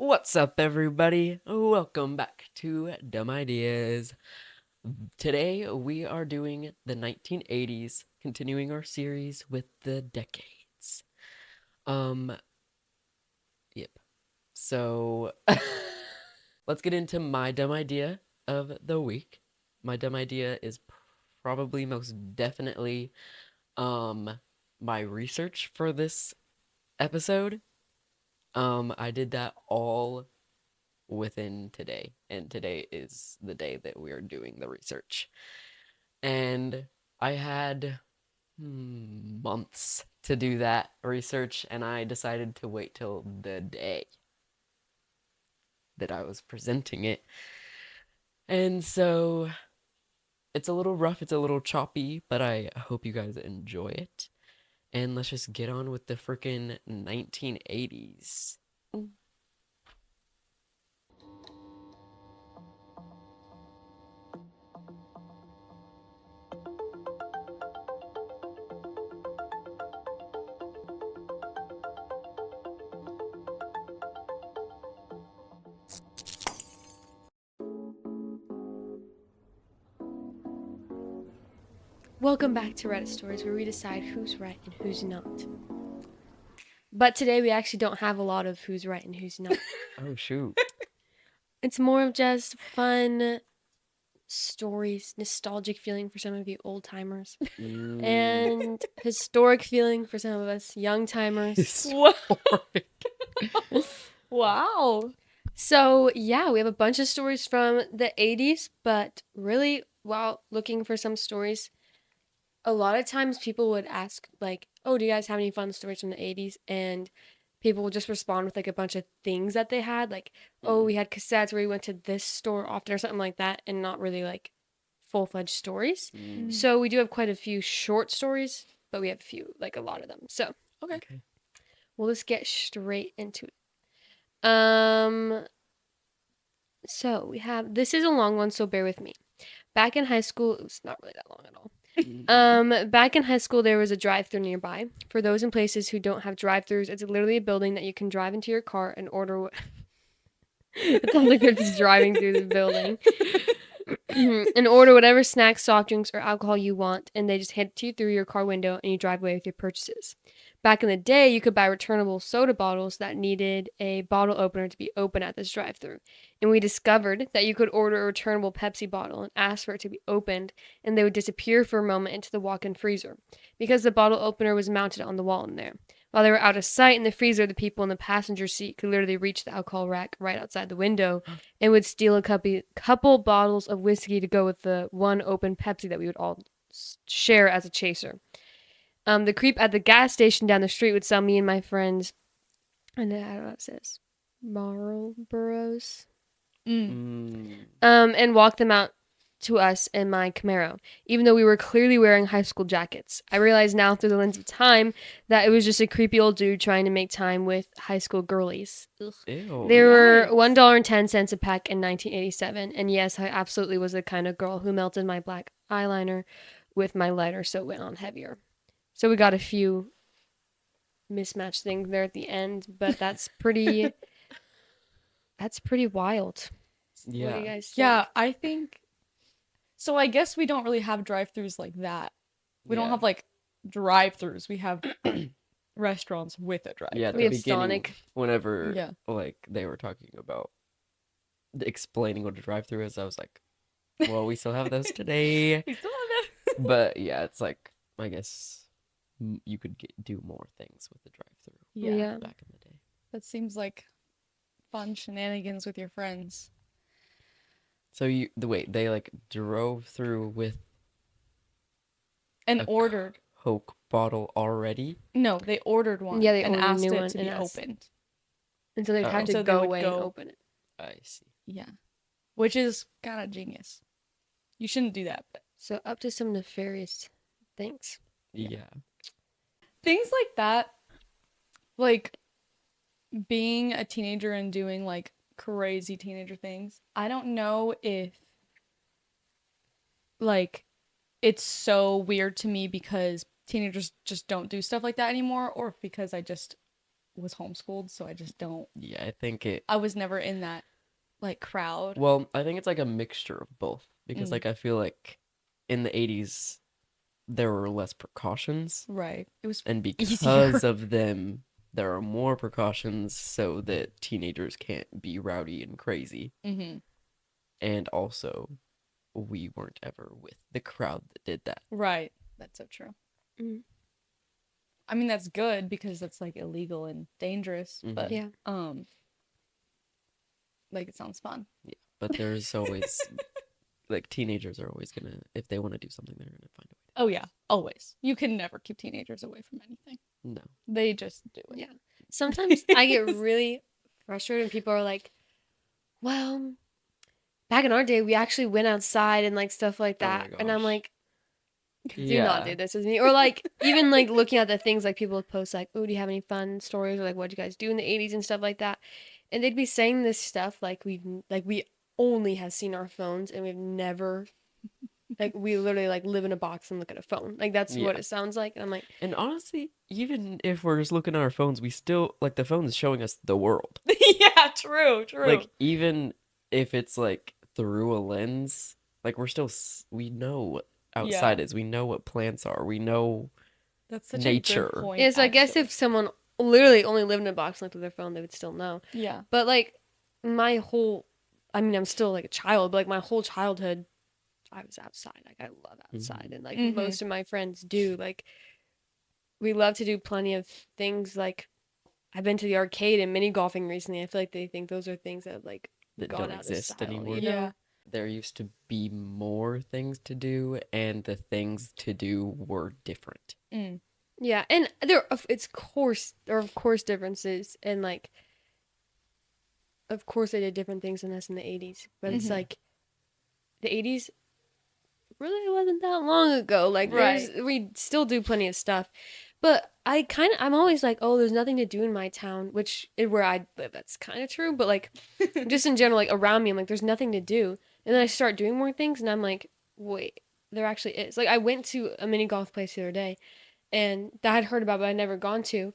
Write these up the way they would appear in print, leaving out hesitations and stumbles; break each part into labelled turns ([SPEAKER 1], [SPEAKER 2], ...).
[SPEAKER 1] What's up, everybody? Welcome back to Dumb Ideas. Today we are doing the 1980s, continuing our series with the decades. Um, yep. So let's get into my dumb idea of the week. My dumb idea is probably most definitely um my research for this episode. I did that all within today, and today is the day that we are doing the research. And I had months to do that research, and I decided to wait till the day that I was presenting it. And so it's a little rough, it's a little choppy, but I hope you guys enjoy it. And let's just get on with the freaking 1980s.
[SPEAKER 2] Welcome back to Reddit Stories, where we decide who's right and who's not. But today we actually don't have a lot of who's right and who's not.
[SPEAKER 1] Oh, shoot.
[SPEAKER 2] It's more of just fun stories, nostalgic feeling for some of you old timers, and historic feeling for some of us young timers.
[SPEAKER 1] Historic.
[SPEAKER 3] Wow.
[SPEAKER 2] So, yeah, we have a bunch of stories from the 80s, but really, while looking for some stories, a lot of times people would ask, like, oh, do you guys have any fun stories from the 80s? And people would just respond with like a bunch of things that they had, like, oh, we had cassettes where we went to this store often or something like that, and not really like full-fledged stories. So we do have quite a few short stories, but we have a lot of them. So
[SPEAKER 1] Okay.
[SPEAKER 2] we'll just get straight into it. So we have, this is a long one, so bear with me. Back in high school, it was not really that long at all. Back in high school, there was a drive-thru nearby. For those in places who don't have drive-thrus, it's literally a building that you can drive into your car and order. It sounds like they're just driving through the building and order whatever snacks, soft drinks, or alcohol you want, and they just hand it to you through your car window, and you drive away with your purchases. Back in the day, you could buy returnable soda bottles that needed a bottle opener to be open at this drive-thru. And we discovered that you could order a returnable Pepsi bottle and ask for it to be opened, and they would disappear for a moment into the walk-in freezer because the bottle opener was mounted on the wall in there. While they were out of sight in the freezer, the people in the passenger seat could literally reach the alcohol rack right outside the window and would steal a couple bottles of whiskey to go with the one open Pepsi that we would all share as a chaser. The creep at the gas station down the street would sell me and my friends, and I don't know what it says, Marlboros, and walk them out to us in my Camaro, even though we were clearly wearing high school jackets. I realize now through the lens of time that it was just a creepy old dude trying to make time with high school girlies.
[SPEAKER 1] Ew.
[SPEAKER 2] They were $1.10 a pack in 1987, and yes, I absolutely was the kind of girl who melted my black eyeliner with my lighter so it went on heavier. So we got a few mismatched things there at the end, but that's pretty wild. What do you
[SPEAKER 1] Yeah.
[SPEAKER 2] guys think?
[SPEAKER 3] Yeah, I think so. I guess we don't really have drive-throughs like that. We don't have like drive-throughs. We have restaurants with a drive-through.
[SPEAKER 1] Yeah, at
[SPEAKER 2] We
[SPEAKER 1] the
[SPEAKER 2] have
[SPEAKER 1] beginning,
[SPEAKER 2] Sonic.
[SPEAKER 1] whenever
[SPEAKER 3] Yeah.
[SPEAKER 1] like they were talking about explaining what a drive-through is, I was like, well, we still have those today.
[SPEAKER 3] We still have that.
[SPEAKER 1] But yeah, it's like I guess you could do more things with the drive-through
[SPEAKER 2] Yeah.
[SPEAKER 1] back in the day.
[SPEAKER 3] That seems like fun shenanigans with your friends.
[SPEAKER 1] So they like drove through with
[SPEAKER 3] And
[SPEAKER 1] a
[SPEAKER 3] ordered.
[SPEAKER 1] Coke bottle already.
[SPEAKER 3] No, they ordered one.
[SPEAKER 2] Yeah, they
[SPEAKER 3] and
[SPEAKER 2] ordered a
[SPEAKER 3] asked
[SPEAKER 2] new
[SPEAKER 3] it
[SPEAKER 2] one
[SPEAKER 3] to
[SPEAKER 2] and
[SPEAKER 3] be
[SPEAKER 2] asked-
[SPEAKER 3] opened.
[SPEAKER 2] And so they'd have to
[SPEAKER 3] So they
[SPEAKER 2] go
[SPEAKER 3] would
[SPEAKER 2] away and
[SPEAKER 3] go-
[SPEAKER 2] open it.
[SPEAKER 1] I see.
[SPEAKER 3] Yeah. Which is kind of genius. You shouldn't do that. But
[SPEAKER 2] So up to some nefarious things.
[SPEAKER 1] Yeah.
[SPEAKER 3] things like that, like being a teenager and doing like crazy teenager things, I don't know if like it's so weird to me because teenagers just don't do stuff like that anymore, or because I just was homeschooled, so I just don't.
[SPEAKER 1] Yeah, I think it.
[SPEAKER 3] I was never in that like crowd.
[SPEAKER 1] Well, I think it's like a mixture of both because
[SPEAKER 3] Mm.
[SPEAKER 1] like I feel like in the 80s there were less precautions,
[SPEAKER 3] Right. It was
[SPEAKER 1] and
[SPEAKER 3] easier.
[SPEAKER 1] because of them there are more precautions so that teenagers can't be rowdy and crazy.
[SPEAKER 3] Mm-hmm.
[SPEAKER 1] And also we weren't ever with the crowd that did that.
[SPEAKER 3] Right. That's so true.
[SPEAKER 2] Mm.
[SPEAKER 3] I mean, that's good because that's like illegal and dangerous,
[SPEAKER 1] Mhm.
[SPEAKER 3] but
[SPEAKER 2] Yeah.
[SPEAKER 3] like it sounds fun.
[SPEAKER 1] But there's always like teenagers are always gonna, if they want to do something, they're gonna find a way
[SPEAKER 3] Oh yeah, always. You can never keep teenagers away from anything.
[SPEAKER 1] to. No.
[SPEAKER 3] They just do it.
[SPEAKER 2] Yeah. Sometimes I get really frustrated when people are like, well, back in our day, we actually went outside and like stuff like
[SPEAKER 1] Oh my
[SPEAKER 2] that. And I'm
[SPEAKER 1] gosh.
[SPEAKER 2] like, do
[SPEAKER 1] Yeah.
[SPEAKER 2] not do this with me. Or like, even like looking at the things like people would post, like, oh, do you have any fun stories? Or like, what'd you guys do in the 80s and stuff like that. And they'd be saying this stuff like we only have seen our phones and we've never, like, we literally like live in a box and look at a phone. Like, that's what
[SPEAKER 1] Yeah.
[SPEAKER 2] it sounds like. And I'm like,
[SPEAKER 1] And honestly, even if we're just looking at our phones, we still like the phone is showing us the world.
[SPEAKER 3] Yeah, true.
[SPEAKER 1] Like even if it's like through a lens, like we know what outside is. We know what plants are. We know
[SPEAKER 3] That's such a
[SPEAKER 1] nature.
[SPEAKER 3] good point.
[SPEAKER 2] yeah, so I guess
[SPEAKER 3] actually.
[SPEAKER 2] if someone literally only lived in a box and looked at their phone, they would still know.
[SPEAKER 3] Yeah.
[SPEAKER 2] But like my whole, I mean, I'm still like a child, but like my whole childhood, I was outside. Like I love outside, and like
[SPEAKER 3] Mhm.
[SPEAKER 2] most of my friends do. Like we love to do plenty of things. Like I've been to the arcade and mini golfing recently. I feel like they think those are things that have like
[SPEAKER 1] that
[SPEAKER 2] gone
[SPEAKER 1] don't
[SPEAKER 2] out
[SPEAKER 1] exist
[SPEAKER 2] of style,
[SPEAKER 1] anymore.
[SPEAKER 2] you know?
[SPEAKER 3] Yeah.
[SPEAKER 1] There used to be more things to do, and the things to do were different.
[SPEAKER 3] Mm.
[SPEAKER 2] Yeah, and there are of course differences, and like of course they did different things than us in the 80s, but it's
[SPEAKER 3] Mhm.
[SPEAKER 2] like the 80s really wasn't that long ago. Like we still do plenty of stuff, but I'm always like, oh, there's nothing to do in my town, which is where I live. That's kind of true, but like just in general, like around me, I'm like, there's nothing to do, and then I start doing more things, and I'm like, wait, there actually is. Like I went to a mini golf place the other day, and that I'd heard about, but I'd never gone to.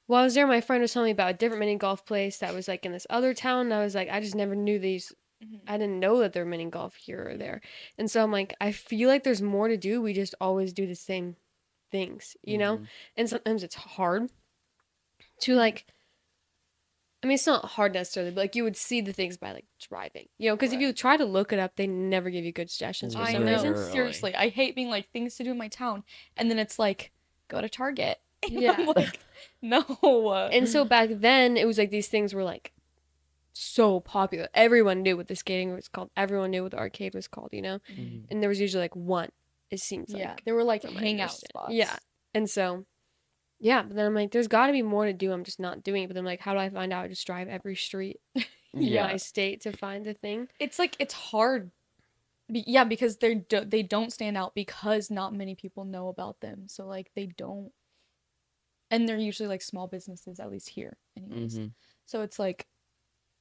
[SPEAKER 2] While I was there, my friend was telling me about a different mini golf place that was like in this other town. And I was like, I just never knew these.
[SPEAKER 3] Mhm.
[SPEAKER 2] I didn't know that there were mini golf here or there. And so I'm like, I feel like there's more to do. We just always do the same things, you know?
[SPEAKER 1] Mhm.
[SPEAKER 2] And sometimes it's hard to like, I mean, it's not hard necessarily, but like you would see the things by like driving, you know? Because if you try to look it up, they never give you good suggestions for
[SPEAKER 3] I
[SPEAKER 2] some
[SPEAKER 3] know.
[SPEAKER 2] reason.
[SPEAKER 1] Literally.
[SPEAKER 3] Seriously, I hate being like things to do in my town, and then it's like go to Target. And
[SPEAKER 2] Yeah.
[SPEAKER 3] I'm like, no.
[SPEAKER 2] And so back then, it was like these things were like so popular. Everyone knew what the skating was called. Everyone knew what the arcade was called, you know?
[SPEAKER 1] Mhm.
[SPEAKER 2] And there was usually like one, it seems
[SPEAKER 3] Yeah,
[SPEAKER 2] like.
[SPEAKER 3] they were like
[SPEAKER 2] from my
[SPEAKER 3] hangout
[SPEAKER 2] understanding.
[SPEAKER 3] spots.
[SPEAKER 2] Yeah. And so, yeah, but then I'm like, there's got to be more to do. I'm just not doing it. But then I'm like, how do I find out? I just drive every street in
[SPEAKER 1] Yeah.
[SPEAKER 2] my state to find the thing.
[SPEAKER 3] It's like it's hard. Yeah, because they don't stand out because not many people know about them. So like they don't, and they're usually like small businesses, at least here, anyways.
[SPEAKER 1] Mhm.
[SPEAKER 3] So it's like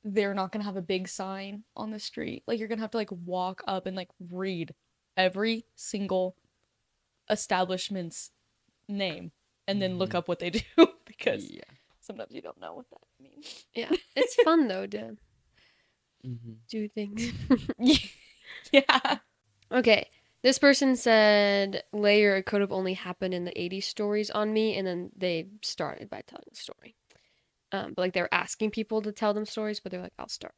[SPEAKER 3] they're not gonna have a big sign on the street. Like you're gonna have to like walk up and like read every single establishment's name and then look
[SPEAKER 1] Mhm.
[SPEAKER 3] up what they do because
[SPEAKER 1] Yeah.
[SPEAKER 3] sometimes you don't know what that means.
[SPEAKER 2] Yeah. It's fun though to
[SPEAKER 1] Mhm.
[SPEAKER 2] do things.
[SPEAKER 3] Yeah.
[SPEAKER 2] Okay. This person said later it could have only happened in the 80s stories on me, and then they started by telling the story. But like they're asking people to tell them stories, but they're like, I'll start.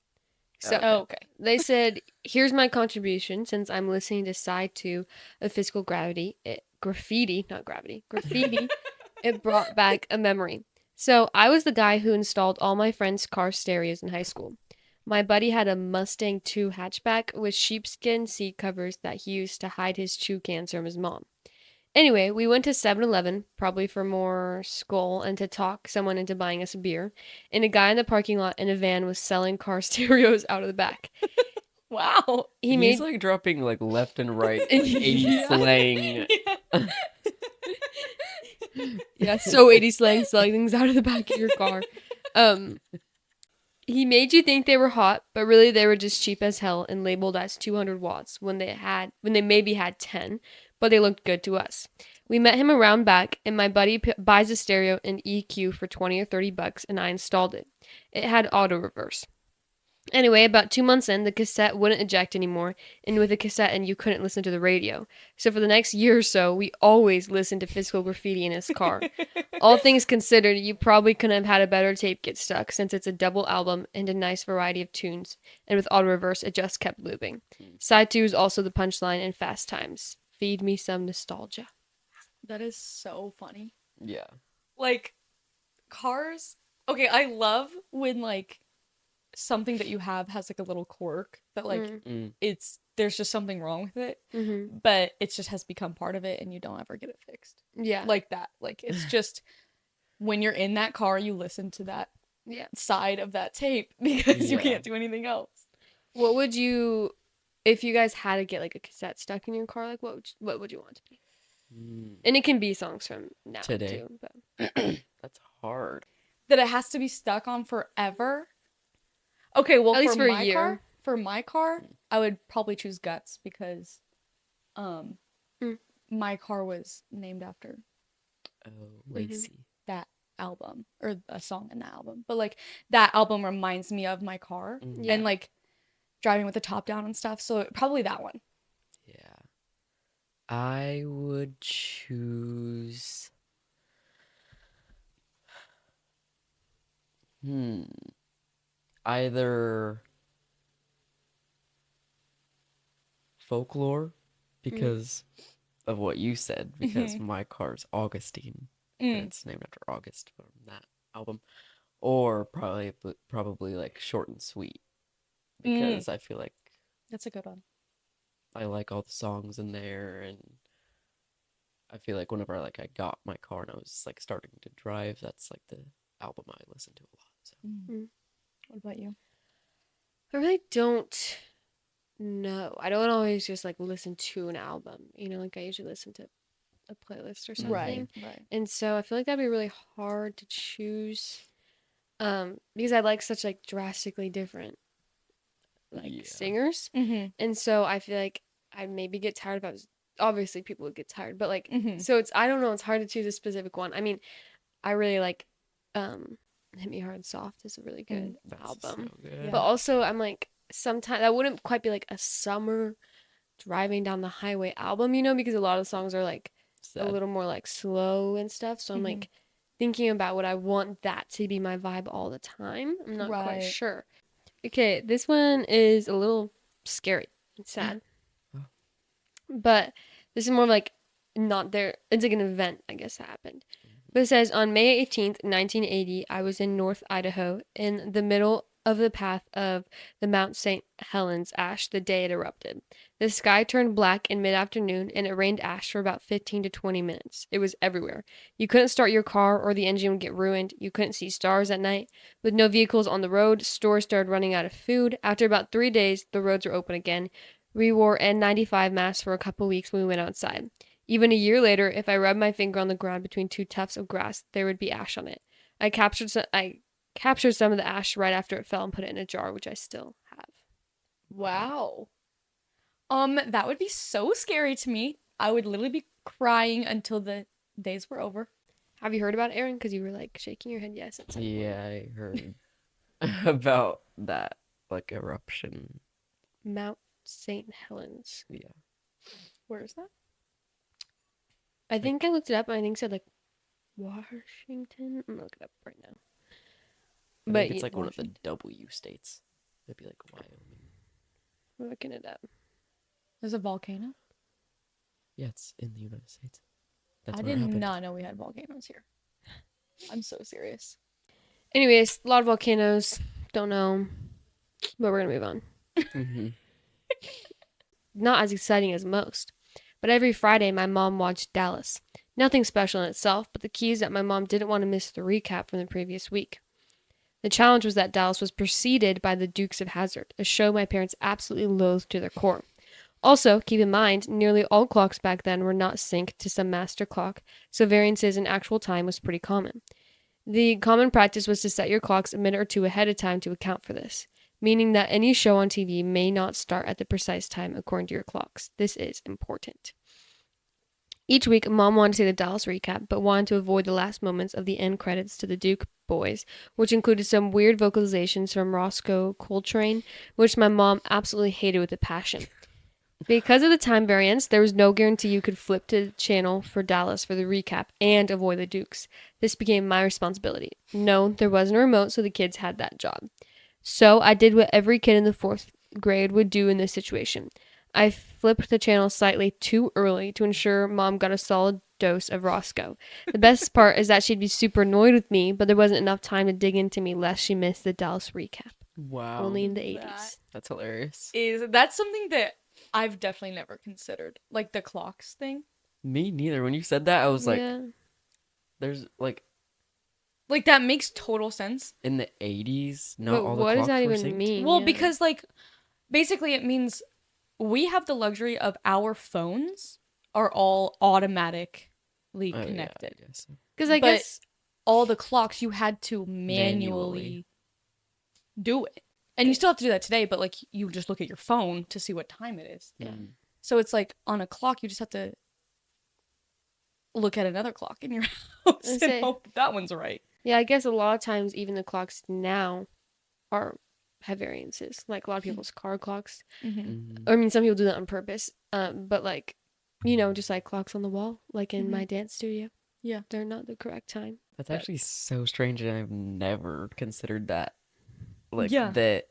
[SPEAKER 2] So
[SPEAKER 3] Oh, okay.
[SPEAKER 2] they said, here's my contribution since I'm listening to side 2 of Physical Graffiti, not gravity, graffiti. It brought back a memory. So I was the guy who installed all my friends' car stereos in high school. My buddy had a Mustang 2 hatchback with sheepskin seat covers that he used to hide his chew cans from his mom. Anyway, we went to 7-Eleven, probably for more skull and to talk someone into buying us a beer, and a guy in the parking lot in a van was selling car stereos out of the back.
[SPEAKER 3] Wow.
[SPEAKER 2] He
[SPEAKER 1] He's
[SPEAKER 2] made
[SPEAKER 1] like dropping like left and right, like 80
[SPEAKER 2] Yeah.
[SPEAKER 1] slang.
[SPEAKER 2] Yeah, so 80 slang, selling things out of the back of your car. He made you think they were hot, but really they were just cheap as hell and labeled as 200 watts when they maybe had 10, but they looked good to us. We met him around back, and my buddy buys a stereo and EQ for 20 or 30 bucks, and I installed it. It had auto reverse. Anyway, about 2 months in, the cassette wouldn't eject anymore, and with a cassette in, you couldn't listen to the radio. So for the next year or so, we always listened to Physical Graffiti in his car. All things considered, you probably couldn't have had a better tape get stuck, since it's a double album and a nice variety of tunes, and with auto reverse, it just kept looping. Side 2 is also the punchline in Fast Times. Feed me some nostalgia.
[SPEAKER 3] That is so funny.
[SPEAKER 1] Yeah.
[SPEAKER 3] Like, cars. Okay, I love when, like, something that you have has, like, a little quirk that, like, there's just something wrong with it,
[SPEAKER 2] Mm-hmm.
[SPEAKER 3] but it just has become part of it and you don't ever get it fixed.
[SPEAKER 2] Yeah.
[SPEAKER 3] Like that. Like, it's just when you're in that car, you listen to that
[SPEAKER 2] Yeah.
[SPEAKER 3] side of that tape because you
[SPEAKER 1] Yeah.
[SPEAKER 3] can't do anything else.
[SPEAKER 2] What would you, if you guys had to get like a cassette stuck in your car, like what would you want it to be? And it can be songs from now
[SPEAKER 1] Today.
[SPEAKER 2] too. But
[SPEAKER 1] That's hard.
[SPEAKER 3] That it has to be stuck on forever. Okay, well,
[SPEAKER 2] At least for a
[SPEAKER 3] my
[SPEAKER 2] year.
[SPEAKER 3] car, I would probably choose Guts because my car was named after
[SPEAKER 1] Oh, Lacey.
[SPEAKER 3] that album or a song in that album. But like that album reminds me of my car
[SPEAKER 2] Yeah.
[SPEAKER 3] and like driving with the top down and stuff. So probably that one.
[SPEAKER 1] Yeah. I would choose. Either Folklore because of what you said, because my car's Augustine. And it's named after August from that album. Or probably like Short and Sweet. Because I feel like
[SPEAKER 3] That's a good one.
[SPEAKER 1] I like all the songs in there, and I feel like whenever I got my car and I was like starting to drive, that's like the album I listened to a lot. So
[SPEAKER 3] What about you?
[SPEAKER 2] I really don't know. I don't always just like listen to an album. You know, like I usually listen to a playlist or something.
[SPEAKER 3] Right.
[SPEAKER 2] And so I feel like that'd be really hard to choose. Because I like such like drastically different like
[SPEAKER 1] Yeah.
[SPEAKER 2] singers.
[SPEAKER 3] Mm-hmm.
[SPEAKER 2] And so I feel like I'd maybe get tired if I was obviously people would get tired, but like
[SPEAKER 3] Mhm.
[SPEAKER 2] so it's I don't know, it's hard to choose a specific one. I mean, I really like Hit Me Hard and Soft is a really good
[SPEAKER 1] That's
[SPEAKER 2] album.
[SPEAKER 1] so good.
[SPEAKER 3] Yeah.
[SPEAKER 2] But also I'm like sometimes that wouldn't quite be like a summer driving down the highway album, you know, because a lot of the songs are like a
[SPEAKER 1] Sad.
[SPEAKER 2] little more like slow and stuff. So I'm like thinking about would I want that to be my vibe all the time? I'm not quite
[SPEAKER 3] Right.
[SPEAKER 2] sure. Okay, this one is a little scary and sad.
[SPEAKER 1] Oh.
[SPEAKER 2] But this is more like not there. It's like an event, I guess, that happened. But it says on May 18th, 1980, I was in North Idaho in the middle of the path of the Mount St. Helens ash the day it erupted. The sky turned black in mid-afternoon and it rained ash for about 15 to 20 minutes. It was everywhere. You couldn't start your car or the engine would get ruined. You couldn't see stars at night. With no vehicles on the road, stores started running out of food. After about 3 days, the roads were open again. We wore N95 masks for a couple weeks when we went outside. Even a year later, if I rubbed my finger on the ground between two tufts of grass, there would be ash on it. I captured some of the ash right after it fell and put it in a jar, which I still have.
[SPEAKER 3] Wow. That would be so scary to me. I would literally be crying until the days were over.
[SPEAKER 2] Have you heard about it, Aaron? Because you were like shaking your head yes at some point.
[SPEAKER 1] Yeah, I heard about that like eruption.
[SPEAKER 2] Mount St. Helens.
[SPEAKER 1] Yeah.
[SPEAKER 3] Where is that?
[SPEAKER 2] I think I looked it up and I think it said like Washington. I'm gonna look it up right now.
[SPEAKER 1] I
[SPEAKER 2] But
[SPEAKER 1] think it's like one of the
[SPEAKER 3] Washington.
[SPEAKER 1] W states. It'd be like Wyoming.
[SPEAKER 2] we're looking it up.
[SPEAKER 3] There's a volcano?
[SPEAKER 1] Yeah, it's in the United States. That's
[SPEAKER 3] I
[SPEAKER 1] where it
[SPEAKER 3] did
[SPEAKER 1] happened.
[SPEAKER 3] not know we had volcanoes here. I'm so serious.
[SPEAKER 2] Anyways, a lot of volcanoes. Don't know. But we're gonna move on.
[SPEAKER 1] Mhm.
[SPEAKER 2] Not as exciting as most. But every Friday, my mom watched Dallas. Nothing special in itself, but the key is that my mom didn't want to miss the recap from the previous week. The challenge was that Dallas was preceded by The Dukes of Hazzard, a show my parents absolutely loathed to their core. Also, keep in mind, nearly all clocks back then were not synced to some master clock, so variances in actual time was pretty common. The common practice was to set your clocks a minute or two ahead of time to account for this, meaning that any show on TV may not start at the precise time according to your clocks. This is important. Each week, Mom wanted to see the Dallas recap, but wanted to avoid the last moments of the end credits to the Duke boys, which included some weird vocalizations from Roscoe Coltrane, which my mom absolutely hated with a passion. Because of the time variance, there was no guarantee you could flip to the channel for Dallas for the recap and avoid the Dukes. This became my responsibility. No, there wasn't a remote, so the kids had that job. So I did what every kid in the 4th grade would do in this situation. I flipped the channel slightly too early to ensure Mom got a solid dose of Roscoe. The best part is that she'd be super annoyed with me, but there wasn't enough time to dig into me lest she missed the Dallas recap.
[SPEAKER 1] Wow.
[SPEAKER 2] Only in the 80s.
[SPEAKER 1] That's hilarious.
[SPEAKER 3] That's something that I've definitely never considered. Like the clocks thing.
[SPEAKER 1] Me neither. When you said that, I was like,
[SPEAKER 2] Yeah.
[SPEAKER 1] there's like
[SPEAKER 3] Like that makes total sense.
[SPEAKER 1] in the 80s, not
[SPEAKER 2] But
[SPEAKER 1] all the
[SPEAKER 2] what does
[SPEAKER 1] clocks
[SPEAKER 2] that
[SPEAKER 1] were
[SPEAKER 2] even
[SPEAKER 1] synced.
[SPEAKER 2] mean?
[SPEAKER 3] Well,
[SPEAKER 2] Yeah.
[SPEAKER 3] because like basically it means we have the luxury of our phones are all automatically
[SPEAKER 1] Oh, yeah,
[SPEAKER 3] connected.
[SPEAKER 1] I guess.
[SPEAKER 2] Because I
[SPEAKER 3] but-
[SPEAKER 2] guess
[SPEAKER 3] All the clocks you had to manually do it. And you still have to do that today, but like you just look at your phone to see what time it is.
[SPEAKER 2] Yeah.
[SPEAKER 1] Mm.
[SPEAKER 3] So it's like on a clock you just have to look at another clock in your house and
[SPEAKER 2] say-
[SPEAKER 3] hope that one's right.
[SPEAKER 2] Yeah, I guess a lot of times even the clocks now have variances. Like a lot of people's car clocks.
[SPEAKER 1] Mhm.
[SPEAKER 2] I mean, some people do that on purpose. But like, just like clocks on the wall, like in my dance studio.
[SPEAKER 3] Yeah.
[SPEAKER 2] They're not the correct time.
[SPEAKER 1] That's actually so strange, and I've never considered that. Like
[SPEAKER 3] Yeah.
[SPEAKER 1] that.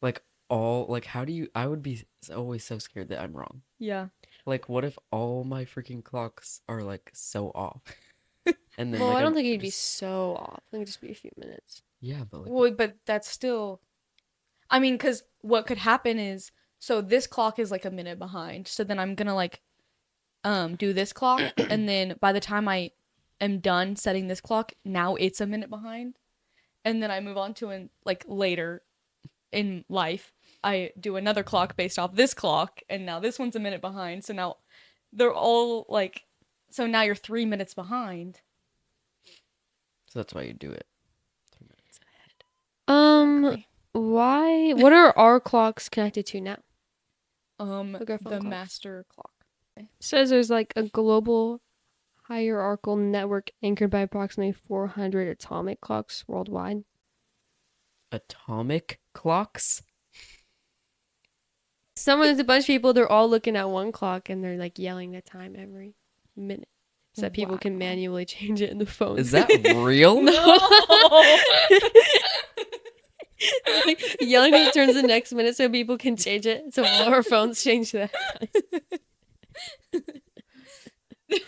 [SPEAKER 1] Like all like, how do you? I would be always so scared that I'm wrong.
[SPEAKER 3] Yeah.
[SPEAKER 1] Like, what if all my freaking clocks are like so off? And then
[SPEAKER 2] Well,
[SPEAKER 1] like,
[SPEAKER 2] I don't
[SPEAKER 1] I'm
[SPEAKER 2] think it'd be
[SPEAKER 1] just-
[SPEAKER 2] so off. I think it'd just be a few minutes.
[SPEAKER 1] Yeah, but like,
[SPEAKER 3] Well, but that's still I mean, cuz what could happen is so this clock is like a minute behind. So then I'm going to like do this clock and then by the time I am done setting this clock, now it's a minute behind. And then I move on to an like later in life, I do another clock based off this clock and now this one's a minute behind. So now they're all like so now you're 3 minutes behind.
[SPEAKER 1] so that's why you do it. 3 minutes ahead.
[SPEAKER 3] Exactly.
[SPEAKER 2] Why? What are our clocks connected to now? Like our phone
[SPEAKER 3] The
[SPEAKER 2] clocks.
[SPEAKER 3] master clock.
[SPEAKER 2] Says there's like a global hierarchical network anchored by approximately 400 atomic clocks worldwide.
[SPEAKER 1] Atomic clocks.
[SPEAKER 2] There's a bunch of people, they're all looking at one clock and they're like yelling the time every minute so that people can
[SPEAKER 3] Wow.
[SPEAKER 2] manually change it in the phone.
[SPEAKER 1] Is that real?
[SPEAKER 2] Like, yelling when it turns the next minute so people can change it. So all our phones change that.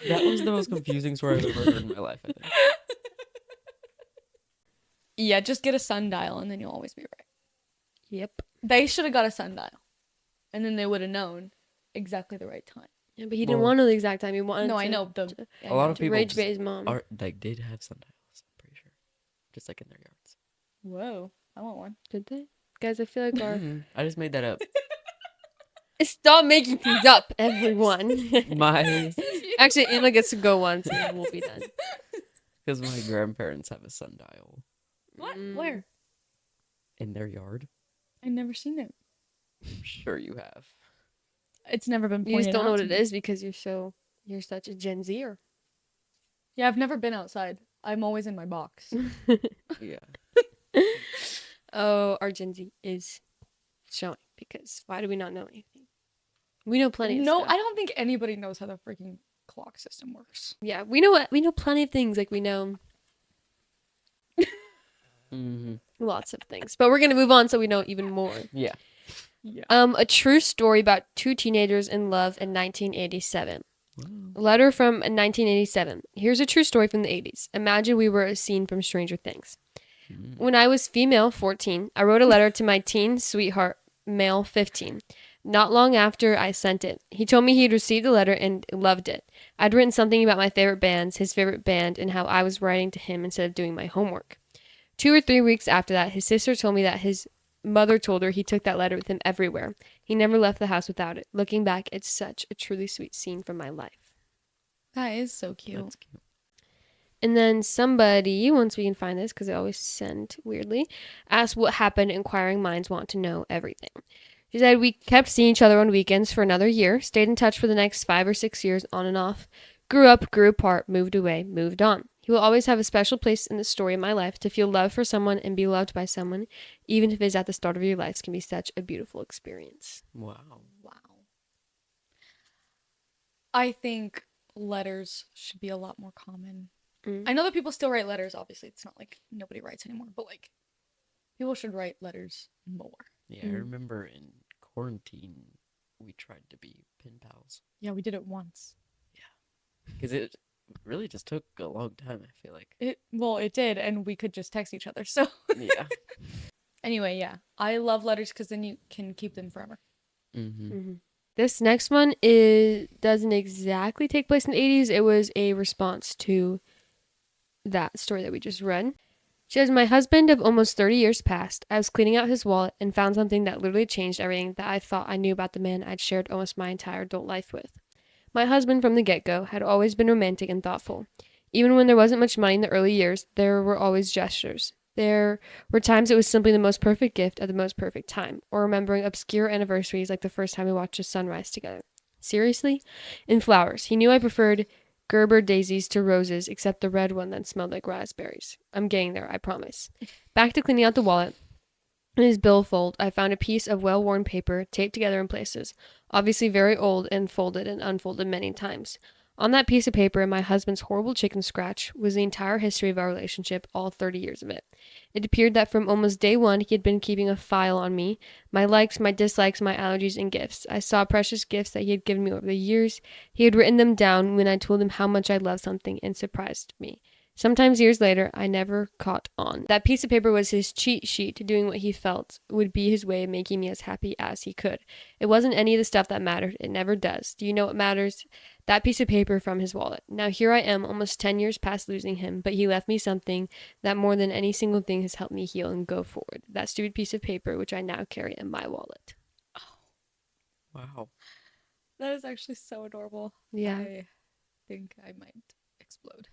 [SPEAKER 1] That was the most confusing story I've ever heard in my life, I think.
[SPEAKER 3] Yeah, just get a sundial and then you'll always be right.
[SPEAKER 2] Yep.
[SPEAKER 3] They should have got a sundial. And then they would have known exactly the right time.
[SPEAKER 2] Yeah, but he didn't
[SPEAKER 1] Well-
[SPEAKER 2] want to know the exact time. He wanted
[SPEAKER 3] No,
[SPEAKER 2] to,
[SPEAKER 3] I know
[SPEAKER 1] A lot of
[SPEAKER 2] to
[SPEAKER 1] people
[SPEAKER 2] rage
[SPEAKER 1] just
[SPEAKER 2] bait his mom.
[SPEAKER 1] are like did have sundials, I'm pretty sure. Just like in their yards.
[SPEAKER 3] Whoa, I want one.
[SPEAKER 2] Did they? Guys, I feel like our...
[SPEAKER 1] Mhm. I just made that up.
[SPEAKER 2] Stop making things up, everyone.
[SPEAKER 1] My
[SPEAKER 2] Actually, Emma gets to go once and then we'll be done.
[SPEAKER 1] because my grandparents have a sundial
[SPEAKER 3] What?
[SPEAKER 2] Mm.
[SPEAKER 3] Where?
[SPEAKER 1] in their yard.
[SPEAKER 3] I've never seen it.
[SPEAKER 1] I'm sure you have.
[SPEAKER 3] It's never been pointed
[SPEAKER 2] You just don't know
[SPEAKER 3] out
[SPEAKER 2] what
[SPEAKER 3] to
[SPEAKER 2] it
[SPEAKER 3] me.
[SPEAKER 2] is because you're such a Gen Zer.
[SPEAKER 3] Yeah, I've never been outside. I'm always in my box.
[SPEAKER 1] Yeah.
[SPEAKER 2] Oh, our Gen Z is showing because why do we not know anything? We know plenty of
[SPEAKER 3] No,
[SPEAKER 2] stuff.
[SPEAKER 3] I don't think anybody knows how the freaking clock system works.
[SPEAKER 2] Yeah, we know plenty of things. Like we know
[SPEAKER 1] Mm-hmm.
[SPEAKER 2] lots of things. But we're gonna move on so we know even more.
[SPEAKER 1] Yeah.
[SPEAKER 3] Yeah.
[SPEAKER 2] A true story about two teenagers in love in 1987.
[SPEAKER 1] Wow.
[SPEAKER 2] Letter from 1987. Here's a true story from the 80s. Imagine we were a scene from Stranger Things.
[SPEAKER 1] Mm.
[SPEAKER 2] When I was female, 14, I wrote a letter to my teen sweetheart, male, 15. Not long after I sent it, he told me he'd received the letter and loved it. I'd written something about my favorite bands, his favorite band, and how I was writing to him instead of doing my homework. 2 or 3 weeks after that, his sister told me that his mother told her he took that letter with him everywhere. He never left the house without it. Looking back, it's such a truly sweet scene from my life.
[SPEAKER 3] That is so cute.
[SPEAKER 1] That's cute.
[SPEAKER 2] And then somebody, once we can find this, because they always send weirdly, asked what happened. Inquiring minds want to know everything. She said, we kept seeing each other on weekends for another year, stayed in touch for the next 5 or 6 years on and off, grew up, grew apart, moved away, moved on. He will always have a special place in the story of my life. To feel love for someone and be loved by someone, even if it is at the start of your lives, can be such a beautiful experience.
[SPEAKER 1] Wow.
[SPEAKER 3] Wow. I think letters should be a lot more common.
[SPEAKER 2] Mm.
[SPEAKER 3] I know that people still write letters, obviously. It's not like nobody writes anymore, but like people should write letters more.
[SPEAKER 1] Yeah, I remember in quarantine we tried to be pen pals
[SPEAKER 3] Yeah, we did it once.
[SPEAKER 1] because it really just took a long time. I feel like.
[SPEAKER 3] It did, and we could just text each other. So
[SPEAKER 1] Yeah.
[SPEAKER 3] anyway, yeah. I love letters because then you can keep them forever.
[SPEAKER 1] Mm-hmm.
[SPEAKER 2] This next one doesn't exactly take place in the 80s. It was a response to that story that we just read. She says, my husband of almost 30 years passed. I was cleaning out his wallet and found something that literally changed everything that I thought I knew about the man I'd shared almost my entire adult life with. My husband from the get-go had always been romantic and thoughtful. Even when there wasn't much money in the early years, there were always gestures. There were times it was simply the most perfect gift at the most perfect time, or remembering obscure anniversaries like the first time we watched a sunrise together. Seriously? In flowers. He knew I preferred Gerber daisies to roses, except the red one that smelled like raspberries. I'm getting there, I promise. Back to cleaning out the wallet. In his billfold, I found a piece of well-worn paper taped together in places, obviously very old and folded and unfolded many times. On that piece of paper, my husband's horrible chicken scratch was the entire history of our relationship, all 30 years of it. It appeared that from almost day one, he had been keeping a file on me, my likes, my dislikes, my allergies, and gifts. I saw precious gifts that he had given me over the years. He had written them down when I told him how much I loved something and surprised me. Sometimes years later, I never caught on. That piece of paper was his cheat sheet, doing what he felt would be his way of making me as happy as he could. It wasn't any of the stuff that mattered. It never does. Do you know what matters? That piece of paper from his wallet. Now here I am, almost 10 years past losing him, but he left me something that more than any single thing has helped me heal and go forward. That stupid piece of paper, which I now carry in my wallet.
[SPEAKER 1] Wow.
[SPEAKER 3] That is actually so adorable.
[SPEAKER 2] Yeah,
[SPEAKER 3] I think I might explode.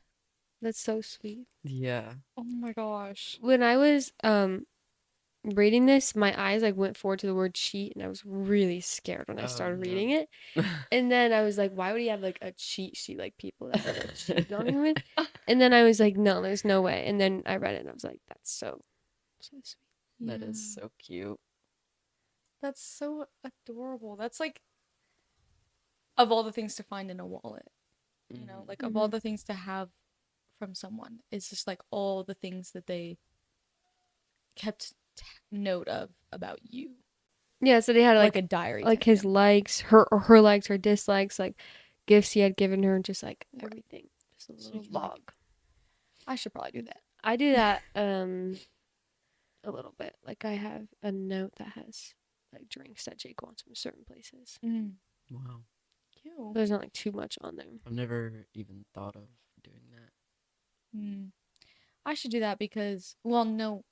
[SPEAKER 2] that's so sweet.
[SPEAKER 1] Yeah.
[SPEAKER 3] Oh my gosh.
[SPEAKER 2] When I was reading this, my eyes like went forward to the word cheat, and I was really scared when I
[SPEAKER 1] Oh,
[SPEAKER 2] started
[SPEAKER 1] no.
[SPEAKER 2] reading it. And then I was like, why would he have like a cheat sheet, like people that are cheated on him with? And then I was like, no, there's no way. And then I read it and I was like, that's so sweet.
[SPEAKER 1] That is so cute.
[SPEAKER 3] That's so adorable. That's like of all the things to find in a wallet, you know, like of all the things to have from someone, it's just like all the things that they kept note of about you,
[SPEAKER 2] Yeah, so they had
[SPEAKER 3] like
[SPEAKER 2] like
[SPEAKER 3] a diary.
[SPEAKER 2] like
[SPEAKER 3] type
[SPEAKER 2] his
[SPEAKER 3] thing.
[SPEAKER 2] likes, her likes, her dislikes, like gifts he had given her, just like everything. Just a
[SPEAKER 3] So
[SPEAKER 2] little
[SPEAKER 3] you can, like-
[SPEAKER 2] log.
[SPEAKER 3] I should probably do that.
[SPEAKER 2] I do that a little bit. Like I have a note that has like drinks that Jake wants from certain places.
[SPEAKER 1] Wow.
[SPEAKER 3] Cute.
[SPEAKER 2] There's not like too much on there.
[SPEAKER 1] I've never even thought of doing that.
[SPEAKER 3] I should do that because, well, no,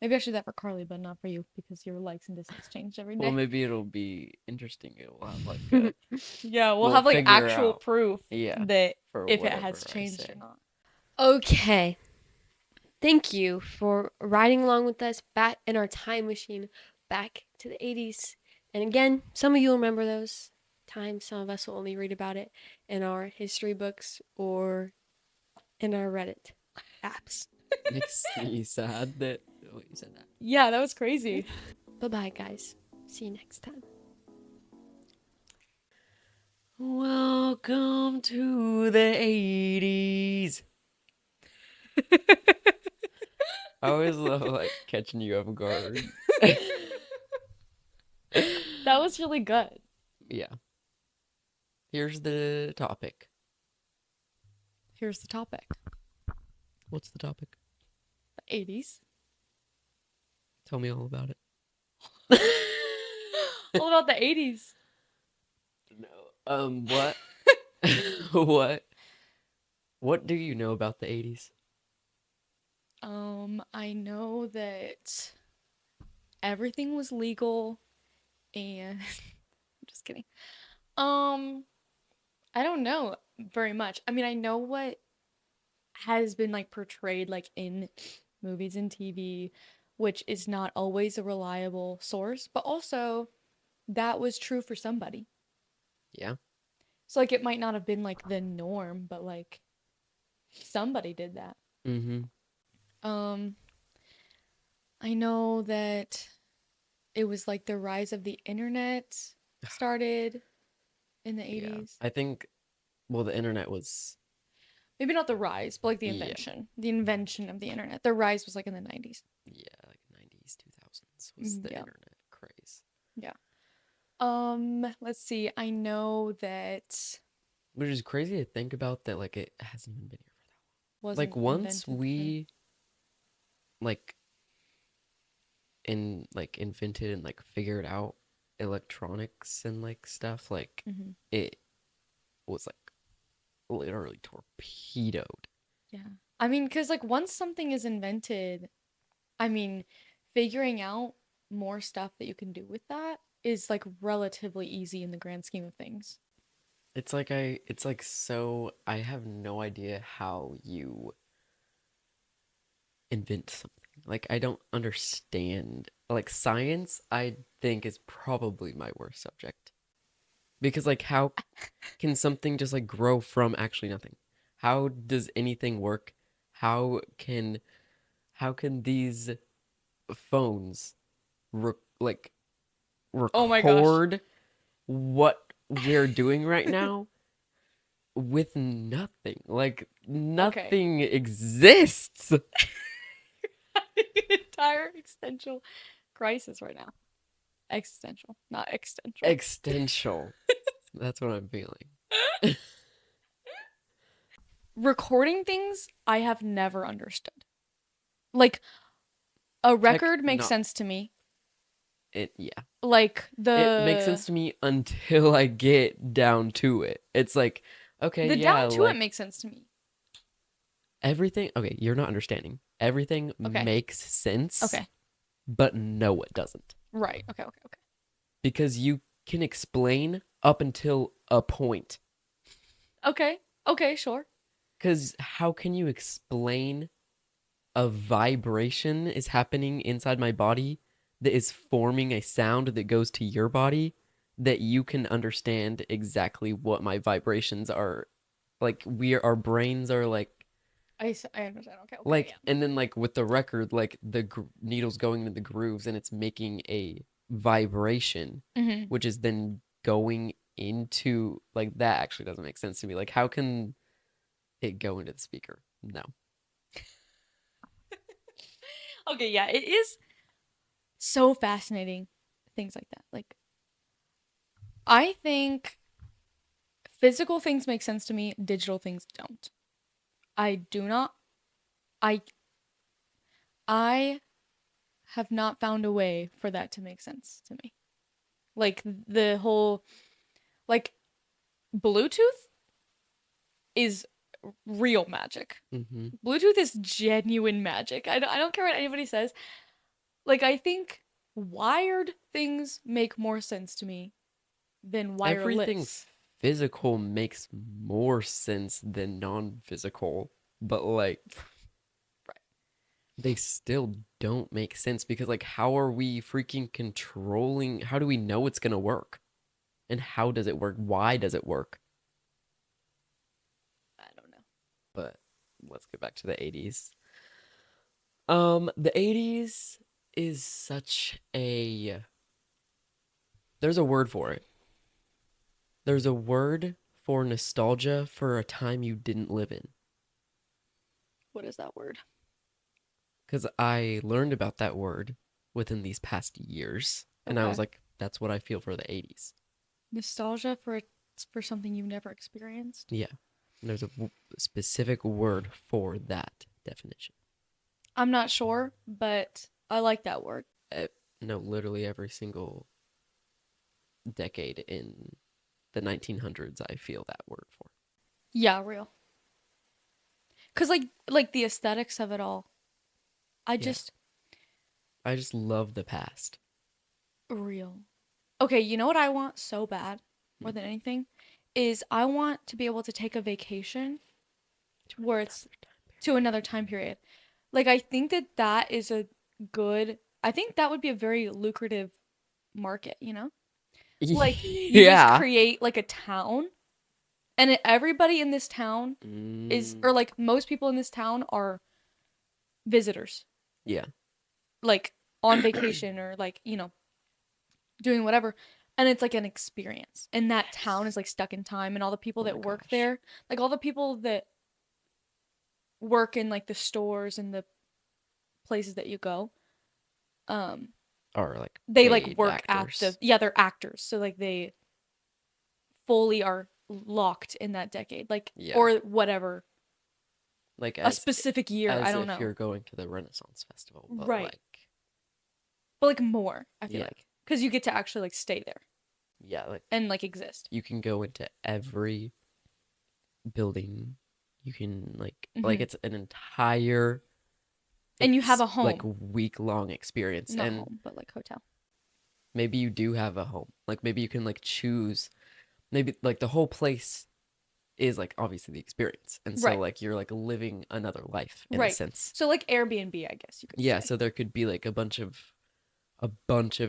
[SPEAKER 3] maybe I should do that for Carly, but not for you because your likes and dislikes change every day.
[SPEAKER 1] Well, maybe it'll be interesting. It'll have like a
[SPEAKER 3] Yeah, we'll
[SPEAKER 1] we'll
[SPEAKER 3] have like
[SPEAKER 1] figure
[SPEAKER 3] actual
[SPEAKER 1] out.
[SPEAKER 3] proof
[SPEAKER 1] Yeah,
[SPEAKER 3] that
[SPEAKER 1] for
[SPEAKER 3] if it
[SPEAKER 1] whatever
[SPEAKER 3] has
[SPEAKER 1] I
[SPEAKER 3] changed
[SPEAKER 1] say.
[SPEAKER 3] or not.
[SPEAKER 2] Okay. Thank you for riding along with us back in our time machine back to the 80s. And again, some of you will remember those times. Some of us will only read about it in our history books or in our Reddit apps.
[SPEAKER 1] Makes me sad that you said that.
[SPEAKER 3] Yeah, that was crazy.
[SPEAKER 2] Bye-bye, guys. See you next time.
[SPEAKER 1] Welcome to the 80s. I always love like catching you off guard.
[SPEAKER 3] That was really good.
[SPEAKER 1] Yeah. Here's the topic.
[SPEAKER 3] Here's the topic.
[SPEAKER 1] What's the topic?
[SPEAKER 3] The 80s.
[SPEAKER 1] Tell me all about it.
[SPEAKER 3] All about the 80s.
[SPEAKER 1] No. What? What do you know about the 80s?
[SPEAKER 3] I know that everything was legal and I'm just kidding. I don't know very much. I mean, I know what has been like portrayed like in movies and TV, which is not always a reliable source, but also that was true for somebody.
[SPEAKER 1] Yeah.
[SPEAKER 3] So like it might not have been like the norm, but like somebody did that.
[SPEAKER 1] Mm-hmm.
[SPEAKER 3] Um, I know that it was like the rise of the internet started in the
[SPEAKER 1] Yeah.
[SPEAKER 3] 80s.
[SPEAKER 1] I think, well, the internet was,
[SPEAKER 3] Maybe not the rise, but like the
[SPEAKER 1] Yeah.
[SPEAKER 3] invention. The invention of the internet. The rise was like in the 90s.
[SPEAKER 1] yeah, like 90s, 2000s was the
[SPEAKER 3] Yeah.
[SPEAKER 1] internet craze.
[SPEAKER 3] Yeah. Let's see. I know that
[SPEAKER 1] Which is crazy to think about that, like, it hasn't even been here for that long.
[SPEAKER 3] wasn't
[SPEAKER 1] Like, once
[SPEAKER 3] invented.
[SPEAKER 1] we, like, invented and, like, figured out electronics and, like, stuff, like,
[SPEAKER 3] Mhm.
[SPEAKER 1] it was, like, literally torpedoed.
[SPEAKER 3] Yeah. I mean, because like once something is invented, I mean, figuring out more stuff that you can do with that is like relatively easy in the grand scheme of things.
[SPEAKER 1] It's like so I have no idea how you invent something. Like I don't understand. Like science, I think is probably my worst subject. Because like how can something just like grow from actually nothing? How does anything work? How can how can these phones like
[SPEAKER 3] Oh my gosh.
[SPEAKER 1] record what we're doing right now with nothing. Like
[SPEAKER 3] Okay.
[SPEAKER 1] nothing exists.
[SPEAKER 3] Entire existential crisis right now. Existential, not existential.
[SPEAKER 1] Existential. That's what I'm feeling.
[SPEAKER 3] Recording things I have never understood. Like a record makes
[SPEAKER 1] No,
[SPEAKER 3] sense to me.
[SPEAKER 1] yeah.
[SPEAKER 3] Like
[SPEAKER 1] It makes
[SPEAKER 3] the
[SPEAKER 1] sense to me until I get down to it. It's like, okay,
[SPEAKER 3] the
[SPEAKER 1] yeah,
[SPEAKER 3] down to it
[SPEAKER 1] like
[SPEAKER 3] makes sense to me.
[SPEAKER 1] everything. Okay, you're not understanding. Everything
[SPEAKER 3] Okay.
[SPEAKER 1] makes sense,
[SPEAKER 3] Okay.
[SPEAKER 1] but no, it doesn't.
[SPEAKER 3] Right. Okay. Okay. Okay.
[SPEAKER 1] Because you can explain up until a point.
[SPEAKER 3] Okay. Okay. Sure.
[SPEAKER 1] Because how can you explain a vibration is happening inside my body that is forming a sound that goes to your body that you can understand exactly what my vibrations are? Like our brains are
[SPEAKER 3] I understand. Okay. Okay.
[SPEAKER 1] and then like with the record, like the needles going into the grooves and it's making a vibration,
[SPEAKER 3] Yeah. Mm-hmm.
[SPEAKER 1] which is then going into like that actually doesn't make sense to me. Like how can it go into the speaker? No.
[SPEAKER 3] Okay. Yeah. It is so fascinating. Things like that. Like I think physical things make sense to me. Digital things don't. I do not. I I have not found a way for that to make sense to me. Like the whole like Bluetooth is real magic.
[SPEAKER 1] Mm-hmm.
[SPEAKER 3] Bluetooth is genuine magic. I don't care what anybody says. Like I think wired things make more sense to me than
[SPEAKER 1] Everything
[SPEAKER 3] wireless.
[SPEAKER 1] physical makes more sense than non-physical, but like
[SPEAKER 3] Right.
[SPEAKER 1] they still don't make sense because like how are we freaking controlling? How do we know it's gonna work? And how does it work? Why does it work?
[SPEAKER 3] I don't know.
[SPEAKER 1] But let's get back to the 80s. The 80s is such a there's a word for it. There's a word for nostalgia for a time you didn't live in.
[SPEAKER 3] What is that word?
[SPEAKER 1] Because I learned about that word within these past years, and I was
[SPEAKER 3] Okay.
[SPEAKER 1] like, that's what I feel for the 80s.
[SPEAKER 3] Nostalgia for something you've never experienced.
[SPEAKER 1] Yeah, there's a specific word for that definition.
[SPEAKER 3] I'm not sure, but I like that word.
[SPEAKER 1] No, literally every single decade in the 1900s, I feel that word for.
[SPEAKER 3] Yeah, real. Cause like the aesthetics of it all. I
[SPEAKER 1] Yeah.
[SPEAKER 3] just
[SPEAKER 1] I just love the past.
[SPEAKER 3] real. Okay, you know what I want so bad more
[SPEAKER 1] Hmm.
[SPEAKER 3] than anything is I want to be able to take a vacation where it's to another time period. Like I think that that is a good I think that would be a very lucrative market, you know? Like you just
[SPEAKER 1] Yeah.
[SPEAKER 3] create like a town, and everybody in this town is, or
[SPEAKER 1] Mm,
[SPEAKER 3] like most people in this town are visitors,
[SPEAKER 1] yeah.
[SPEAKER 3] like on vacation or like, doing whatever. And it's like an experience. And that town is
[SPEAKER 1] Yes.
[SPEAKER 3] like stuck in time, and all the people
[SPEAKER 1] Oh my
[SPEAKER 3] that work
[SPEAKER 1] gosh.
[SPEAKER 3] there, like all the people that work in like the stores and the places that you go, um,
[SPEAKER 1] Or like
[SPEAKER 3] they like
[SPEAKER 1] paid
[SPEAKER 3] work at
[SPEAKER 1] actors.
[SPEAKER 3] they're actors. So like they fully are locked in that decade. Like
[SPEAKER 1] Yeah.
[SPEAKER 3] or whatever.
[SPEAKER 1] Like
[SPEAKER 3] A specific year, I
[SPEAKER 1] as
[SPEAKER 3] don't
[SPEAKER 1] if
[SPEAKER 3] know.
[SPEAKER 1] you're going to the Renaissance Festival, but
[SPEAKER 3] Right.
[SPEAKER 1] like
[SPEAKER 3] But like more, I feel
[SPEAKER 1] yeah.
[SPEAKER 3] like. Because you get to actually like stay there
[SPEAKER 1] Yeah, like
[SPEAKER 3] and like exist.
[SPEAKER 1] you can go into every building. You can like
[SPEAKER 3] Hmm.
[SPEAKER 1] it's an entire
[SPEAKER 3] And you have a
[SPEAKER 1] like
[SPEAKER 3] home.
[SPEAKER 1] week-long experience.
[SPEAKER 3] Not
[SPEAKER 1] And
[SPEAKER 3] home, but like hotel.
[SPEAKER 1] maybe you do have a home. Like maybe you can like choose, maybe like the whole place is like obviously the experience. And so
[SPEAKER 3] Right.
[SPEAKER 1] like you're like living another life in a
[SPEAKER 3] Right.
[SPEAKER 1] sense.
[SPEAKER 3] So like Airbnb, I guess you could
[SPEAKER 1] Yeah,
[SPEAKER 3] say.
[SPEAKER 1] so there could be like a bunch of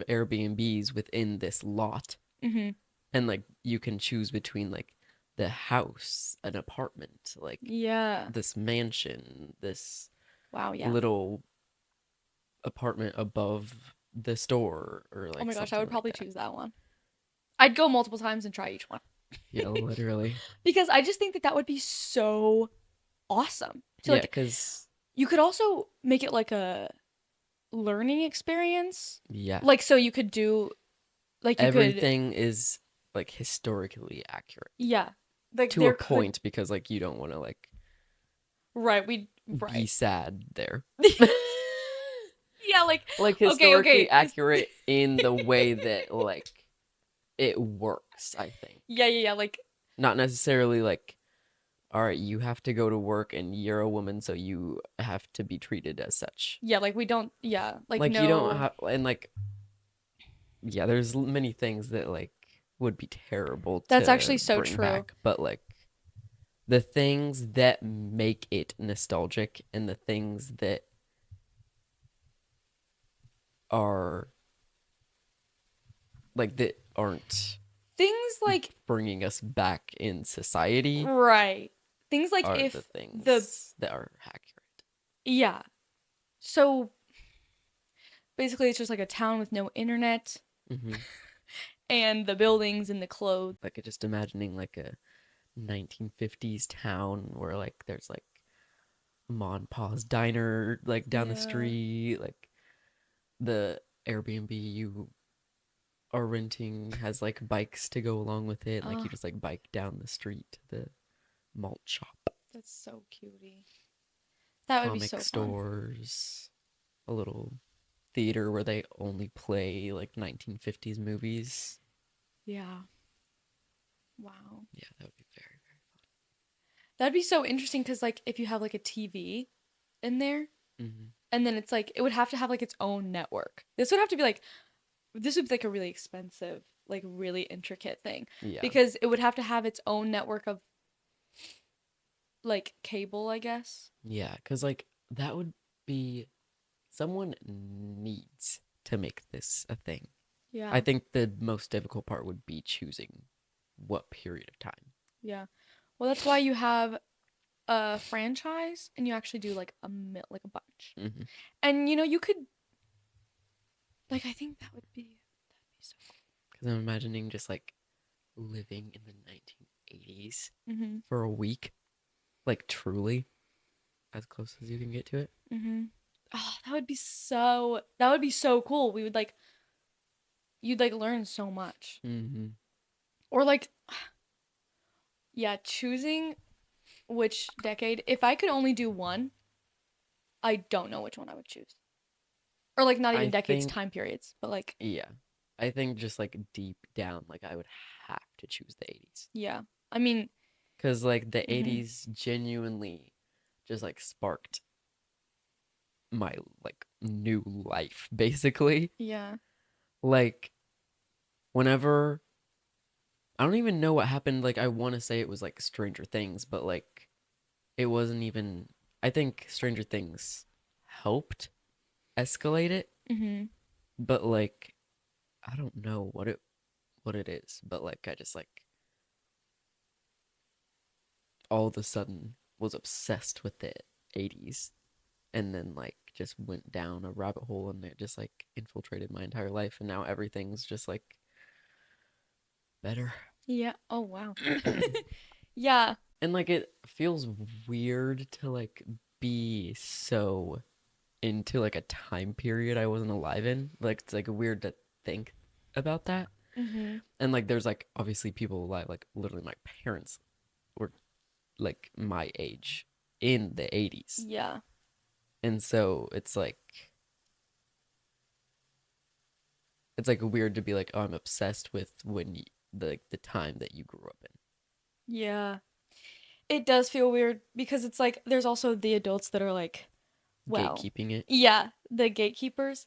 [SPEAKER 1] Airbnbs within this lot,
[SPEAKER 3] Mm-hmm.
[SPEAKER 1] and like you can choose between like the house, an apartment, like
[SPEAKER 3] Yeah.
[SPEAKER 1] this mansion, this
[SPEAKER 3] Wow, yeah.
[SPEAKER 1] little apartment above the store, or
[SPEAKER 3] Oh
[SPEAKER 1] like
[SPEAKER 3] my gosh, I
[SPEAKER 1] something
[SPEAKER 3] would
[SPEAKER 1] like
[SPEAKER 3] probably
[SPEAKER 1] that.
[SPEAKER 3] choose that one. I'd go multiple times and try each one.
[SPEAKER 1] Yeah, literally.
[SPEAKER 3] Because I just think that that would be so awesome. So
[SPEAKER 1] Yeah,
[SPEAKER 3] like
[SPEAKER 1] because
[SPEAKER 3] you could also make it like a learning experience.
[SPEAKER 1] yeah,
[SPEAKER 3] Like so you could do like you could
[SPEAKER 1] everything is like historically accurate
[SPEAKER 3] yeah. Like
[SPEAKER 1] to a
[SPEAKER 3] there could
[SPEAKER 1] point, because like you don't want to like
[SPEAKER 3] right, we
[SPEAKER 1] be
[SPEAKER 3] right.
[SPEAKER 1] sad there.
[SPEAKER 3] Yeah,
[SPEAKER 1] Like
[SPEAKER 3] okay,
[SPEAKER 1] historically
[SPEAKER 3] okay.
[SPEAKER 1] accurate in the way that like it works, I think.
[SPEAKER 3] Yeah, like
[SPEAKER 1] Not necessarily like, all right, you have to go to work and you're a woman, so you have to be treated as such.
[SPEAKER 3] yeah, like we don't yeah, like
[SPEAKER 1] Like you don't
[SPEAKER 3] no
[SPEAKER 1] have, and like yeah, there's many things that like would be terrible
[SPEAKER 3] that's
[SPEAKER 1] to
[SPEAKER 3] actually so
[SPEAKER 1] bring
[SPEAKER 3] true.
[SPEAKER 1] back, but like the things that make it nostalgic and the things that are like that aren't
[SPEAKER 3] Things like
[SPEAKER 1] bringing us back in society
[SPEAKER 3] right. Things like
[SPEAKER 1] are the
[SPEAKER 3] if the
[SPEAKER 1] things that are accurate.
[SPEAKER 3] yeah. So basically it's just like a town with no internet
[SPEAKER 1] Hmm.
[SPEAKER 3] and the buildings and the clothes.
[SPEAKER 1] Like just imagining like a 1950s town where like there's like Ma and Pa's diner like down the
[SPEAKER 3] Yeah.
[SPEAKER 1] street, like the Airbnb you are renting has like bikes to go along with it. Like
[SPEAKER 3] Oh,
[SPEAKER 1] you just like bike down the street to the malt shop,
[SPEAKER 3] that's so cutie. That would be
[SPEAKER 1] comic
[SPEAKER 3] so fun.
[SPEAKER 1] stores, a little theater where they only play like 1950s movies.
[SPEAKER 3] Yeah. Wow.
[SPEAKER 1] Yeah, that would be very,
[SPEAKER 3] That'd be so interesting because like if you have like a TV in there
[SPEAKER 1] very. Hmm.
[SPEAKER 3] and then it's like it would have to have like its own network. This would have to be like this would be like a really expensive, like really intricate thing
[SPEAKER 1] Yeah.
[SPEAKER 3] because it would have to have its own network of like cable, I guess.
[SPEAKER 1] Yeah, because like that would be someone needs to make this a thing.
[SPEAKER 3] Yeah.
[SPEAKER 1] I think the most difficult part would be choosing what period of time.
[SPEAKER 3] Yeah. Well, that's why you have a franchise and you actually do like like a bunch.
[SPEAKER 1] Hmm.
[SPEAKER 3] And you could like I think that'd be so
[SPEAKER 1] Because I'm imagining just like living in the 1980s
[SPEAKER 3] cool. Mhm.
[SPEAKER 1] for a week, like truly as close as you can get to it.
[SPEAKER 3] Mhm. Oh, that would be so cool. We would like you'd like learn so much.
[SPEAKER 1] Hmm.
[SPEAKER 3] Or like yeah, choosing which decade. If I could only do one, I don't know which one I would choose. Or like not even
[SPEAKER 1] I
[SPEAKER 3] decades,
[SPEAKER 1] think,
[SPEAKER 3] time periods, but like
[SPEAKER 1] yeah, I think just like deep down, like I would have to choose the 80s.
[SPEAKER 3] yeah. I mean,
[SPEAKER 1] Because like the
[SPEAKER 3] mhm.
[SPEAKER 1] 80s genuinely just like sparked my like new life, basically.
[SPEAKER 3] Yeah.
[SPEAKER 1] Like whenever, I don't even know what happened. Like I want to say it was like Stranger Things, but like it wasn't even. I think Stranger Things helped escalate it,
[SPEAKER 3] Mhm.
[SPEAKER 1] but like I don't know what it what it is, but like I just like all of a sudden was obsessed with the 80s and then like just went down a rabbit hole and it just like infiltrated my entire life and now everything's just like better.
[SPEAKER 3] Yeah. Oh wow. Yeah.
[SPEAKER 1] And like it feels weird to like be so into like a time period I wasn't alive in. Like it's like weird to think about that.
[SPEAKER 3] Mm-hmm.
[SPEAKER 1] And like there's like obviously people alive, like literally my parents were like my age in the 80s.
[SPEAKER 3] Yeah.
[SPEAKER 1] And so it's like weird to be like, oh, I'm obsessed with the time that you grew up in.
[SPEAKER 3] Yeah. It does feel weird because it's like there's also the adults that are like, well,
[SPEAKER 1] Gatekeeping it.
[SPEAKER 3] yeah, the gatekeepers.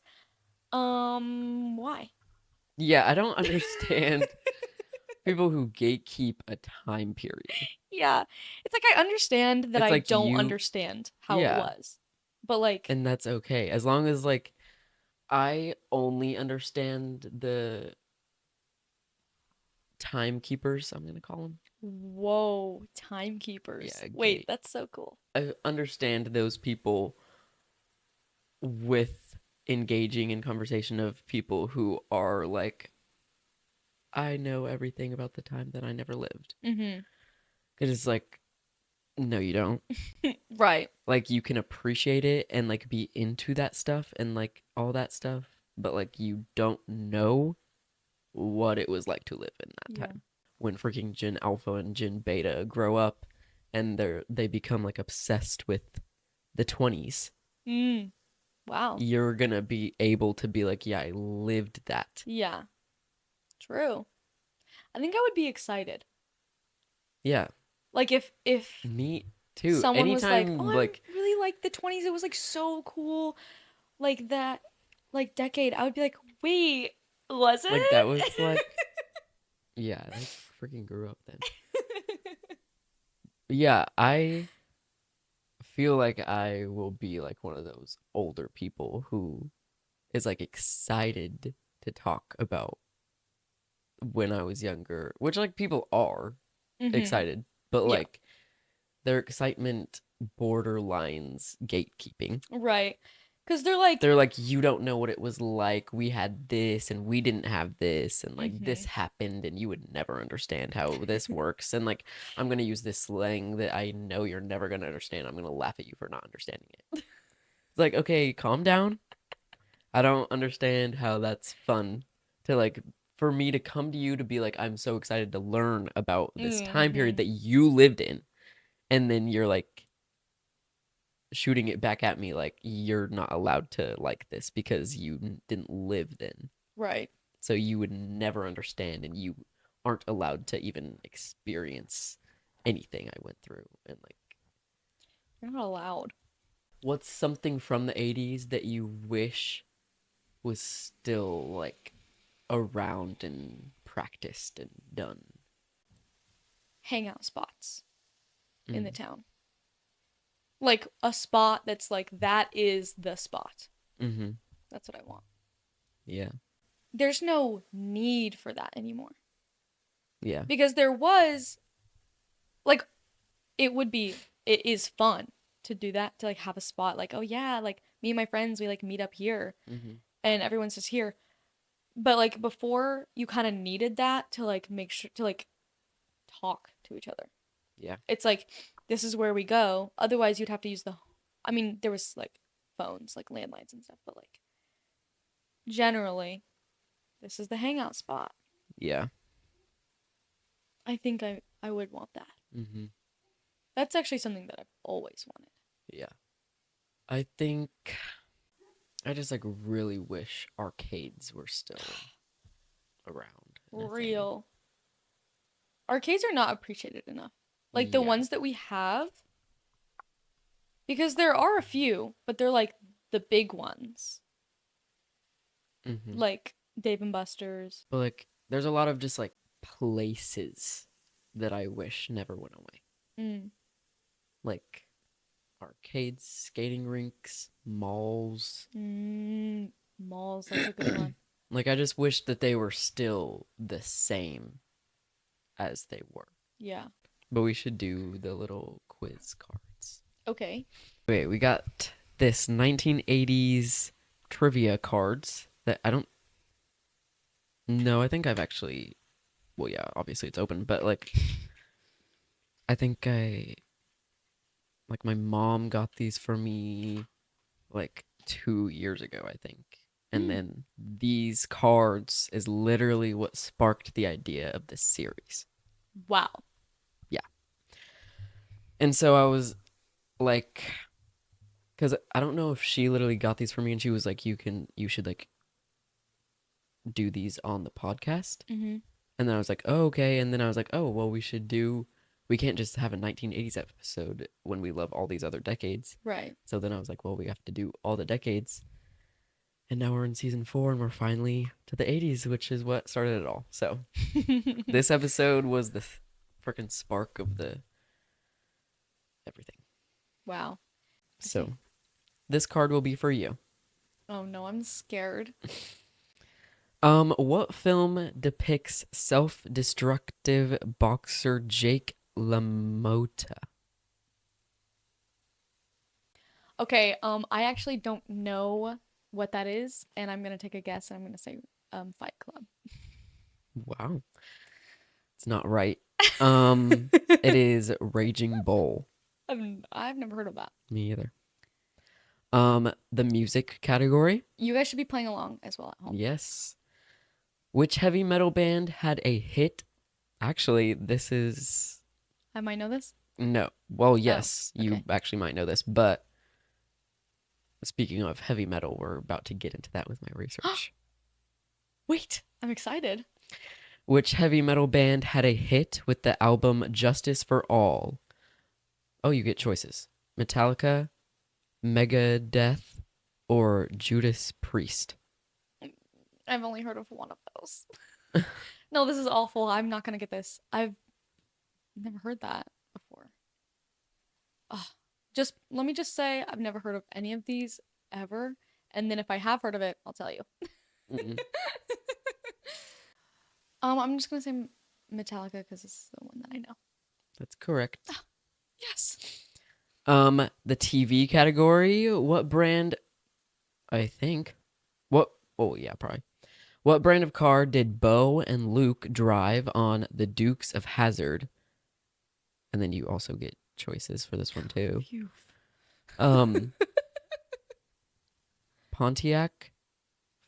[SPEAKER 3] Why?
[SPEAKER 1] Yeah, I don't understand people who gatekeep a time period.
[SPEAKER 3] Yeah. It's like I understand that
[SPEAKER 1] It's
[SPEAKER 3] I
[SPEAKER 1] like
[SPEAKER 3] don't
[SPEAKER 1] you,
[SPEAKER 3] understand how it
[SPEAKER 1] yeah,
[SPEAKER 3] was. But like,
[SPEAKER 1] and that's okay as long as like I only understand the timekeepers. I'm gonna call them.
[SPEAKER 3] whoa, timekeepers.
[SPEAKER 1] Yeah,
[SPEAKER 3] Wait, that's so cool.
[SPEAKER 1] I understand those people with engaging in conversation of people who are like, I know everything about the time that I never lived.
[SPEAKER 3] Mm-hmm.
[SPEAKER 1] Because it's like, no, you don't.
[SPEAKER 3] Right.
[SPEAKER 1] Like, you can appreciate it and like be into that stuff and like all that stuff, but like you don't know what it was like to live in that
[SPEAKER 3] Yeah.
[SPEAKER 1] time. When freaking Gen Alpha and Gen Beta grow up and they become like obsessed with the 20s,
[SPEAKER 3] Mm. Wow.
[SPEAKER 1] you're gonna be able to be like, yeah, I lived that.
[SPEAKER 3] Yeah. True. I think I would be excited.
[SPEAKER 1] Yeah,
[SPEAKER 3] Like if
[SPEAKER 1] me too.
[SPEAKER 3] someone was like,
[SPEAKER 1] Anytime
[SPEAKER 3] "Oh, I
[SPEAKER 1] like
[SPEAKER 3] really like the 20s. It was like so cool." Like that like decade. I would be like, "Wait, was
[SPEAKER 1] like that
[SPEAKER 3] it?"
[SPEAKER 1] was like yeah, I freaking grew up then. Yeah, I feel like I will be like one of those older people who is like excited to talk about when I was younger, which like people are
[SPEAKER 3] Mm-hmm.
[SPEAKER 1] excited, but
[SPEAKER 3] Yeah.
[SPEAKER 1] like their excitement borderlines gatekeeping.
[SPEAKER 3] Right. Because they're like,
[SPEAKER 1] They're like, you don't know what it was like. We had this and we didn't have this, and like
[SPEAKER 3] mm-hmm.
[SPEAKER 1] this happened, and you would never understand how this works. And like, I'm gonna use this slang that I know you're never gonna understand. I'm gonna laugh at you for not understanding it. It's like, okay, calm down. I don't understand how that's fun to like for me to come to you to be like, I'm so excited to learn about this time
[SPEAKER 3] Mm-hmm.
[SPEAKER 1] period that you lived in, and then you're like shooting it back at me like you're not allowed to like this because you didn't live then.
[SPEAKER 3] Right.
[SPEAKER 1] So you would never understand and you aren't allowed to even experience anything I went through. And like,
[SPEAKER 3] You're not allowed.
[SPEAKER 1] what's something from the 80s that you wish was still like around and practiced and done?
[SPEAKER 3] Hangout spots in the
[SPEAKER 1] Mm.
[SPEAKER 3] town. Like a spot that's like, that is the spot.
[SPEAKER 1] Mm-hmm.
[SPEAKER 3] That's what I want.
[SPEAKER 1] Yeah.
[SPEAKER 3] There's no need for that anymore.
[SPEAKER 1] Yeah.
[SPEAKER 3] Because there was, like, it is fun to do that, to like have a spot. Like, oh yeah, like me and my friends, we like meet up here
[SPEAKER 1] Mm-hmm.
[SPEAKER 3] and everyone's just here. But like before, you kind of needed that to like make sure to like talk to each other.
[SPEAKER 1] Yeah.
[SPEAKER 3] It's like, this is where we go. Otherwise, you'd have to use I mean, there was like phones, like landlines and stuff, but like generally, this is the hangout spot.
[SPEAKER 1] Yeah.
[SPEAKER 3] I think I would want that.
[SPEAKER 1] Mm-hmm.
[SPEAKER 3] That's actually something that I've always wanted.
[SPEAKER 1] Yeah. I think I just like really wish arcades were still around. and a thing.
[SPEAKER 3] Real. Arcades are not appreciated enough. Like the
[SPEAKER 1] Yeah.
[SPEAKER 3] ones that we have, because there are a few, but they're like the big ones,
[SPEAKER 1] Mm-hmm.
[SPEAKER 3] like Dave and Buster's.
[SPEAKER 1] But like, there's a lot of just like places that I wish never went away.
[SPEAKER 3] Mm.
[SPEAKER 1] Like arcades, skating rinks, malls.
[SPEAKER 3] Malls, that's a good one.
[SPEAKER 1] Like, I just wish that they were still the same as they were.
[SPEAKER 3] Yeah.
[SPEAKER 1] But we should do the little quiz cards.
[SPEAKER 3] Okay.
[SPEAKER 1] Wait, we got this 1980s trivia cards that I don't. No, I think I've actually. Well, yeah, obviously it's open, but like, I think like my mom got these for me like 2 years ago, I think. And then these cards is literally what sparked the idea of this series.
[SPEAKER 3] Wow.
[SPEAKER 1] And so I was like, because I don't know if she literally got these for me and she was like, you should like do these on the podcast.
[SPEAKER 3] Mm-hmm.
[SPEAKER 1] And then I was like, oh, okay. And then I was like, oh, well, we can't just have a 1980s episode when we love all these other decades.
[SPEAKER 3] Right.
[SPEAKER 1] So then I was like, well, we have to do all the decades. And now we're in season 4 and we're finally to the 80s, which is what started it all. So this episode was the freaking spark of the everything.
[SPEAKER 3] Wow.
[SPEAKER 1] So this card will be for you.
[SPEAKER 3] Oh no, I'm scared.
[SPEAKER 1] What film depicts self-destructive boxer Jake LaMotta?
[SPEAKER 3] Okay, I actually don't know what that is, and I'm gonna take a guess and I'm gonna say Fight Club.
[SPEAKER 1] Wow. It's not right. It is Raging Bull.
[SPEAKER 3] I've never heard of that.
[SPEAKER 1] Me either. The music category?
[SPEAKER 3] You guys should be playing along as well at home.
[SPEAKER 1] Yes. Which heavy metal band had a hit? Actually, this is
[SPEAKER 3] I might know this.
[SPEAKER 1] no. Well, yes, you
[SPEAKER 3] okay.
[SPEAKER 1] actually might know this, but speaking of heavy metal, we're about to get into that with my research.
[SPEAKER 3] Wait, I'm excited.
[SPEAKER 1] Which heavy metal band had a hit with the album Justice for All? Oh, you get choices. Metallica, Megadeth, or Judas Priest.
[SPEAKER 3] I've only heard of one of those. No, this is awful. I'm not gonna get this. I've never heard that before. Just let me just say I've never heard of any of these ever, and then if I have heard of it, I'll tell you.
[SPEAKER 1] Mm-mm.
[SPEAKER 3] I'm just gonna say Metallica because it's the one that I know.
[SPEAKER 1] That's correct.
[SPEAKER 3] Yes.
[SPEAKER 1] The TV category, what brand? I think. What? Oh, yeah, probably. What brand of car did Bo and Luke drive on the Dukes of Hazzard? And then you also get choices for this one too. Pontiac,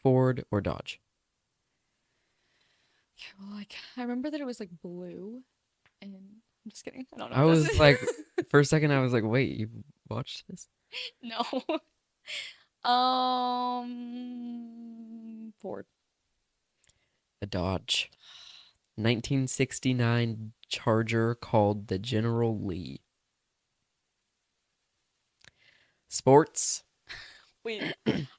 [SPEAKER 1] Ford, or Dodge?
[SPEAKER 3] Okay, well, like I remember that it was like blue, and I'm just kidding. I don't know.
[SPEAKER 1] I
[SPEAKER 3] what this
[SPEAKER 1] was
[SPEAKER 3] is.
[SPEAKER 1] like, for a second, I was like, wait, you watched this?
[SPEAKER 3] No. Ford.
[SPEAKER 1] A Dodge. 1969 Charger called the General Lee. Sports.
[SPEAKER 3] Wait,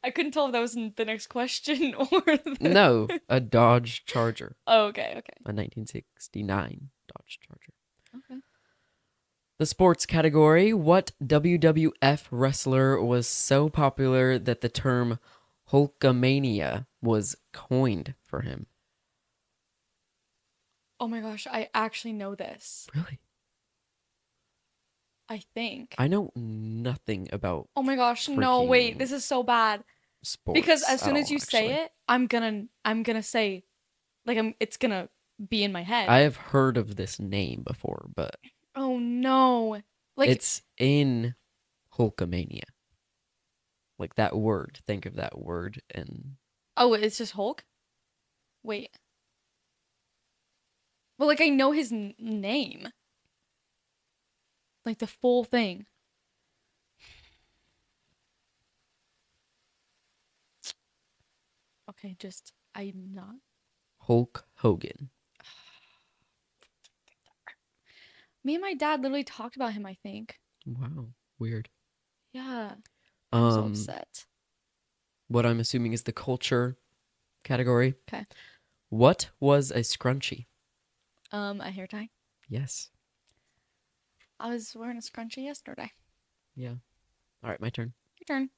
[SPEAKER 3] I couldn't tell if that was the next question or the...
[SPEAKER 1] No, a Dodge Charger.
[SPEAKER 3] Oh, okay.
[SPEAKER 1] A 1969 Dodge Charger.
[SPEAKER 3] Okay.
[SPEAKER 1] The sports category. What WWF wrestler was so popular that the term Hulkamania was coined for him?
[SPEAKER 3] Oh my gosh, I actually know this.
[SPEAKER 1] Really?
[SPEAKER 3] I think.
[SPEAKER 1] I know nothing about
[SPEAKER 3] Oh my gosh, no, wait,
[SPEAKER 1] freaking
[SPEAKER 3] this is so bad.
[SPEAKER 1] sports.
[SPEAKER 3] Because as soon
[SPEAKER 1] at
[SPEAKER 3] as
[SPEAKER 1] all,
[SPEAKER 3] you say
[SPEAKER 1] actually.
[SPEAKER 3] it, I'm gonna say like it's gonna be in my head.
[SPEAKER 1] I have heard of this name before, but
[SPEAKER 3] Oh no. Like
[SPEAKER 1] it's in Hulkamania. Like that word. Think of that word and
[SPEAKER 3] oh, it's just Hulk? Wait. Well, like I know his name. Like the full thing. Okay, just I'm not.
[SPEAKER 1] Hulk Hogan.
[SPEAKER 3] Me and my dad literally talked about him, I think.
[SPEAKER 1] Wow, weird.
[SPEAKER 3] Yeah. I'm so
[SPEAKER 1] Um,
[SPEAKER 3] upset.
[SPEAKER 1] what I'm assuming is the culture category.
[SPEAKER 3] Okay.
[SPEAKER 1] What was a scrunchie?
[SPEAKER 3] A hair tie.
[SPEAKER 1] Yes.
[SPEAKER 3] I was wearing a scrunchie yesterday.
[SPEAKER 1] Yeah. All right, my turn.
[SPEAKER 3] Your turn.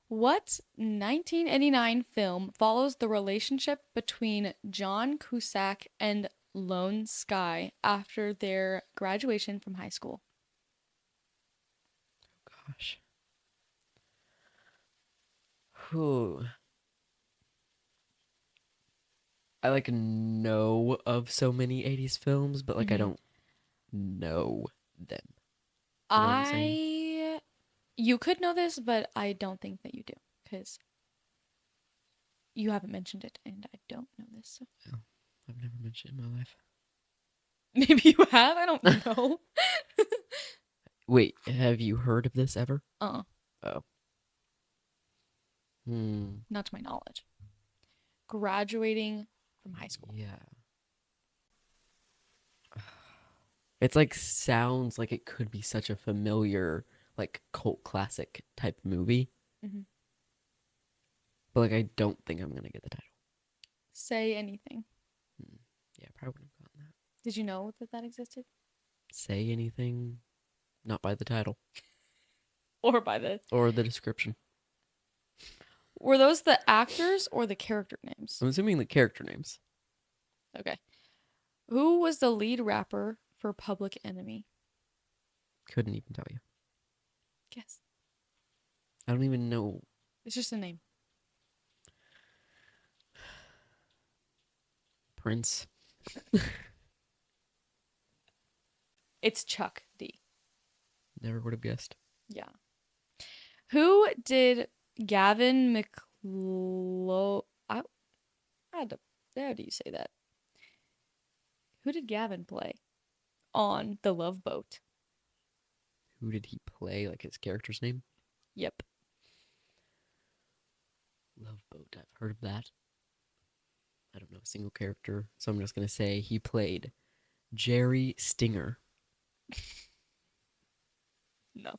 [SPEAKER 3] What 1989 film follows the relationship between John Cusack and Lone Sky after their graduation from high school?
[SPEAKER 1] Gosh. Whew. I like know of so many 80s films, but like I
[SPEAKER 3] Mhm.
[SPEAKER 1] don't know them. You know what I'm saying?
[SPEAKER 3] You could know this, but I don't think that you do because you haven't mentioned it, and I don't know this. So
[SPEAKER 1] I've never mentioned it in my life.
[SPEAKER 3] maybe you have. I don't know.
[SPEAKER 1] Wait, have you heard of this ever?
[SPEAKER 3] uh,
[SPEAKER 1] Oh. Hmm.
[SPEAKER 3] not to my knowledge. Graduating from high school.
[SPEAKER 1] Yeah. It's like sounds like it could be such a familiar like cult classic type movie,
[SPEAKER 3] Mhm.
[SPEAKER 1] but like I don't think I'm gonna get the title.
[SPEAKER 3] Say anything.
[SPEAKER 1] Yeah, probably wouldn't have gotten that.
[SPEAKER 3] Did you know that existed?
[SPEAKER 1] Say anything, not by the title
[SPEAKER 3] Or by the
[SPEAKER 1] or the description.
[SPEAKER 3] Were those the actors or the character names?
[SPEAKER 1] I'm assuming the character names.
[SPEAKER 3] Okay. Who was the lead rapper for Public Enemy?
[SPEAKER 1] Couldn't even tell you.
[SPEAKER 3] Guess.
[SPEAKER 1] I don't even know.
[SPEAKER 3] It's just a name.
[SPEAKER 1] Prince.
[SPEAKER 3] It's Chuck D.
[SPEAKER 1] Never would have guessed.
[SPEAKER 3] Yeah. Who did Gavin McLo... I had to... How do you say that? Who did Gavin play on The Love Boat?
[SPEAKER 1] Who did he play? Like his character's name?
[SPEAKER 3] Yep.
[SPEAKER 1] Love Boat. I've heard of that. I don't know a single character, so I'm just gonna say he played Jerry Stinger.
[SPEAKER 3] No.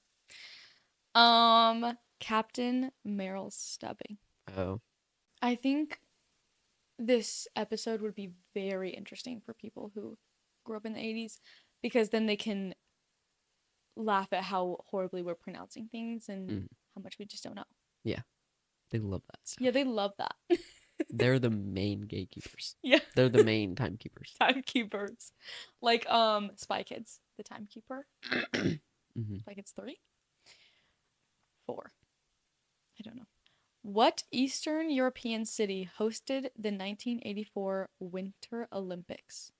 [SPEAKER 3] Captain Meryl Stubbing.
[SPEAKER 1] Oh,
[SPEAKER 3] I think this episode would be very interesting for people who grew up in the 80s because then they can laugh at how horribly we're pronouncing things and
[SPEAKER 1] Mm.
[SPEAKER 3] how much we just don't know.
[SPEAKER 1] they love that stuff.
[SPEAKER 3] Yeah, they love that.
[SPEAKER 1] They're the main gatekeepers.
[SPEAKER 3] Yeah,
[SPEAKER 1] They're the main timekeepers.
[SPEAKER 3] timekeepers. Like Spy Kids, the timekeeper.
[SPEAKER 1] Hmm.
[SPEAKER 3] Spy Kids 3? 4. I don't know. What Eastern European city hosted the 1984 Winter Olympics?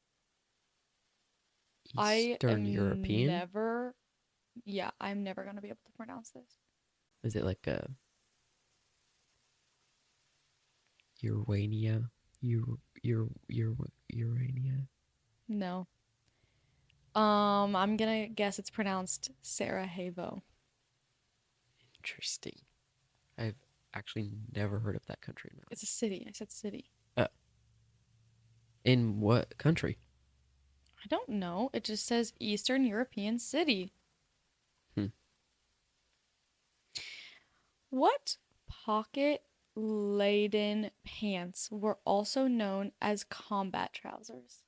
[SPEAKER 1] Eastern European?
[SPEAKER 3] I'm never going to be able to pronounce this.
[SPEAKER 1] Is it like a Urania? Urania?
[SPEAKER 3] No. I'm gonna guess it's pronounced Sarajevo.
[SPEAKER 1] Interesting. I've actually never heard of that country in my life.
[SPEAKER 3] It's a city. I said city.
[SPEAKER 1] In what country?
[SPEAKER 3] I don't know. It just says Eastern European city.
[SPEAKER 1] Hmm.
[SPEAKER 3] What pocket-laden pants were also known as combat trousers?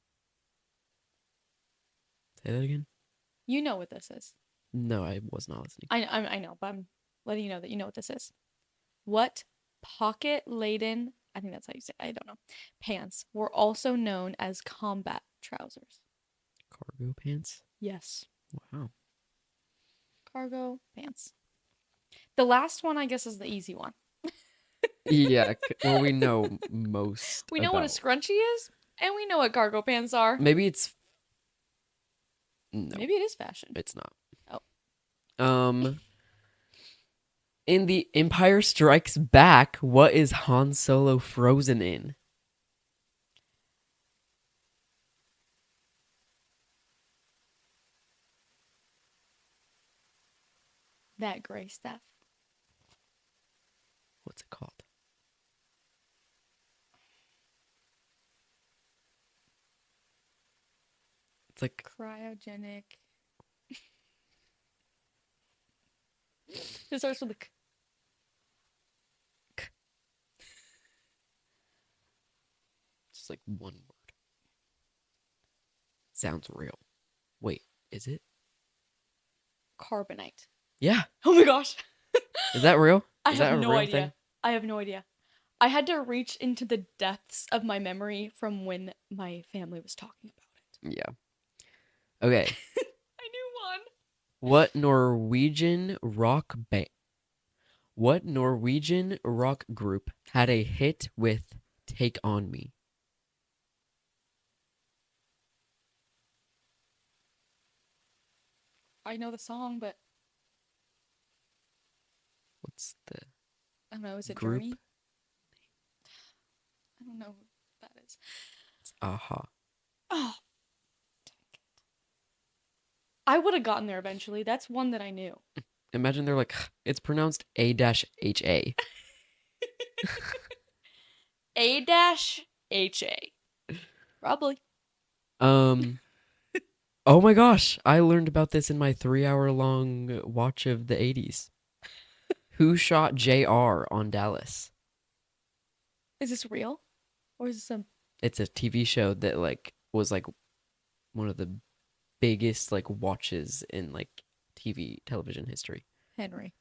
[SPEAKER 1] Say that again?
[SPEAKER 3] You know what this is.
[SPEAKER 1] No, I was not listening.
[SPEAKER 3] I know, but I'm letting you know that you know what this is. What pocket-laden, I think that's how you say it, I don't know, pants were also known as combat trousers?
[SPEAKER 1] Cargo pants?
[SPEAKER 3] Yes.
[SPEAKER 1] Wow.
[SPEAKER 3] Cargo pants. The last one, I guess, is the easy one.
[SPEAKER 1] Yeah, well, we know most.
[SPEAKER 3] We know what a
[SPEAKER 1] about-
[SPEAKER 3] scrunchie is, and we know what cargo pants are.
[SPEAKER 1] Maybe it's. No,
[SPEAKER 3] Maybe it is fashion.
[SPEAKER 1] it's not.
[SPEAKER 3] Oh.
[SPEAKER 1] In The Empire Strikes Back, what is Han Solo frozen in?
[SPEAKER 3] That gray stuff.
[SPEAKER 1] What's it called? It's like
[SPEAKER 3] Cryogenic. It starts with a K.
[SPEAKER 1] just like one word. Sounds real. Wait, is it?
[SPEAKER 3] Carbonite.
[SPEAKER 1] Yeah.
[SPEAKER 3] Oh my gosh.
[SPEAKER 1] Is that real?
[SPEAKER 3] I
[SPEAKER 1] Is
[SPEAKER 3] have
[SPEAKER 1] that a
[SPEAKER 3] no
[SPEAKER 1] real
[SPEAKER 3] idea.
[SPEAKER 1] thing?
[SPEAKER 3] I have no idea. I had to reach into the depths of my memory from when my family was talking about it.
[SPEAKER 1] Yeah. Okay.
[SPEAKER 3] I knew one.
[SPEAKER 1] What Norwegian rock band? What Norwegian rock group had a hit with "Take on Me"?
[SPEAKER 3] I know the song, but
[SPEAKER 1] What's the
[SPEAKER 3] I don't know. Is it
[SPEAKER 1] group?
[SPEAKER 3] Journey? I don't know who that is.
[SPEAKER 1] It's Aha.
[SPEAKER 3] Oh, dang it. I would have gotten there eventually. That's one that I knew.
[SPEAKER 1] Imagine they're like, it's pronounced A-H-A.
[SPEAKER 3] A-H-A. Probably.
[SPEAKER 1] Um. Oh my gosh, I learned about this in my 3-hour long watch of the 80s. Who shot JR on Dallas?
[SPEAKER 3] Is this real? Or is this a
[SPEAKER 1] It's a TV show that like was like one of the biggest like watches in like television history.
[SPEAKER 3] Henry?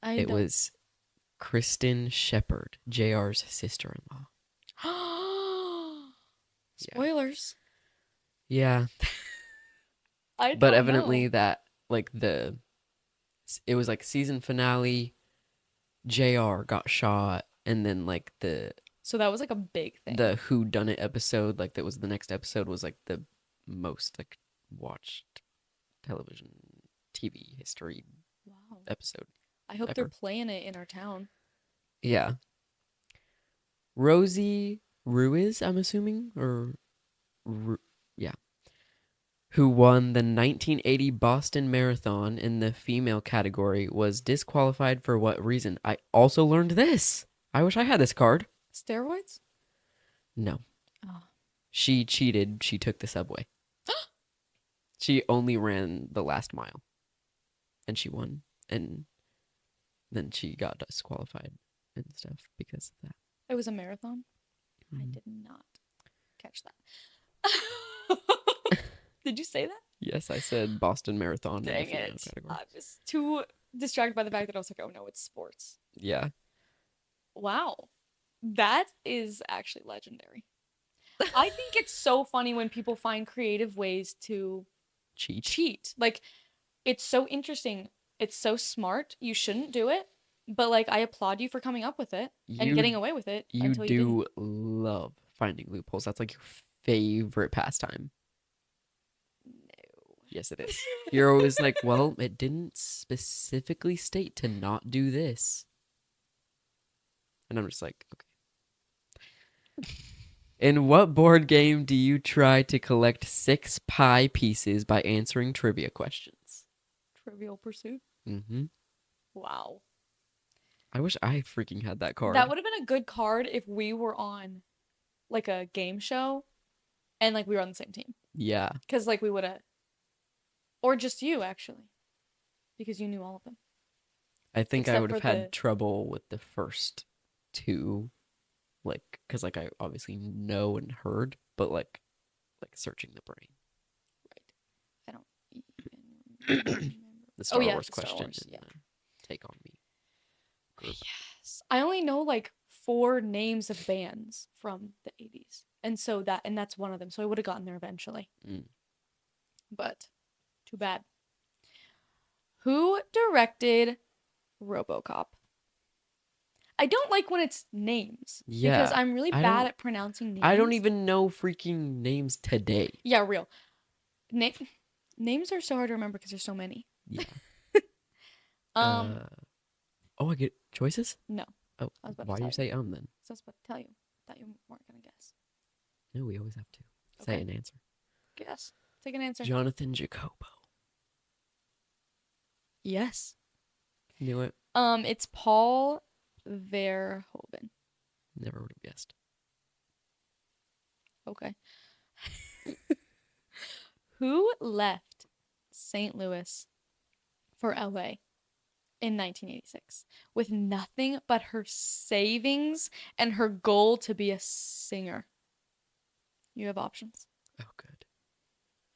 [SPEAKER 3] I
[SPEAKER 1] It
[SPEAKER 3] don't.
[SPEAKER 1] was Kristen Shepard, JR's sister-in-law.
[SPEAKER 3] Spoilers.
[SPEAKER 1] Yeah,
[SPEAKER 3] I
[SPEAKER 1] but
[SPEAKER 3] don't
[SPEAKER 1] evidently
[SPEAKER 3] know.
[SPEAKER 1] that like it was like season finale, JR got shot, and then like
[SPEAKER 3] So that was like a big thing.
[SPEAKER 1] the Who Done It episode, like that was the next episode was like the most like watched television TV history
[SPEAKER 3] Wow.
[SPEAKER 1] episode.
[SPEAKER 3] I hope they're
[SPEAKER 1] ever.
[SPEAKER 3] playing it in our town.
[SPEAKER 1] Yeah. Rosie Ruiz, I'm assuming, or yeah, who won the 1980 Boston Marathon in the female category, was disqualified for what reason? I also learned this. I wish I had this card.
[SPEAKER 3] Steroids?
[SPEAKER 1] No.
[SPEAKER 3] Oh.
[SPEAKER 1] She cheated. She took the subway. She only ran the last mile. And she won. And then she got disqualified and stuff because of that.
[SPEAKER 3] It was a marathon? I
[SPEAKER 1] Mhm.
[SPEAKER 3] did not catch that. Did you say that?
[SPEAKER 1] Yes, I said Boston Marathon in the
[SPEAKER 3] Dang
[SPEAKER 1] female
[SPEAKER 3] it.
[SPEAKER 1] category.
[SPEAKER 3] I was too distracted by the fact that I was like, oh no, it's sports.
[SPEAKER 1] Yeah.
[SPEAKER 3] Wow. That is actually legendary. I think it's so funny when people find creative ways to
[SPEAKER 1] Cheat.
[SPEAKER 3] cheat. Like, it's so interesting. It's so smart. You shouldn't do it. But, like, I applaud you for coming up with it and
[SPEAKER 1] You
[SPEAKER 3] getting away with it
[SPEAKER 1] You
[SPEAKER 3] until you didn't.
[SPEAKER 1] do love finding loopholes. That's like your favorite pastime.
[SPEAKER 3] No.
[SPEAKER 1] Yes, it is. You're always like, well, it didn't specifically state to not do this. And I'm just like, okay. In what board game do you try to collect 6 pie pieces by answering trivia questions?
[SPEAKER 3] Trivial Pursuit?
[SPEAKER 1] Mm-hmm.
[SPEAKER 3] Wow.
[SPEAKER 1] I wish I freaking had that card.
[SPEAKER 3] That would have been a good card if we were on, like, a game show and, like, we were on the same team.
[SPEAKER 1] Yeah.
[SPEAKER 3] Because, like, we would have. Or just you, actually. Because you knew all of them.
[SPEAKER 1] I think I
[SPEAKER 3] Except
[SPEAKER 1] would have
[SPEAKER 3] for
[SPEAKER 1] had
[SPEAKER 3] the-
[SPEAKER 1] trouble with the first 2, like, because like I obviously know and heard, but like searching the brain.
[SPEAKER 3] Right. I don't even remember.
[SPEAKER 1] The Star
[SPEAKER 3] yeah,
[SPEAKER 1] Wars
[SPEAKER 3] the Star
[SPEAKER 1] question
[SPEAKER 3] Wars,
[SPEAKER 1] and
[SPEAKER 3] yeah.
[SPEAKER 1] Take on Me group.
[SPEAKER 3] Yes. I only know like 4 names of bands from the 80s. And that's one of them. So I would have gotten there eventually.
[SPEAKER 1] Mm.
[SPEAKER 3] But too bad. Who directed RoboCop? I don't like when it's names. Because
[SPEAKER 1] Yeah,
[SPEAKER 3] I'm really
[SPEAKER 1] I
[SPEAKER 3] bad
[SPEAKER 1] don't-
[SPEAKER 3] at pronouncing names.
[SPEAKER 1] I don't even know freaking names today.
[SPEAKER 3] Yeah, real. Names are so hard to remember because there's so many.
[SPEAKER 1] Yeah.
[SPEAKER 3] Um,
[SPEAKER 1] Oh, I get choices?
[SPEAKER 3] no.
[SPEAKER 1] Oh,
[SPEAKER 3] I was about to
[SPEAKER 1] why do
[SPEAKER 3] tell
[SPEAKER 1] you say then?
[SPEAKER 3] So I was about to tell you. Thought you weren't gonna guess.
[SPEAKER 1] No, we always have to say
[SPEAKER 3] Okay.
[SPEAKER 1] an answer.
[SPEAKER 3] Guess. Take an answer.
[SPEAKER 1] Jonathan Jacobo.
[SPEAKER 3] Yes.
[SPEAKER 1] Knew it.
[SPEAKER 3] It's Paul Verhoeven.
[SPEAKER 1] Never would have guessed.
[SPEAKER 3] Okay. Who left St. Louis for LA in 1986 with nothing but her savings and her goal to be a singer? You have options.
[SPEAKER 1] Oh, good.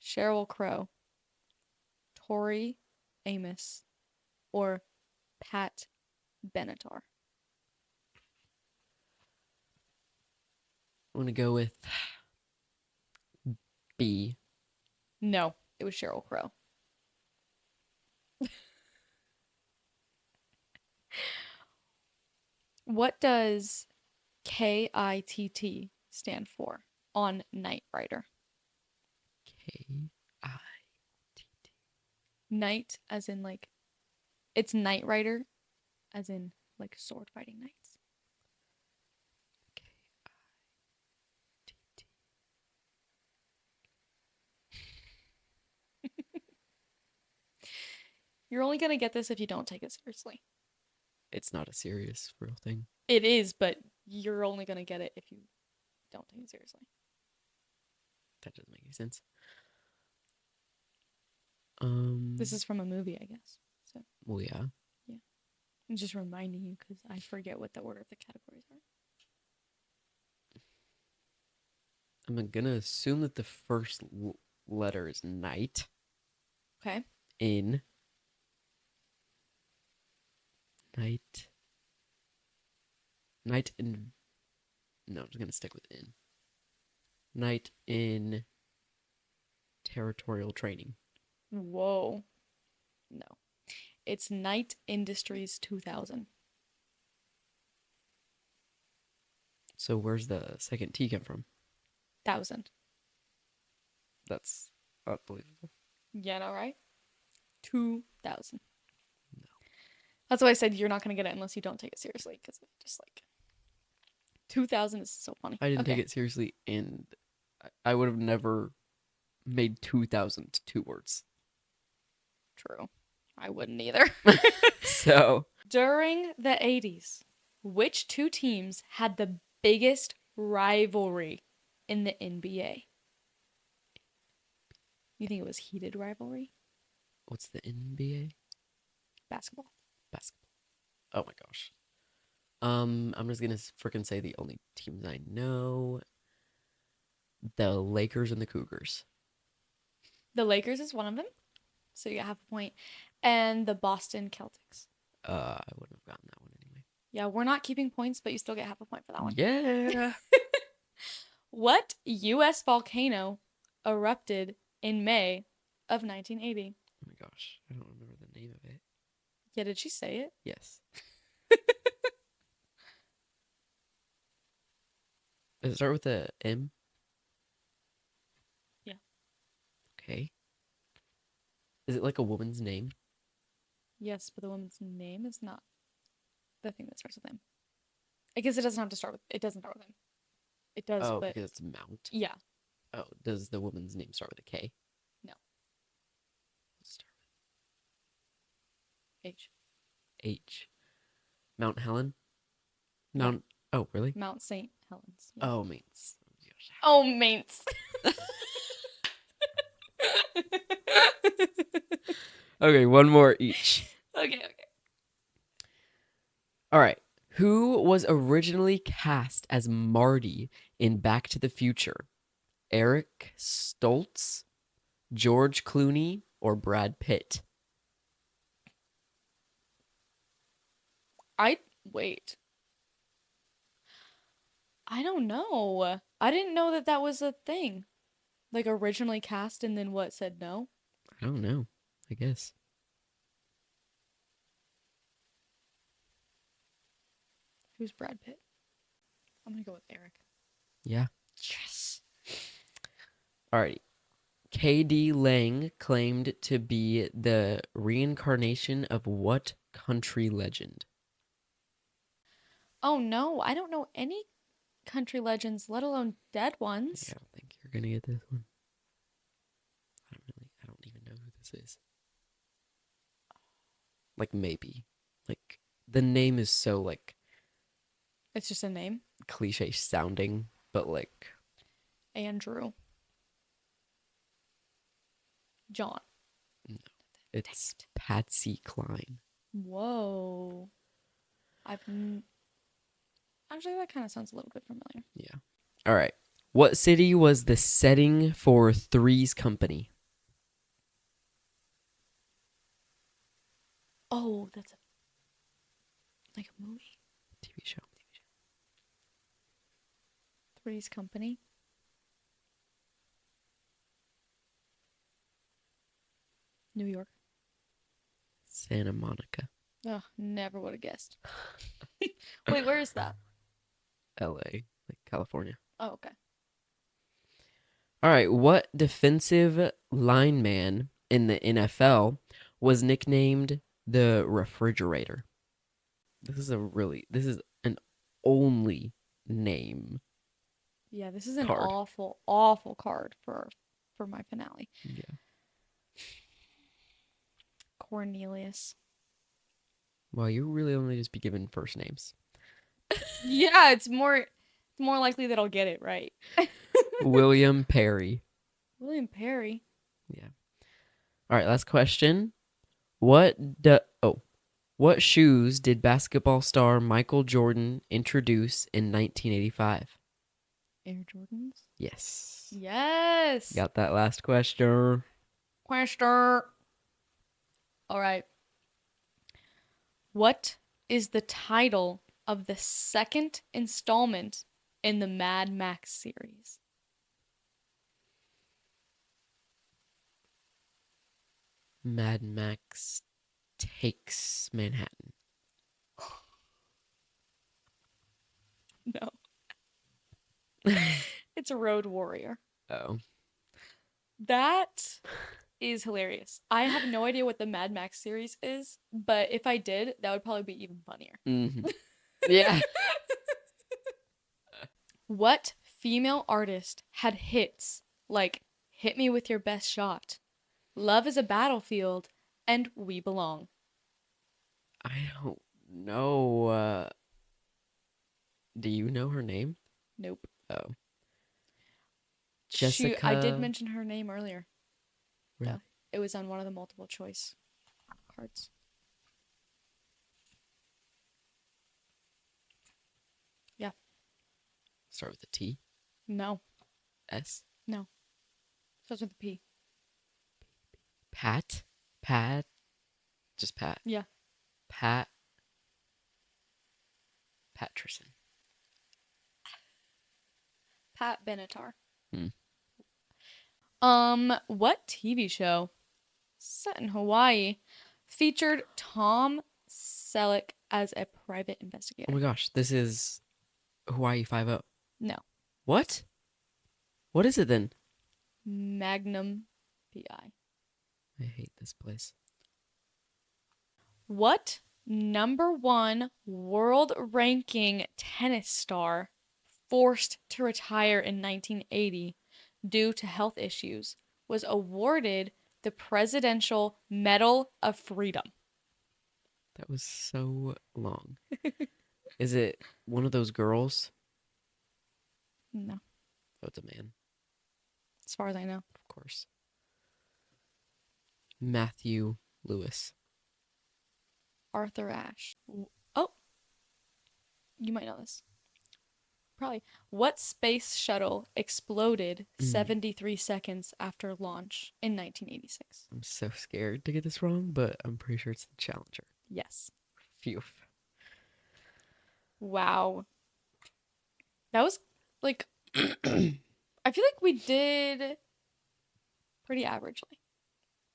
[SPEAKER 3] Sheryl Crow, Tori Amos, or Pat Benatar.
[SPEAKER 1] I'm gonna go with B.
[SPEAKER 3] No, it was Sheryl Crow. What does KITT stand for on Knight Rider?
[SPEAKER 1] K-I-T-T.
[SPEAKER 3] Knight as in like it's Knight Rider as in like sword fighting knights.
[SPEAKER 1] K-I-T-T.
[SPEAKER 3] You're only gonna get this if you don't take it seriously.
[SPEAKER 1] It's not a serious real thing.
[SPEAKER 3] It is, but you're only gonna get it if you don't take it seriously.
[SPEAKER 1] That doesn't make any sense.
[SPEAKER 3] This is from a movie, I guess. So
[SPEAKER 1] Well, yeah.
[SPEAKER 3] I'm just reminding you because I forget what the order of the categories are.
[SPEAKER 1] I'm gonna assume that the first letter is night
[SPEAKER 3] Okay.
[SPEAKER 1] in. Night. Night in. No, I'm just gonna stick with in. Night in territorial training.
[SPEAKER 3] Whoa. No. It's Knight Industries 2000.
[SPEAKER 1] So where's the second T come from?
[SPEAKER 3] 1000.
[SPEAKER 1] That's unbelievable.
[SPEAKER 3] Yeah, no, right? 2000.
[SPEAKER 1] No.
[SPEAKER 3] That's why I said you're not going to get it unless you don't take it seriously because just like 2000 is so funny.
[SPEAKER 1] I didn't
[SPEAKER 3] Okay.
[SPEAKER 1] take it seriously, and I would have never made 2,000 two words.
[SPEAKER 3] True. I wouldn't either.
[SPEAKER 1] So
[SPEAKER 3] During the 80s, which two teams had the biggest rivalry in the NBA? You think it was heated rivalry?
[SPEAKER 1] what's the NBA?
[SPEAKER 3] Basketball.
[SPEAKER 1] Basketball. Oh my gosh. I'm just gonna freaking say the only teams I know: the Lakers and the Cougars.
[SPEAKER 3] The Lakers is one of them, so you get half a point. And the Boston Celtics.
[SPEAKER 1] I wouldn't have gotten that one anyway.
[SPEAKER 3] Yeah, we're not keeping points, but you still get half a point for that one.
[SPEAKER 1] Yeah.
[SPEAKER 3] What U.S. volcano erupted in May of 1980?
[SPEAKER 1] Oh my gosh, I don't remember the name of it.
[SPEAKER 3] Yeah, did she say it?
[SPEAKER 1] Yes. Does it start with a M?
[SPEAKER 3] Yeah.
[SPEAKER 1] Okay. Is it like a woman's name?
[SPEAKER 3] Yes, but the woman's name is not the thing that starts with M. I guess it doesn't have to start with. It doesn't start with M. It does,
[SPEAKER 1] Oh,
[SPEAKER 3] but
[SPEAKER 1] because it's Mount.
[SPEAKER 3] yeah.
[SPEAKER 1] Oh, does the woman's name start with a K?
[SPEAKER 3] No.
[SPEAKER 1] Let's start
[SPEAKER 3] H.
[SPEAKER 1] with H. Mount Helen?
[SPEAKER 3] Yeah.
[SPEAKER 1] Mount. Oh, really?
[SPEAKER 3] Mount St. Helens. Yeah.
[SPEAKER 1] Oh, Mainz. Oh, gosh.
[SPEAKER 3] Oh, Mainz.
[SPEAKER 1] Okay, one more each.
[SPEAKER 3] Okay.
[SPEAKER 1] All right. Who was originally cast as Marty in Back to the Future? Eric Stoltz, George Clooney, or Brad Pitt?
[SPEAKER 3] Wait. I don't know. I didn't know that that was a thing. Like originally cast and then what said no?
[SPEAKER 1] I don't know. I guess.
[SPEAKER 3] Who's Brad Pitt? I'm gonna go with Eric.
[SPEAKER 1] Yeah.
[SPEAKER 3] Yes.
[SPEAKER 1] Alrighty. K.D. Lang claimed to be the reincarnation of what country legend?
[SPEAKER 3] Oh no, I don't know any country legends, let alone dead ones.
[SPEAKER 1] I don't think you're gonna get this one. I don't even know who this is. Like maybe. Like the name is so like
[SPEAKER 3] It's just a name.
[SPEAKER 1] cliche sounding, but like
[SPEAKER 3] Andrew. John.
[SPEAKER 1] it's Patsy Cline.
[SPEAKER 3] Whoa. Actually, that kind of sounds a little bit familiar.
[SPEAKER 1] Yeah. All right. What city was the setting for Three's Company?
[SPEAKER 3] Oh, that's a Like a movie.
[SPEAKER 1] TV show.
[SPEAKER 3] Three's Company. New York.
[SPEAKER 1] Santa Monica,
[SPEAKER 3] Oh, never would have guessed. Wait, where is that?
[SPEAKER 1] L.A., like California.
[SPEAKER 3] Oh, okay.
[SPEAKER 1] All right, what defensive lineman in the NFL was nicknamed the Refrigerator? This is an only name.
[SPEAKER 3] Yeah, this is an
[SPEAKER 1] Card.
[SPEAKER 3] awful, awful card for my finale.
[SPEAKER 1] Yeah.
[SPEAKER 3] Cornelius.
[SPEAKER 1] Well, you really only just be given first names.
[SPEAKER 3] Yeah, it's more likely that I'll get it right.
[SPEAKER 1] William Perry.
[SPEAKER 3] William Perry.
[SPEAKER 1] Yeah. All right, last question. What shoes did basketball star Michael Jordan introduce in 1985?
[SPEAKER 3] Air Jordans.
[SPEAKER 1] Yes.
[SPEAKER 3] Yes.
[SPEAKER 1] Got that last question.
[SPEAKER 3] Question. All right. What is the title of the second installment in the Mad Max series?
[SPEAKER 1] Mad Max takes Manhattan.
[SPEAKER 3] No. It's a Road Warrior.
[SPEAKER 1] Oh.
[SPEAKER 3] That is hilarious. I have no idea what the Mad Max series is, but if I did, that would probably be even funnier.
[SPEAKER 1] Mm-hmm. Yeah.
[SPEAKER 3] What female artist had hits like Hit Me With Your Best Shot, Love is a Battlefield, and We Belong?
[SPEAKER 1] I don't know. Do you know her name?
[SPEAKER 3] Nope.
[SPEAKER 1] Oh.
[SPEAKER 3] Shoot, I did
[SPEAKER 1] Jessica-
[SPEAKER 3] mention her name earlier.
[SPEAKER 1] Really?
[SPEAKER 3] Yeah, it was on one of the multiple choice cards. Yeah.
[SPEAKER 1] Start with a T.
[SPEAKER 3] No.
[SPEAKER 1] S.
[SPEAKER 3] No. Starts with a P.
[SPEAKER 1] Pat. Pat. Just Pat.
[SPEAKER 3] Yeah.
[SPEAKER 1] Pat. Patterson.
[SPEAKER 3] Pat Benatar.
[SPEAKER 1] Hmm.
[SPEAKER 3] What TV show set in Hawaii featured Tom Selleck as a private investigator?
[SPEAKER 1] Oh my gosh, this is Hawaii 5-0.
[SPEAKER 3] No.
[SPEAKER 1] What? What is it then?
[SPEAKER 3] Magnum PI.
[SPEAKER 1] I hate this place.
[SPEAKER 3] What #1 world ranking tennis star forced to retire in 1980 due to health issues was awarded the Presidential Medal of Freedom?
[SPEAKER 1] That was so long. Is it one of those girls?
[SPEAKER 3] No,
[SPEAKER 1] Oh, it's a man,
[SPEAKER 3] as far as I know.
[SPEAKER 1] of course. Matthew Lewis.
[SPEAKER 3] Arthur Ashe. Oh, you might know this. Probably. What space shuttle exploded 73 seconds after launch in 1986?
[SPEAKER 1] I'm so scared to get this wrong, but I'm pretty sure it's the Challenger.
[SPEAKER 3] Yes.
[SPEAKER 1] Phew.
[SPEAKER 3] Wow. That was like I feel like we did pretty averagely.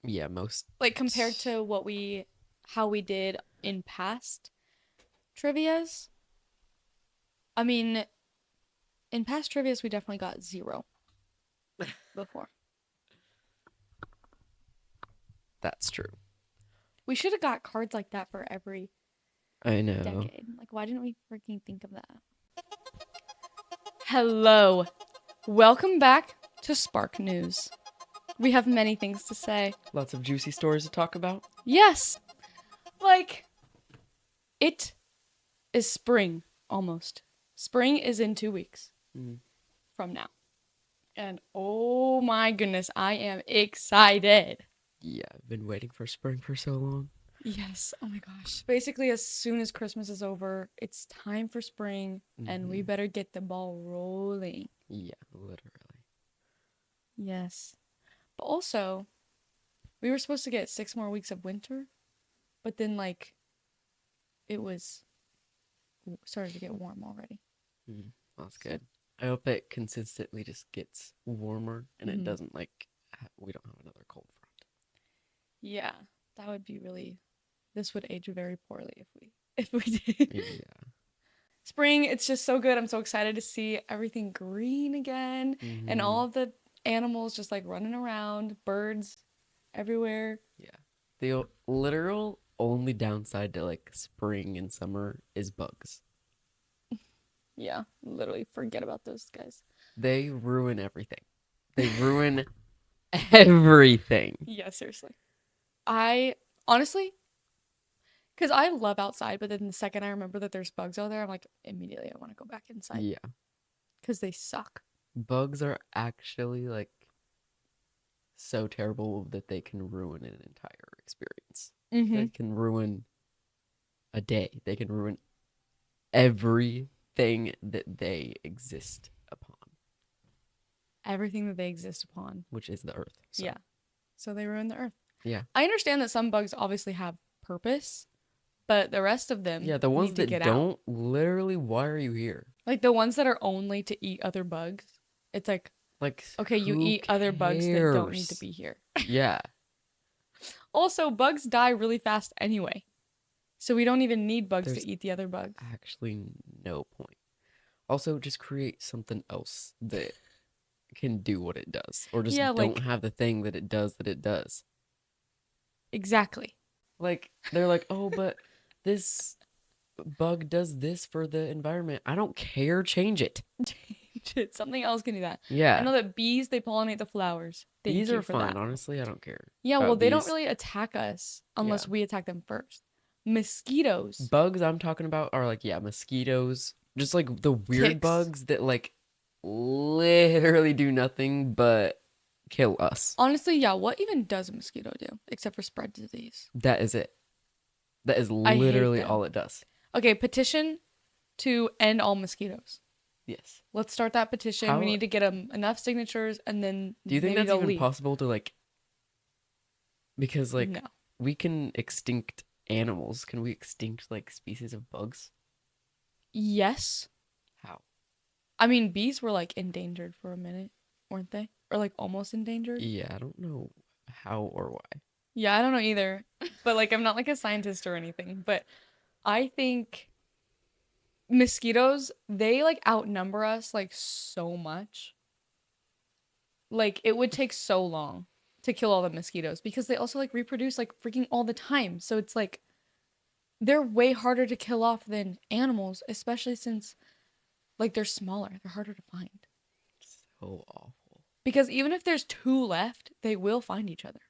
[SPEAKER 1] Yeah, most.
[SPEAKER 3] Like compared to how we did in past trivias. I mean, in past trivias we definitely got 0 before.
[SPEAKER 1] That's true.
[SPEAKER 3] We should have got cards like that for every
[SPEAKER 1] I know.
[SPEAKER 3] decade. Like, why didn't we freaking think of that? Hello. Welcome back to Spark News. We have many things to say.
[SPEAKER 1] Lots of juicy stories to talk about.
[SPEAKER 3] Yes. Like, it is spring almost. Spring is in 2 weeks
[SPEAKER 1] Mm.
[SPEAKER 3] from now. And oh my goodness, I am excited.
[SPEAKER 1] Yeah, I've been waiting for spring for so long.
[SPEAKER 3] Yes. Oh my gosh. Basically, as soon as Christmas is over, it's time for spring, and we better get the ball rolling.
[SPEAKER 1] Yeah, literally.
[SPEAKER 3] Yes. But also, we were supposed to get 6 more weeks of winter, but then, like, it was started to get warm already.
[SPEAKER 1] That's good. I hope it consistently just gets warmer and it
[SPEAKER 3] Mhm.
[SPEAKER 1] doesn't like we don't have another cold front.
[SPEAKER 3] Yeah, that would be really. This would age very poorly if we did.
[SPEAKER 1] Yeah.
[SPEAKER 3] Spring, it's just so good. I'm so excited to see everything green again and all of the animals just like running around, birds everywhere.
[SPEAKER 1] The literal only downside to like spring and summer is bugs.
[SPEAKER 3] Yeah, literally forget about those guys.
[SPEAKER 1] They ruin everything. They ruin everything.
[SPEAKER 3] Yeah, seriously. I honestly, because I love outside, but then the second I remember that there's bugs out there, I'm like, immediately I want to go back inside
[SPEAKER 1] Yeah.
[SPEAKER 3] because they suck.
[SPEAKER 1] Bugs are actually like so terrible that they can ruin an entire experience.
[SPEAKER 3] Mm-hmm.
[SPEAKER 1] They can ruin a day. They can ruin everything that they exist upon,
[SPEAKER 3] Everything that they exist upon.
[SPEAKER 1] which is the earth. So,
[SPEAKER 3] Yeah. So they ruin the earth.
[SPEAKER 1] Yeah.
[SPEAKER 3] I understand that some bugs obviously have purpose, but the rest of them
[SPEAKER 1] Yeah, the ones
[SPEAKER 3] need to
[SPEAKER 1] that
[SPEAKER 3] get out.
[SPEAKER 1] don't, literally, why are you here?
[SPEAKER 3] Like the ones that are only to eat other bugs. It's like,
[SPEAKER 1] Like,
[SPEAKER 3] okay, you
[SPEAKER 1] who
[SPEAKER 3] eat other bugs that don't need to
[SPEAKER 1] cares?
[SPEAKER 3] be here.
[SPEAKER 1] Yeah.
[SPEAKER 3] Also, bugs die really fast anyway. So we don't even need bugs
[SPEAKER 1] There's
[SPEAKER 3] to eat the other bugs.
[SPEAKER 1] Actually, no point. Also, just create something else that can do what it does, or just
[SPEAKER 3] Yeah,
[SPEAKER 1] don't
[SPEAKER 3] like-
[SPEAKER 1] have the thing that it does that it does.
[SPEAKER 3] Exactly.
[SPEAKER 1] Like, they're like, oh, but this bug does this for the environment. I don't care. Change it.
[SPEAKER 3] Something else can do that.
[SPEAKER 1] Yeah.
[SPEAKER 3] I know that bees, they pollinate the flowers. Thank
[SPEAKER 1] Bees
[SPEAKER 3] you
[SPEAKER 1] are
[SPEAKER 3] for
[SPEAKER 1] fine,
[SPEAKER 3] that.
[SPEAKER 1] honestly. I don't care.
[SPEAKER 3] Yeah,
[SPEAKER 1] about
[SPEAKER 3] well, they don't
[SPEAKER 1] bees.
[SPEAKER 3] really attack us unless
[SPEAKER 1] Yeah.
[SPEAKER 3] we attack them first. Mosquitoes.
[SPEAKER 1] Bugs I'm talking about are like, yeah, mosquitoes. Just like the weird
[SPEAKER 3] Ticks.
[SPEAKER 1] bugs that like literally do nothing but kill us.
[SPEAKER 3] Honestly, yeah, what even does a mosquito do except for spread disease?
[SPEAKER 1] That is it. That is
[SPEAKER 3] I hate
[SPEAKER 1] literally
[SPEAKER 3] them.
[SPEAKER 1] all it does.
[SPEAKER 3] Okay, petition to end all mosquitoes.
[SPEAKER 1] Yes.
[SPEAKER 3] Let's start that petition.
[SPEAKER 1] How-
[SPEAKER 3] We need to get enough signatures and then
[SPEAKER 1] Do you think
[SPEAKER 3] maybe
[SPEAKER 1] that's
[SPEAKER 3] they'll
[SPEAKER 1] even
[SPEAKER 3] leave.
[SPEAKER 1] possible to like? Because like
[SPEAKER 3] No.
[SPEAKER 1] we can extinct animals. Can we extinct like species of bugs?
[SPEAKER 3] Yes.
[SPEAKER 1] How?
[SPEAKER 3] I mean, bees were like endangered for a minute, weren't they? Or like almost endangered?
[SPEAKER 1] Yeah, I don't know how or why.
[SPEAKER 3] Yeah, I don't know either. But like I'm not like a scientist or anything, but I think mosquitoes, they like outnumber us like so much. Like it would take so long to kill all the mosquitoes because they also like reproduce like freaking all the time. So it's like they're way harder to kill off than animals, especially since like they're smaller. They're harder to find.
[SPEAKER 1] So awful.
[SPEAKER 3] Because even if there's two left, they will find each other.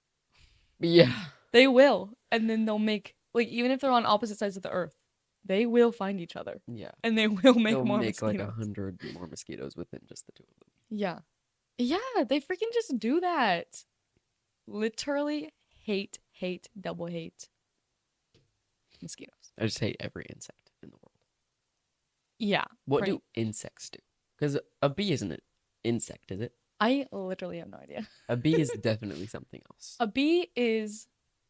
[SPEAKER 1] Yeah.
[SPEAKER 3] They will. And then they'll make, like, even if they're on opposite sides of the earth, they will find each other.
[SPEAKER 1] Yeah.
[SPEAKER 3] And they will make
[SPEAKER 1] They'll
[SPEAKER 3] more
[SPEAKER 1] make
[SPEAKER 3] mosquitoes.
[SPEAKER 1] like 100 more mosquitoes within just the two of them.
[SPEAKER 3] Yeah. Yeah, they freaking just do that. Literally hate, double hate mosquitoes.
[SPEAKER 1] I just hate every insect in the world.
[SPEAKER 3] Yeah.
[SPEAKER 1] What
[SPEAKER 3] right.
[SPEAKER 1] do insects do? Because a bee isn't an insect, is it?
[SPEAKER 3] I literally have no idea.
[SPEAKER 1] A bee is definitely something else.
[SPEAKER 3] A bee is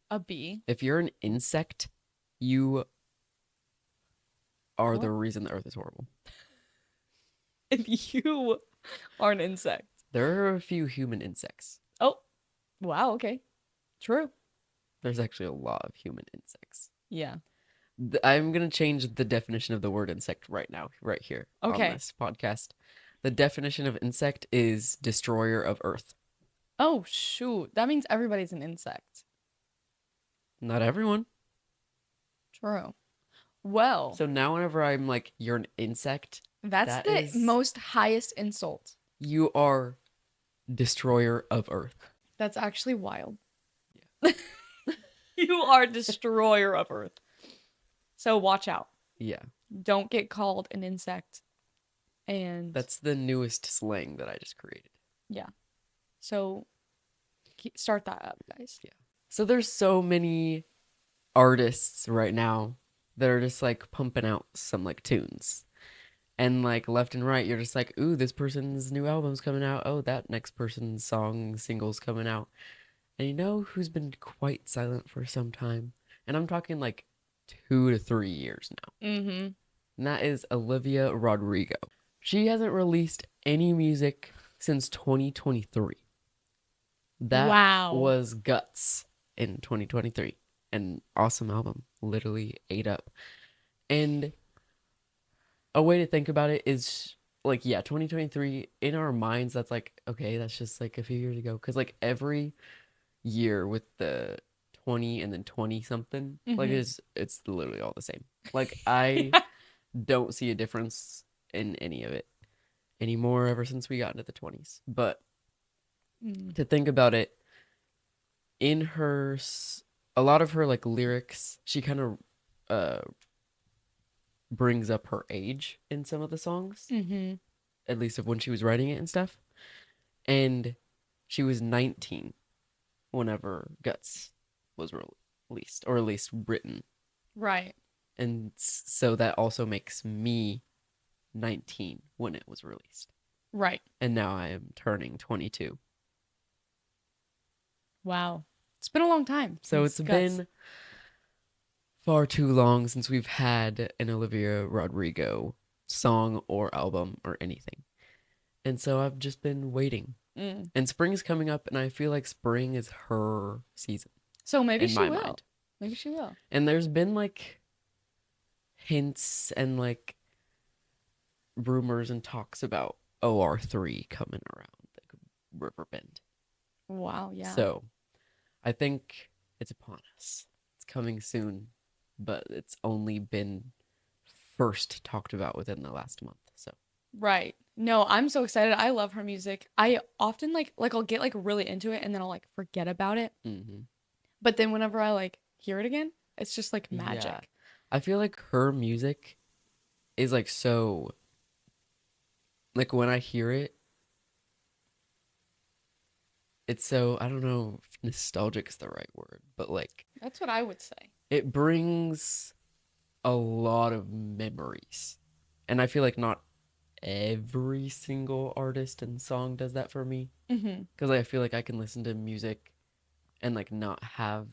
[SPEAKER 3] a bee.
[SPEAKER 1] If you're an insect, you are the
[SPEAKER 3] What?
[SPEAKER 1] reason the earth is horrible.
[SPEAKER 3] If you are an insect.
[SPEAKER 1] There are a few human insects.
[SPEAKER 3] Oh, wow. Okay. True.
[SPEAKER 1] There's actually a lot of human insects.
[SPEAKER 3] Yeah.
[SPEAKER 1] I'm going to change the definition of the word insect right now, right here
[SPEAKER 3] Okay.
[SPEAKER 1] on this podcast. The definition of insect is destroyer of earth.
[SPEAKER 3] Oh, shoot. That means everybody's an insect.
[SPEAKER 1] Not everyone.
[SPEAKER 3] True. Well,
[SPEAKER 1] So now whenever I'm like, you're an insect,
[SPEAKER 3] that's
[SPEAKER 1] that
[SPEAKER 3] the
[SPEAKER 1] is-
[SPEAKER 3] most highest insult.
[SPEAKER 1] you are destroyer of earth.
[SPEAKER 3] That's actually wild. Yeah. You are destroyer of Earth. So watch out.
[SPEAKER 1] Yeah.
[SPEAKER 3] Don't get called an insect. And
[SPEAKER 1] That's the newest slang that I just created.
[SPEAKER 3] so start that up, guys.
[SPEAKER 1] So there's so many artists right now that are just like pumping out some like tunes. And like left and right, you're just like, ooh, this person's new album's coming out. Oh, that next person's single's coming out. And you know who's been quite silent for some time? And I'm talking like 2 to 3 years now.
[SPEAKER 3] Mm-hmm.
[SPEAKER 1] and that is Olivia Rodrigo. She hasn't released any music since 2023. That
[SPEAKER 3] Wow.
[SPEAKER 1] was Guts in 2023. An awesome album. Literally ate up. And a way to think about it is like, yeah, 2023 in our minds, that's like, okay, that's just like a few years ago. Because like every year with the 20 and then 20 something, like
[SPEAKER 3] Mhm.
[SPEAKER 1] it's literally all the same. Like I don't see a difference in any of it anymore ever since we got into the 20s. But
[SPEAKER 3] Mm.
[SPEAKER 1] to think about it, in a lot of her like lyrics, she kind of uh brings up her age in some of the songs,
[SPEAKER 3] Mhm.
[SPEAKER 1] at least of when she was writing it and stuff. And she was 19 whenever Guts was released, or at least written.
[SPEAKER 3] Right.
[SPEAKER 1] And so that also makes me 19 when it was released.
[SPEAKER 3] Right.
[SPEAKER 1] And now I am turning 22.
[SPEAKER 3] Wow. It's been a long time.
[SPEAKER 1] So
[SPEAKER 3] Since
[SPEAKER 1] it's
[SPEAKER 3] Guts.
[SPEAKER 1] been far too long since we've had an Olivia Rodrigo song or album or anything. And so I've just been waiting.
[SPEAKER 3] Mm.
[SPEAKER 1] And spring's coming up, and I feel like spring is her season
[SPEAKER 3] So maybe
[SPEAKER 1] in
[SPEAKER 3] she
[SPEAKER 1] my
[SPEAKER 3] will.
[SPEAKER 1] mind.
[SPEAKER 3] Maybe she will.
[SPEAKER 1] And there's been like hints and like rumors and talks about OR3 coming around, like Riverbend.
[SPEAKER 3] Wow. Yeah.
[SPEAKER 1] So I think it's upon us. It's coming soon, but it's only been first talked about within the last month. So
[SPEAKER 3] Right. No, I'm so excited. I love her music. I often like I'll get like really into it and then I'll like forget about it.
[SPEAKER 1] hmm
[SPEAKER 3] But then whenever I like hear it again, it's just like
[SPEAKER 1] yeah,
[SPEAKER 3] magic.
[SPEAKER 1] I feel like her music is like so, like when I hear it, it's so, I don't know if nostalgic is the right word, but like
[SPEAKER 3] That's what I would say.
[SPEAKER 1] it brings a lot of memories. And I feel like not every single artist and song does that for me.
[SPEAKER 3] Mm-hmm.
[SPEAKER 1] Because I feel like I can listen to music and like not have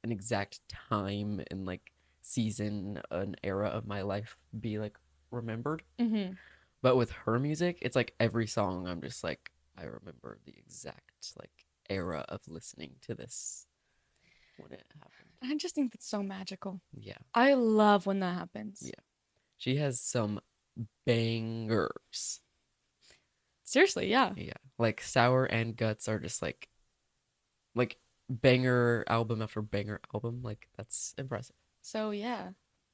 [SPEAKER 1] an exact time and like season, an era of my life be like remembered.
[SPEAKER 3] Mm-hmm.
[SPEAKER 1] But with her music, it's like every song I'm just like, I remember the exact like era of listening to this when it happened.
[SPEAKER 3] I just think that's so magical.
[SPEAKER 1] Yeah.
[SPEAKER 3] I love when that happens.
[SPEAKER 1] Yeah. She has some bangers.
[SPEAKER 3] Seriously, yeah.
[SPEAKER 1] Yeah. Like Sour and Guts are just like banger album after banger album. Like that's impressive.
[SPEAKER 3] So yeah,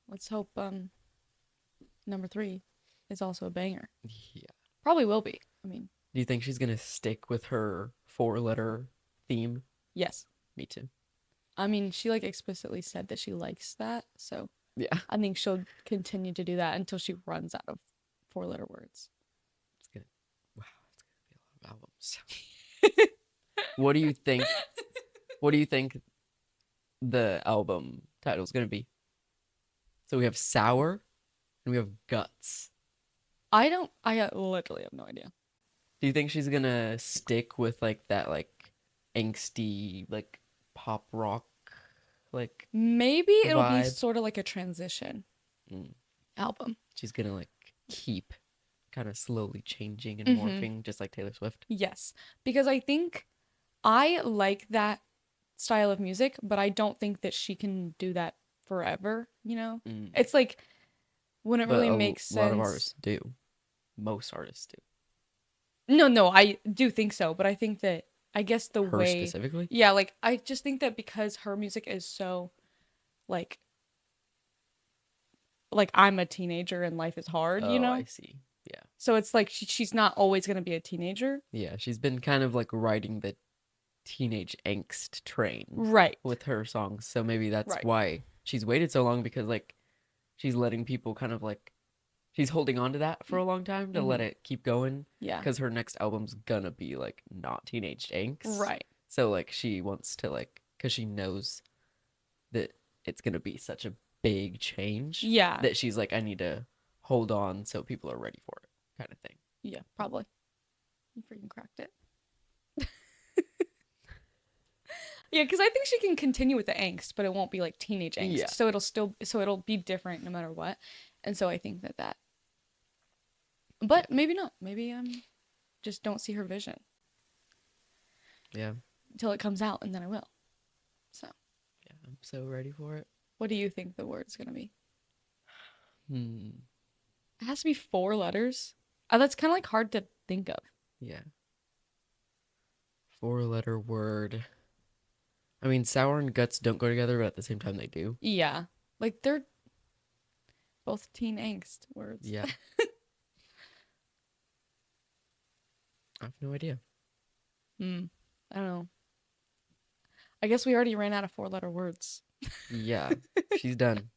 [SPEAKER 3] let's hope number 3 is also a banger.
[SPEAKER 1] Yeah.
[SPEAKER 3] Probably will be. I mean,
[SPEAKER 1] Do you think she's gonna stick with her 4-letter theme?
[SPEAKER 3] yes.
[SPEAKER 1] Me too.
[SPEAKER 3] I mean, she like explicitly said that she likes that, so
[SPEAKER 1] Yeah.
[SPEAKER 3] I think she'll continue to do that until she runs out of 4-letter words.
[SPEAKER 1] It's gonna wow, it's gonna be a lot of albums. What do you think? What do you think the album title is gonna be? So we have Sour and we have Guts.
[SPEAKER 3] I literally have no idea.
[SPEAKER 1] Do you think she's gonna stick with like that like angsty like pop rock like
[SPEAKER 3] Maybe it'll be
[SPEAKER 1] vibe?
[SPEAKER 3] sort of like a transition
[SPEAKER 1] Mm.
[SPEAKER 3] album.
[SPEAKER 1] She's gonna like keep kind of slowly changing and
[SPEAKER 3] Mhm.
[SPEAKER 1] morphing just like Taylor Swift.
[SPEAKER 3] Yes, because I think I like that style of music, but I don't think that she can do that forever, you know?
[SPEAKER 1] Mm.
[SPEAKER 3] It's like wouldn't
[SPEAKER 1] But
[SPEAKER 3] really
[SPEAKER 1] a
[SPEAKER 3] make sense.
[SPEAKER 1] lot of artists do. Most artists do.
[SPEAKER 3] No, I do think so, but I think that I guess the
[SPEAKER 1] Her
[SPEAKER 3] way
[SPEAKER 1] specifically?
[SPEAKER 3] yeah, like I just think that because her music is so like I'm a teenager and life is hard, you
[SPEAKER 1] Oh,
[SPEAKER 3] know?
[SPEAKER 1] I see. Yeah.
[SPEAKER 3] So it's like she's not always going to be a teenager.
[SPEAKER 1] Yeah, she's been kind of like riding the teenage angst train
[SPEAKER 3] Right.
[SPEAKER 1] with her songs. So maybe that's
[SPEAKER 3] Right.
[SPEAKER 1] why she's waited so long, because like she's letting people kind of like she's holding on to that for a long time to let
[SPEAKER 3] Mhm.
[SPEAKER 1] it keep going,
[SPEAKER 3] Yeah.
[SPEAKER 1] because her next album's gonna be like not teenage angst.
[SPEAKER 3] Right.
[SPEAKER 1] So like she wants to like, because she knows that it's gonna be such a big change
[SPEAKER 3] Yeah.
[SPEAKER 1] that she's like, I need to hold on so people are ready for it, kind of thing.
[SPEAKER 3] Yeah, probably. You freaking cracked it. Yeah, because I think she can continue with the angst, but it won't be like teenage angst.
[SPEAKER 1] Yeah.
[SPEAKER 3] So it'll be different no matter what. And so I think that but maybe not. Maybe just don't see her vision
[SPEAKER 1] Yeah.
[SPEAKER 3] until it comes out, and then I will. So
[SPEAKER 1] Yeah. I'm so ready for it.
[SPEAKER 3] what do you think the word's gonna be?
[SPEAKER 1] Hmm.
[SPEAKER 3] It has to be 4 letters. That's kind of like hard to think of.
[SPEAKER 1] Yeah. 4-letter word. I mean, sour and guts don't go together, but at the same time they do.
[SPEAKER 3] Yeah. Like they're both teen angst words.
[SPEAKER 1] Yeah. I have no idea.
[SPEAKER 3] I don't know. I guess we already ran out of 4-letter words.
[SPEAKER 1] Yeah. She's done.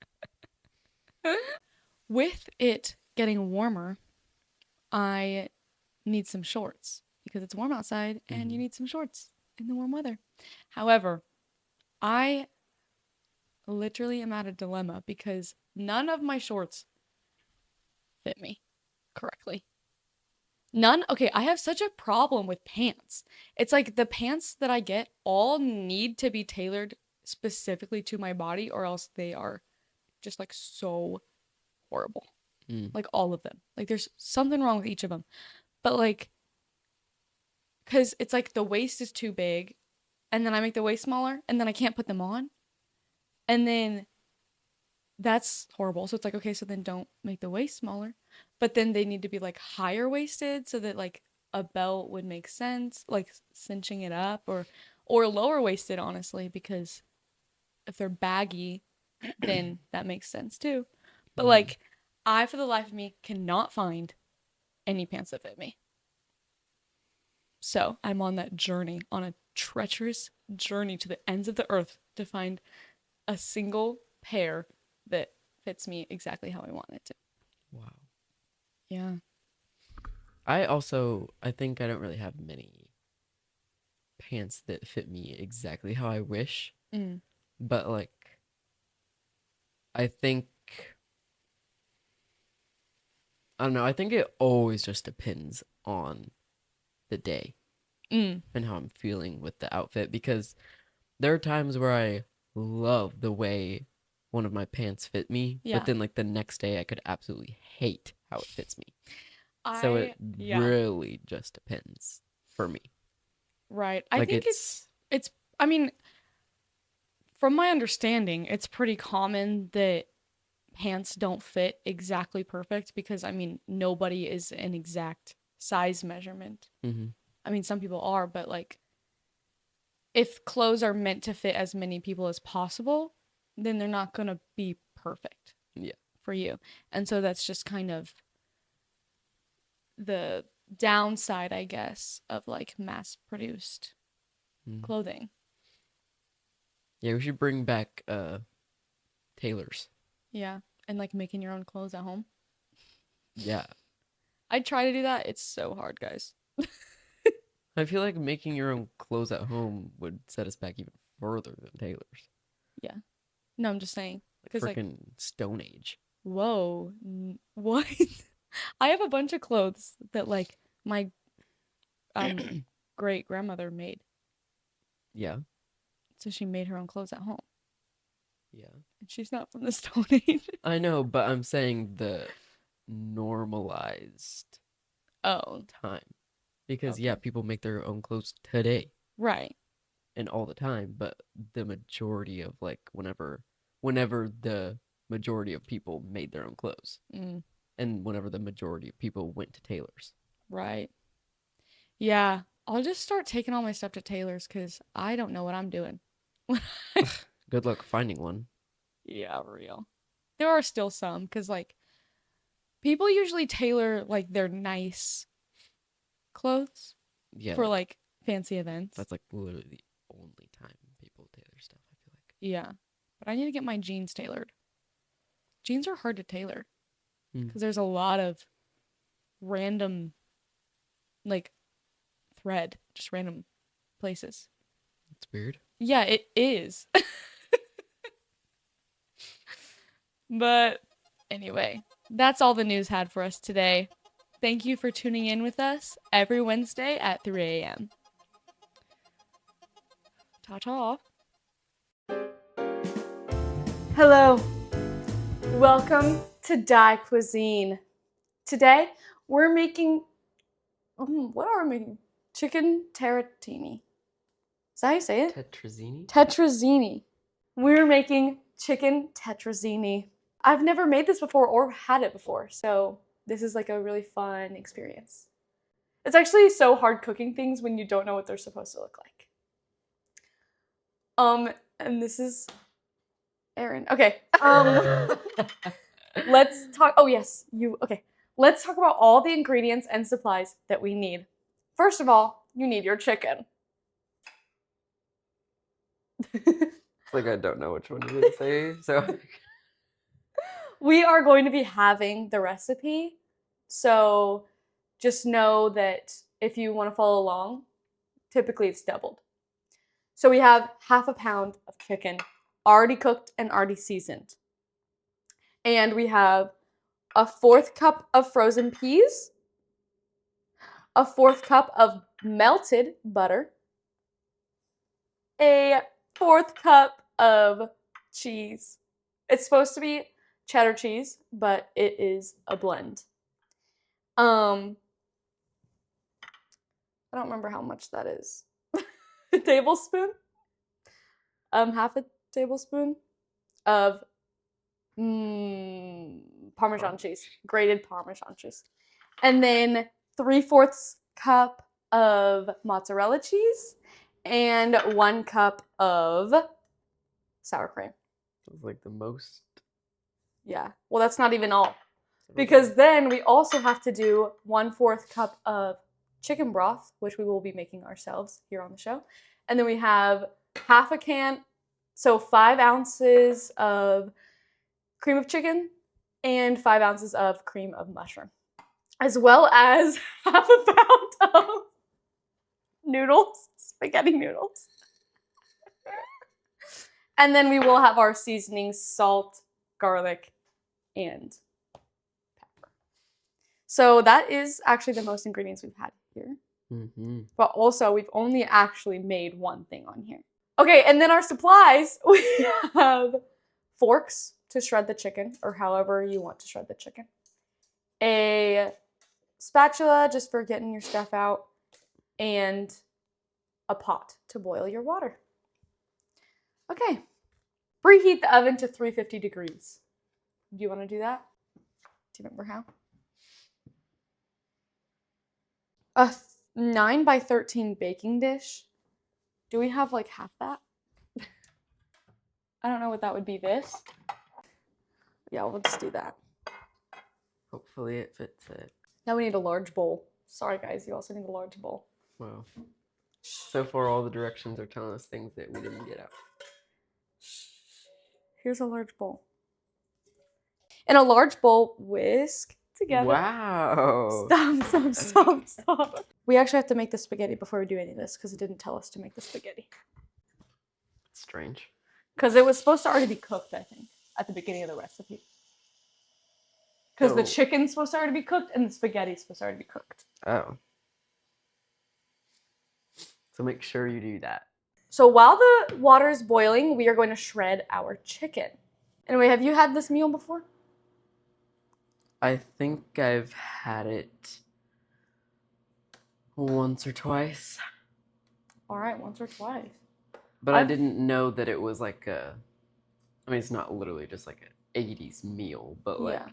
[SPEAKER 3] With it getting warmer, I need some shorts because it's warm outside and you need some shorts in the warm weather. However, I literally am at a dilemma because none of my shorts fit me correctly. None. Okay, I have such a problem with pants. It's like the pants that I get all need to be tailored specifically to my body, or else they are just like so horrible. Like all of them. Like there's something wrong with each of them. But like, because it's like the waist is too big, and then I make the waist smaller, and then I can't put them on. And then that's horrible. So it's like, okay, so then don't make the waist smaller. But then they need to be like higher waisted so that like a belt would make sense, like cinching it up, or lower waisted, honestly, because if they're baggy, then that makes sense too. But like I, for the life of me, cannot find any pants that fit me. So I'm on that journey, on a treacherous journey to the ends of the earth to find a single pair that fits me exactly how I want it to.
[SPEAKER 1] Wow.
[SPEAKER 3] Yeah.
[SPEAKER 1] I think I don't really have many pants that fit me exactly how I wish. But like, I think, I don't know, I think it always just depends on the day and how I'm feeling with the outfit, because there are times where I love the way one of my pants fit me,
[SPEAKER 3] Yeah.
[SPEAKER 1] but then like the next day I could absolutely hate how it fits me. So it really just depends for me.
[SPEAKER 3] Right. I
[SPEAKER 1] Like
[SPEAKER 3] think it's I mean, from my understanding, it's pretty common that pants don't fit exactly perfect because I mean, nobody is an exact size measurement. I mean, some people are, but like if clothes are meant to fit as many people as possible, then they're not going to be perfect.
[SPEAKER 1] Yeah.
[SPEAKER 3] For you. And so that's just kind of the downside, I guess, of like mass produced clothing.
[SPEAKER 1] Yeah, we should bring back tailors.
[SPEAKER 3] Yeah. And like making your own clothes at home.
[SPEAKER 1] Yeah.
[SPEAKER 3] I'd try to do that. It's so hard, guys.
[SPEAKER 1] I feel like making your own clothes at home would set us back even further than tailors.
[SPEAKER 3] Yeah. No, I'm just saying. Because like,
[SPEAKER 1] freaking Stone Age.
[SPEAKER 3] whoa. What? I have a bunch of clothes that like my great grandmother made.
[SPEAKER 1] Yeah.
[SPEAKER 3] So she made her own clothes at home.
[SPEAKER 1] Yeah.
[SPEAKER 3] And she's not from the Stone Age.
[SPEAKER 1] I know, but I'm saying the normalized time. Because yeah, people make their own clothes today.
[SPEAKER 3] Right.
[SPEAKER 1] And all the time, but the majority of like whenever the majority of people made their own clothes. And whenever the majority of people went to tailors.
[SPEAKER 3] Right. Yeah. I'll just start taking all my stuff to tailors because I don't know what I'm doing.
[SPEAKER 1] Good luck finding one.
[SPEAKER 3] Yeah, real. There are still some because like people usually tailor like their nice clothes for like fancy events.
[SPEAKER 1] That's like literally the only time people tailor stuff, I feel like.
[SPEAKER 3] Yeah. But I need to get my jeans tailored. Jeans are hard to tailor because there's a lot of random like thread, just random places.
[SPEAKER 1] It's weird.
[SPEAKER 3] Yeah, it is. But anyway, that's all the news had for us today. Thank you for tuning in with us every Wednesday at 3 a.m. Ta-ta.
[SPEAKER 4] Hello. Welcome
[SPEAKER 3] to Die Cuisine. Today, we're making, what are we making? Chicken teratini. Is that how you say it?
[SPEAKER 1] Tetrazzini?
[SPEAKER 3] Tetrazzini. We're making chicken tetrazzini. I've never made this before or had it before, so this is like a really fun experience. It's actually so hard cooking things when you don't know what they're supposed to look like. And this is Erin. Okay. Let's talk. Oh yes, okay. Let's talk about all the ingredients and supplies that we need. First of all, you need your chicken.
[SPEAKER 1] It's like I don't know which one you would say. So
[SPEAKER 3] We are going to be having the recipe, so just know that if you want to follow along, typically it's doubled. So we have 1/2 pound of chicken, already cooked and already seasoned. And we have a 1/4 cup of frozen peas, a 1/4 cup of melted butter, a 1/4 cup of cheese. It's supposed to be cheddar cheese, but it is a blend. I don't remember how much that is. A tablespoon? 1/2 tablespoon of Parmesan cheese, grated Parmesan cheese. And then 3/4 cup of mozzarella cheese and 1 cup of sour cream.
[SPEAKER 1] it's like the most.
[SPEAKER 3] Yeah, well, that's not even all. Because then we also have to do 1/4 cup of chicken broth, which we will be making ourselves here on the show. And then we have 1/2 can, so 5 ounces of cream of chicken and 5 ounces of cream of mushroom, as well as 1/2 pound of noodles, spaghetti noodles. And then we will have our seasonings, salt, garlic, and pepper. So that is actually the most ingredients we've had here.
[SPEAKER 1] Mm-hmm.
[SPEAKER 3] But also, we've only actually made one thing on here. Okay, and then our supplies, we have forks to shred the chicken, or however you want to shred the chicken. A spatula, just for getting your stuff out, and a pot to boil your water. Okay. Preheat the oven to 350 degrees. Do you want to do that? Do you remember how? A 9 by 13 baking dish. Do we have like half that? I don't know what that would be. This? Yeah, we'll just do that.
[SPEAKER 1] Hopefully it fits it.
[SPEAKER 3] Now we need a large bowl. Sorry guys, you also need a large bowl.
[SPEAKER 1] Wow. So far, all the directions are telling us things that we didn't get out.
[SPEAKER 3] Here's a large bowl. In a large bowl, whisk together.
[SPEAKER 1] Wow.
[SPEAKER 3] Stop. We actually have to make the spaghetti before we do any of this because it didn't tell us to make the spaghetti.
[SPEAKER 1] Strange.
[SPEAKER 3] Because it was supposed to already be cooked, I think, at the beginning of the recipe. Because the
[SPEAKER 1] Oh.
[SPEAKER 3] chicken's supposed to already be cooked and the spaghetti's supposed to already be cooked.
[SPEAKER 1] Oh. So make sure you do that.
[SPEAKER 3] So while the water is boiling, we are going to shred our chicken. Anyway, have you had this meal before?
[SPEAKER 1] I think I've had it once or twice,
[SPEAKER 3] All right, once or twice.
[SPEAKER 1] but I
[SPEAKER 3] I've-
[SPEAKER 1] didn't know that it was like a. I mean, it's not literally just like an '80s meal, but like
[SPEAKER 3] Yeah.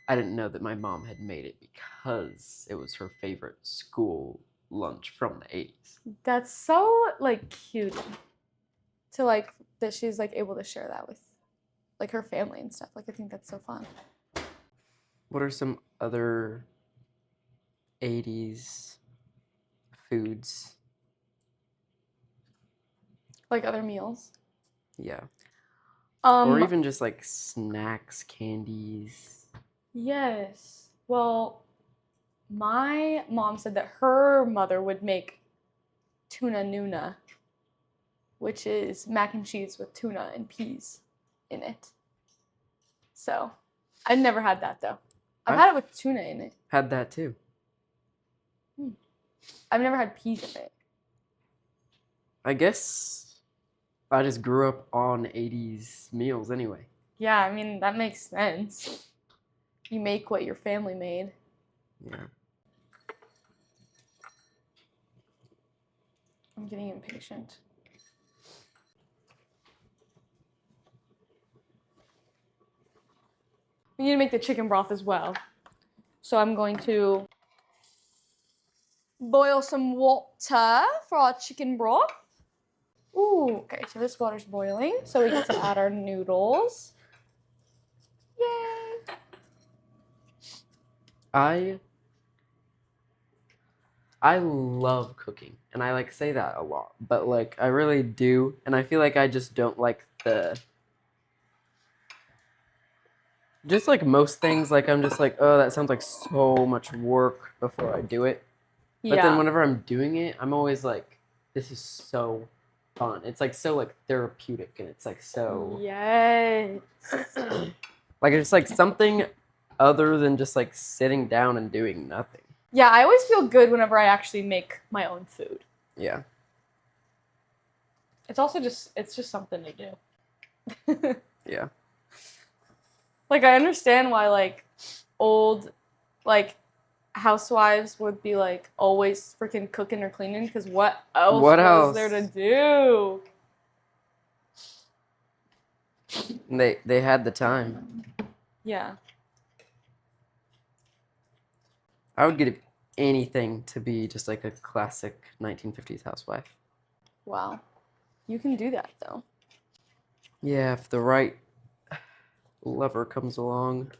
[SPEAKER 1] I didn't know that my mom had made it because it was her favorite school lunch from the '80s.
[SPEAKER 3] That's so like cute to like that she's like able to share that with like her family and stuff. Like I think that's so fun.
[SPEAKER 1] What are some other '80s foods?
[SPEAKER 3] Like other meals.
[SPEAKER 1] Yeah.
[SPEAKER 3] Or
[SPEAKER 1] Or even just like snacks, candies.
[SPEAKER 3] yes. Well, my mom said that her mother would make tuna nuna, which is mac and cheese with tuna and peas in it. So, I've never had that though. I've had it with tuna in it.
[SPEAKER 1] Had that too.
[SPEAKER 3] I've never had peas in it.
[SPEAKER 1] I guess I just grew up on '80s meals anyway.
[SPEAKER 3] Yeah, I mean, that makes sense. you make what your family made.
[SPEAKER 1] Yeah.
[SPEAKER 3] I'm getting impatient. We need to make the chicken broth as well. So I'm going to boil some water for our chicken broth. Ooh, okay, so this water's boiling, so we get to add our noodles. Yay!
[SPEAKER 1] I love cooking, and I like say that a lot, but like I really do, and I feel like I just don't like just like most things, like I'm just like, oh, that sounds like so much work before I do it. But then whenever I'm doing it, I'm always like, this is so fun. It's like so like therapeutic, and it's like so
[SPEAKER 3] Yes.
[SPEAKER 1] like it's like something other than just like sitting down and doing nothing.
[SPEAKER 3] Yeah, I always feel good whenever I actually make my own food.
[SPEAKER 1] Yeah.
[SPEAKER 3] It's also just something to do.
[SPEAKER 1] Yeah.
[SPEAKER 3] Like I understand why like old like housewives would be like always freaking cooking or cleaning because what else was there to do?
[SPEAKER 1] They had the time.
[SPEAKER 3] Yeah.
[SPEAKER 1] I would give anything to be just like a classic 1950s housewife.
[SPEAKER 3] Wow. You can do that though.
[SPEAKER 1] Yeah, if the right lover comes along.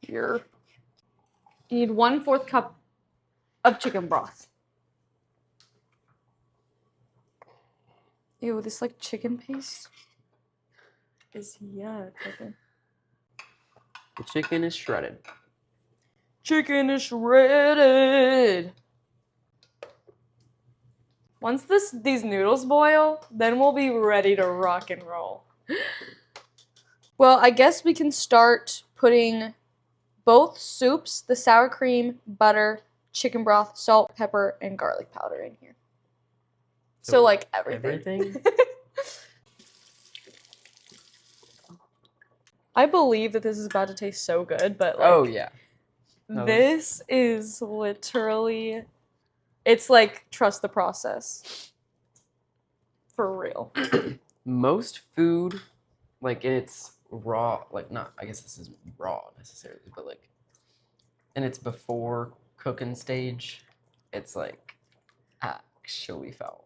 [SPEAKER 3] You need 1/4 cup of chicken broth. Ew, this like chicken paste is yuck. Okay.
[SPEAKER 1] The chicken is shredded.
[SPEAKER 3] Chicken is shredded. Once these noodles boil, then we'll be ready to rock and roll. Well, I guess we can start putting both soups, the sour cream, butter, chicken broth, salt, pepper, and garlic powder in here. So like everything. I believe that this is about to taste so good, but like,
[SPEAKER 1] oh yeah.
[SPEAKER 3] This is literally, it's like trust the process. For real.
[SPEAKER 1] Most food, like in its raw, like not, I guess this isn't raw necessarily, but like in its before cooking stage, it's like actually foul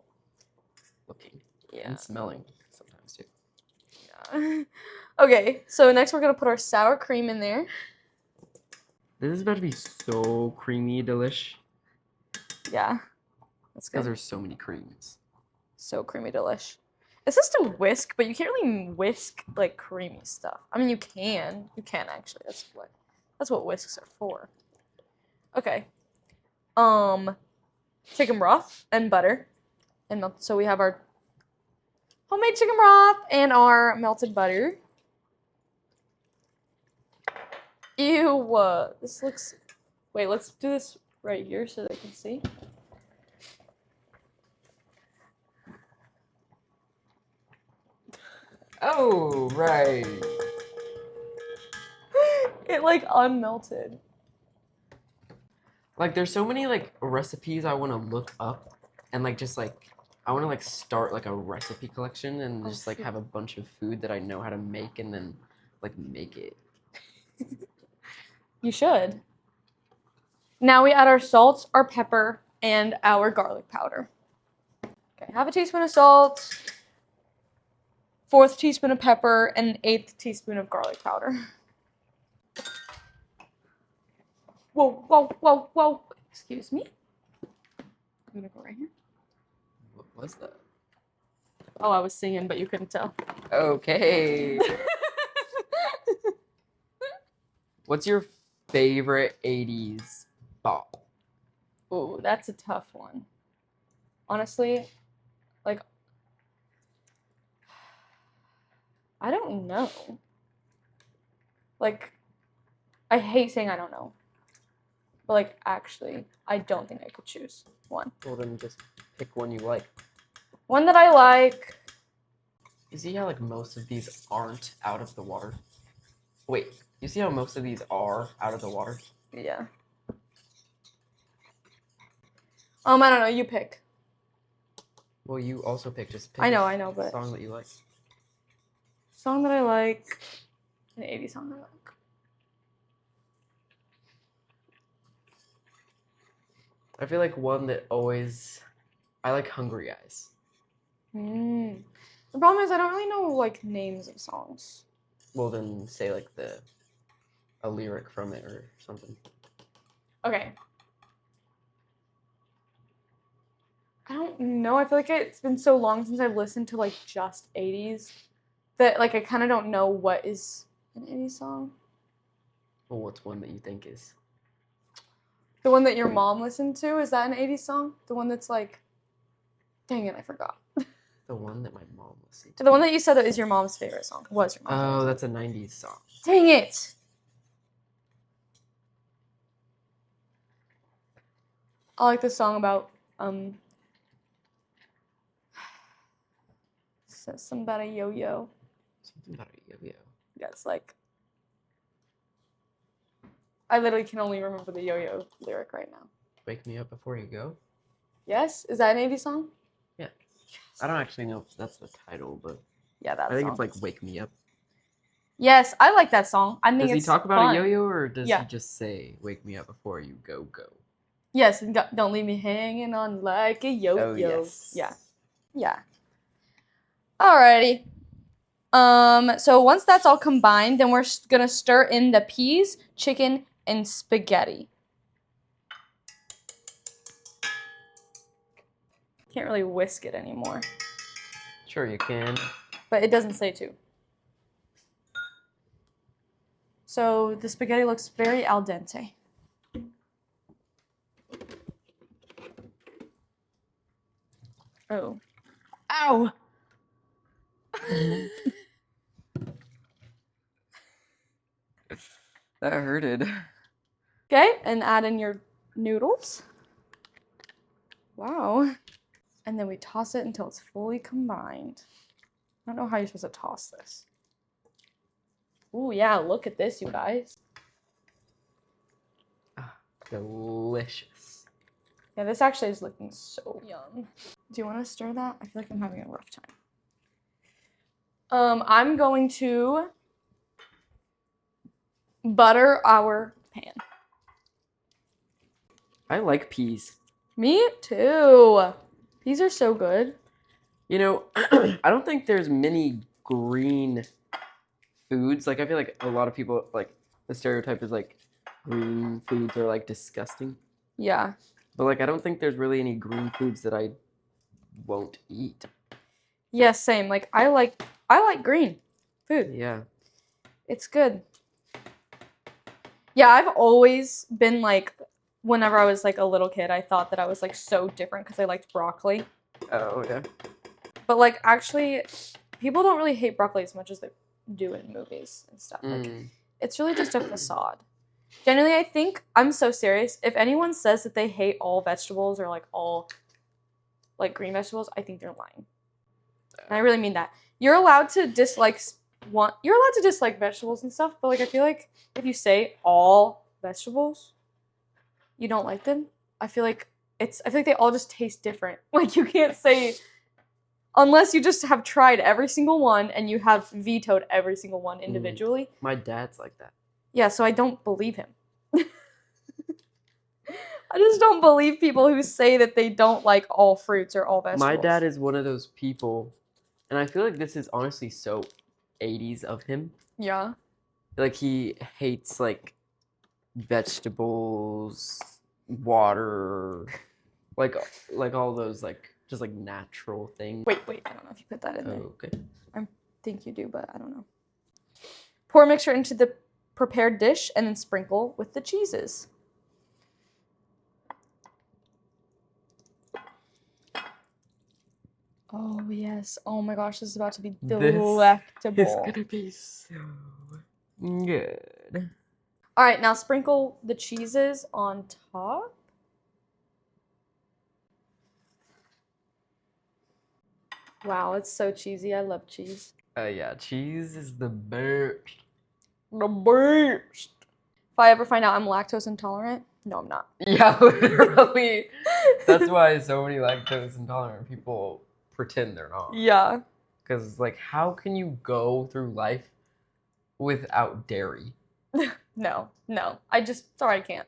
[SPEAKER 1] looking and smelling sometimes too.
[SPEAKER 3] Yeah. Okay, so next we're gonna put our sour cream in there.
[SPEAKER 1] This is about to be so creamy, delish.
[SPEAKER 3] Yeah, that's
[SPEAKER 1] Because
[SPEAKER 3] good.
[SPEAKER 1] there's so many creams.
[SPEAKER 3] So creamy delish. It says to whisk, but you can't really whisk like creamy stuff. I mean, you can. You can actually. That's what whisks are for. Okay. Chicken broth and butter, and so we have our homemade chicken broth and our melted butter. Ew. This looks. Wait, let's do this right here so they can see.
[SPEAKER 1] Oh, right.
[SPEAKER 3] It like unmelted.
[SPEAKER 1] Like there's so many like recipes I want to look up and like just like I want to like start like a recipe collection and just like have a bunch of food that I know how to make and then like make it.
[SPEAKER 3] You should. Now we add our salt, our pepper, and our garlic powder. Okay, half a teaspoon of salt, 1/4 teaspoon of pepper, and 1/8 teaspoon of garlic powder. Whoa, whoa, whoa, whoa. Excuse me. I'm gonna go right here.
[SPEAKER 1] What was that?
[SPEAKER 3] Oh, I was singing, but you couldn't tell.
[SPEAKER 1] Okay. What's your favorite 80s bop?
[SPEAKER 3] Ooh, that's a tough one. Honestly, like, I don't know. Like, I hate saying I don't know. But, like, actually, I don't think I could choose one.
[SPEAKER 1] Well, then just pick one you like.
[SPEAKER 3] One that I like.
[SPEAKER 1] You see how like most of these aren't out of the water? Wait, you see how most of these are out of the water?
[SPEAKER 3] Yeah. I don't know. You pick.
[SPEAKER 1] Well, you also pick. Just pick
[SPEAKER 3] I
[SPEAKER 1] a
[SPEAKER 3] know, but
[SPEAKER 1] song that you like.
[SPEAKER 3] song that I like, an 80s song I like.
[SPEAKER 1] I feel like one that always. I like Hungry Eyes.
[SPEAKER 3] The problem is I don't really know like names of songs.
[SPEAKER 1] Well, then say like a lyric from it or something.
[SPEAKER 3] Okay. I don't know. I feel like it's been so long since I've listened to like just 80s that like I kind of don't know what is an 80s song.
[SPEAKER 1] Well, what's one that you think is?
[SPEAKER 3] The one that your mom listened to, is that an 80s song? The one that's like, dang it, I forgot.
[SPEAKER 1] The one that my mom listened to.
[SPEAKER 3] The one that you said that is your mom's favorite song. Was your mom's favorite
[SPEAKER 1] Oh,
[SPEAKER 3] song.
[SPEAKER 1] that's a 90s song.
[SPEAKER 3] Dang it! I like the song about something about a yo-yo.
[SPEAKER 1] Something about a yo-yo.
[SPEAKER 3] Yeah, it's like I literally can only remember the yo-yo lyric right now.
[SPEAKER 1] Wake me up before you go.
[SPEAKER 3] Yes? Is that an 80s song?
[SPEAKER 1] Yeah. I don't actually know if that's the title, but
[SPEAKER 3] Yeah, that
[SPEAKER 1] I think
[SPEAKER 3] song.
[SPEAKER 1] it's like Wake Me Up.
[SPEAKER 3] Yes, I like that song. I think
[SPEAKER 1] Does he
[SPEAKER 3] it's
[SPEAKER 1] talk about
[SPEAKER 3] fun.
[SPEAKER 1] a yo-yo or does
[SPEAKER 3] Yeah.
[SPEAKER 1] he just say Wake me up before you go?
[SPEAKER 3] Yes, and don't leave me hanging on like a yo-yo.
[SPEAKER 1] Oh yes.
[SPEAKER 3] Yeah. Yeah. Alrighty. So once that's all combined, then we're gonna stir in the peas, chicken, and spaghetti. Can't really whisk it anymore,
[SPEAKER 1] Sure you can.
[SPEAKER 3] but it doesn't say to. So the spaghetti looks very al dente. Oh. Ow!
[SPEAKER 1] That hurted.
[SPEAKER 3] Okay, and add in your noodles. Wow. And then we toss it until it's fully combined. I don't know how you're supposed to toss this. Ooh, yeah, look at this, you guys.
[SPEAKER 1] Delicious.
[SPEAKER 3] Yeah, this actually is looking so yum. Do you want to stir that? I feel like I'm having a rough time. I'm going to butter our pan.
[SPEAKER 1] I like peas.
[SPEAKER 3] Me too. These are so good.
[SPEAKER 1] You know, I don't think there's many green foods. Like I feel like a lot of people like the stereotype is like green foods are like disgusting.
[SPEAKER 3] Yeah.
[SPEAKER 1] But like I don't think there's really any green foods that I won't eat.
[SPEAKER 3] Yes, same. Like I like green food.
[SPEAKER 1] Yeah.
[SPEAKER 3] It's good. Yeah, I've always been like, whenever I was like a little kid, I thought that I was like so different because I liked broccoli.
[SPEAKER 1] Oh yeah.
[SPEAKER 3] But like actually, people don't really hate broccoli as much as they do in movies and stuff. Like it's really just a facade. Generally, I think, I'm so serious, if anyone says that they hate all vegetables or like all like green vegetables, I think they're lying. And I really mean that. You're allowed to dislike vegetables and stuff, but like I feel like if you say all vegetables, you don't like them. I feel like they all just taste different. Like you can't say, unless you just have tried every single one and you have vetoed every single one individually.
[SPEAKER 1] My dad's like that.
[SPEAKER 3] Yeah, so I don't believe him. I just don't believe people who say that they don't like all fruits or all vegetables.
[SPEAKER 1] My dad is one of those people, and I feel like this is honestly so 80s of him.
[SPEAKER 3] Yeah.
[SPEAKER 1] Like he hates like vegetables, water, like all those like just like natural things.
[SPEAKER 3] Wait, I don't know if you put that in there.
[SPEAKER 1] Okay.
[SPEAKER 3] I think you do, but I don't know. Pour mixture into the prepared dish and then sprinkle with the cheeses. Oh, yes. Oh my gosh, this is about to be delectable.
[SPEAKER 1] It's gonna be so good.
[SPEAKER 3] All right, now sprinkle the cheeses on top. Wow, it's so cheesy. I love cheese.
[SPEAKER 1] Yeah, cheese is the best.
[SPEAKER 3] The best. If I ever find out I'm lactose intolerant, no, I'm not.
[SPEAKER 1] Yeah, literally. That's why so many lactose intolerant people pretend they're not.
[SPEAKER 3] Yeah.
[SPEAKER 1] Because, like, how can you go through life without dairy?
[SPEAKER 3] No. Sorry, I can't.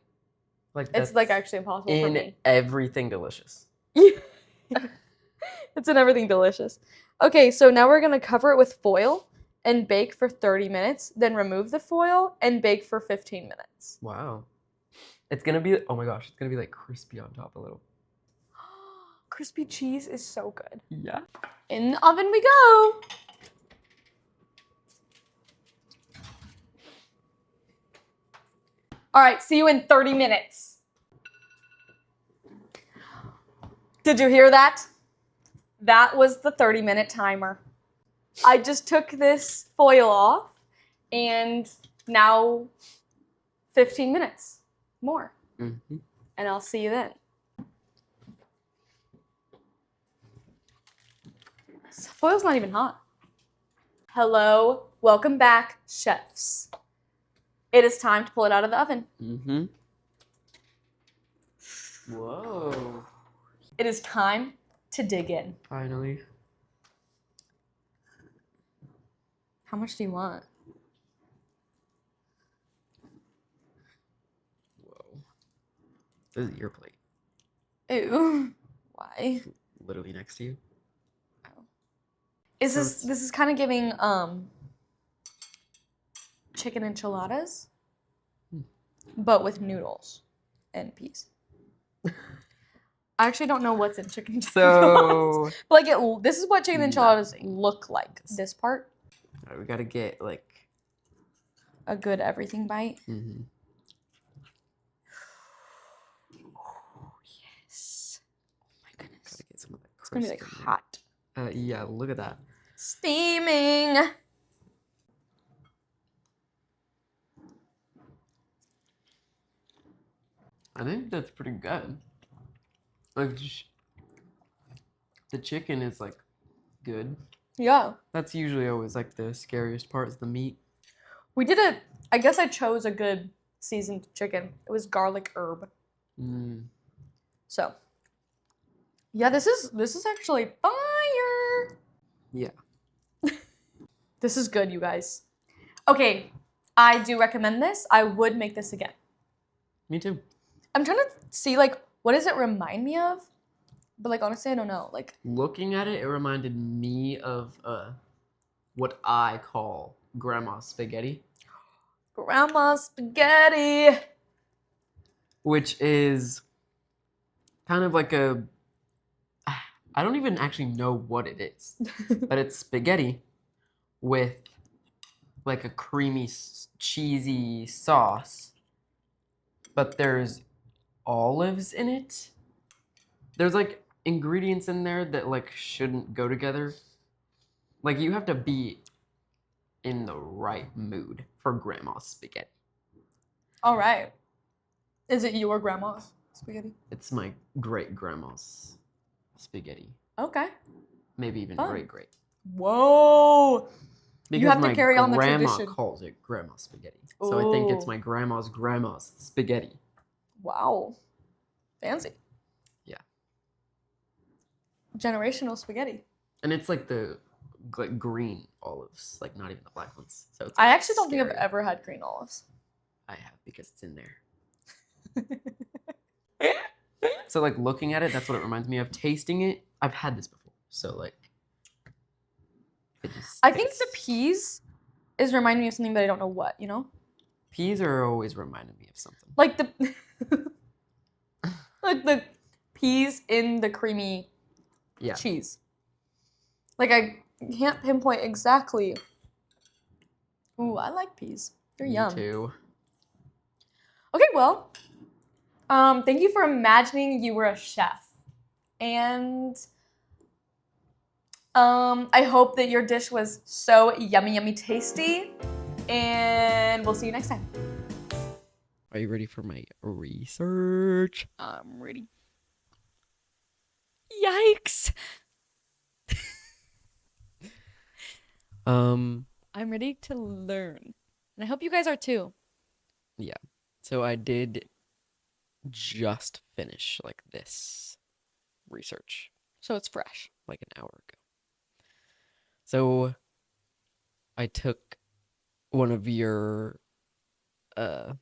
[SPEAKER 1] Like,
[SPEAKER 3] It's like actually impossible for
[SPEAKER 1] in
[SPEAKER 3] me.
[SPEAKER 1] everything delicious.
[SPEAKER 3] It's in everything delicious. Okay, so now we're gonna cover it with foil and bake for 30 minutes, then remove the foil and bake for 15 minutes.
[SPEAKER 1] Wow. It's gonna be, oh my gosh, it's gonna be like crispy on top a little.
[SPEAKER 3] Crispy cheese is so good.
[SPEAKER 1] Yeah.
[SPEAKER 3] In the oven we go. All right, see you in 30 minutes. Did you hear that? That was the 30-minute timer. I just took this foil off and now 15 minutes more.
[SPEAKER 1] Mm-hmm.
[SPEAKER 3] And I'll see you then. This foil's not even hot. Hello, welcome back, chefs. It is time to pull it out of the oven.
[SPEAKER 1] Mm-hmm. Whoa.
[SPEAKER 3] It is time to dig in.
[SPEAKER 1] Finally.
[SPEAKER 3] How much do you want?
[SPEAKER 1] Whoa. This is your plate.
[SPEAKER 3] Ew. Why?
[SPEAKER 1] Literally next to you.
[SPEAKER 3] This
[SPEAKER 1] So
[SPEAKER 3] is kind of giving chicken enchiladas, but with noodles and peas. I actually don't know what's in chicken enchiladas.
[SPEAKER 1] So,
[SPEAKER 3] But like this is what chicken enchiladas
[SPEAKER 1] Nothing.
[SPEAKER 3] look like. This part,
[SPEAKER 1] alright, we gotta get like,
[SPEAKER 3] a good everything bite.
[SPEAKER 1] mm-hmm.
[SPEAKER 3] Yes. Oh my goodness.
[SPEAKER 1] Gotta get some of that
[SPEAKER 3] It's gonna be like
[SPEAKER 1] crisp in
[SPEAKER 3] hot.
[SPEAKER 1] there. Yeah, look at that.
[SPEAKER 3] Steaming.
[SPEAKER 1] I think that's pretty good. Like, the chicken is like good.
[SPEAKER 3] Yeah.
[SPEAKER 1] That's usually always like the scariest part is the meat.
[SPEAKER 3] We did it. I guess I chose a good seasoned chicken. It was garlic herb.
[SPEAKER 1] Mm.
[SPEAKER 3] So, yeah, this is actually fire.
[SPEAKER 1] Yeah.
[SPEAKER 3] This is good, you guys. Okay, I do recommend this. I would make this again.
[SPEAKER 1] Me too.
[SPEAKER 3] I'm trying to see like what does it remind me of? But like honestly, I don't know. Like
[SPEAKER 1] Looking at it, it reminded me of what I call grandma's spaghetti,
[SPEAKER 3] grandma's spaghetti.
[SPEAKER 1] which is kind of like a I don't even actually know what it is, but it's spaghetti with like a creamy, cheesy sauce, but there's olives in it. There's like ingredients in there that like shouldn't go together. Like you have to be in the right mood for grandma's spaghetti.
[SPEAKER 3] All right. Is it your grandma's spaghetti?
[SPEAKER 1] It's my great grandma's spaghetti.
[SPEAKER 3] Okay.
[SPEAKER 1] Maybe even
[SPEAKER 3] Fun.
[SPEAKER 1] great.
[SPEAKER 3] Whoa.
[SPEAKER 1] Because
[SPEAKER 3] have to
[SPEAKER 1] my
[SPEAKER 3] carry on the
[SPEAKER 1] grandma
[SPEAKER 3] tradition.
[SPEAKER 1] calls it grandma's spaghetti. So I think it's
[SPEAKER 3] Ooh.
[SPEAKER 1] my grandma's spaghetti.
[SPEAKER 3] Wow. Fancy.
[SPEAKER 1] Yeah.
[SPEAKER 3] Generational spaghetti.
[SPEAKER 1] And it's like the like green olives, like not even the black ones. So it's
[SPEAKER 3] I
[SPEAKER 1] like,
[SPEAKER 3] actually don't think I've
[SPEAKER 1] scary.
[SPEAKER 3] ever had green olives.
[SPEAKER 1] I have because it's in there. So like looking at it, that's what it reminds me of. Tasting it, I've had this before. So like it just
[SPEAKER 3] I think the
[SPEAKER 1] tastes-
[SPEAKER 3] peas is reminding me of something, but I don't know what, you know?
[SPEAKER 1] peas are always reminding me of something.
[SPEAKER 3] Like the like the peas in the creamy
[SPEAKER 1] Yeah.
[SPEAKER 3] cheese. Like I can't pinpoint exactly. Ooh, I like peas. They're
[SPEAKER 1] Me
[SPEAKER 3] yum.
[SPEAKER 1] too.
[SPEAKER 3] Okay, well, thank you for imagining you were a chef. And I hope that your dish was so yummy, yummy tasty. And we'll see you next time.
[SPEAKER 1] Are you ready for my research?
[SPEAKER 3] I'm ready.
[SPEAKER 2] Yikes.
[SPEAKER 3] I'm ready to learn. And I hope you guys are too.
[SPEAKER 1] So I did just finish like this research
[SPEAKER 3] So it's fresh.
[SPEAKER 1] like an hour ago. So I took one of your uh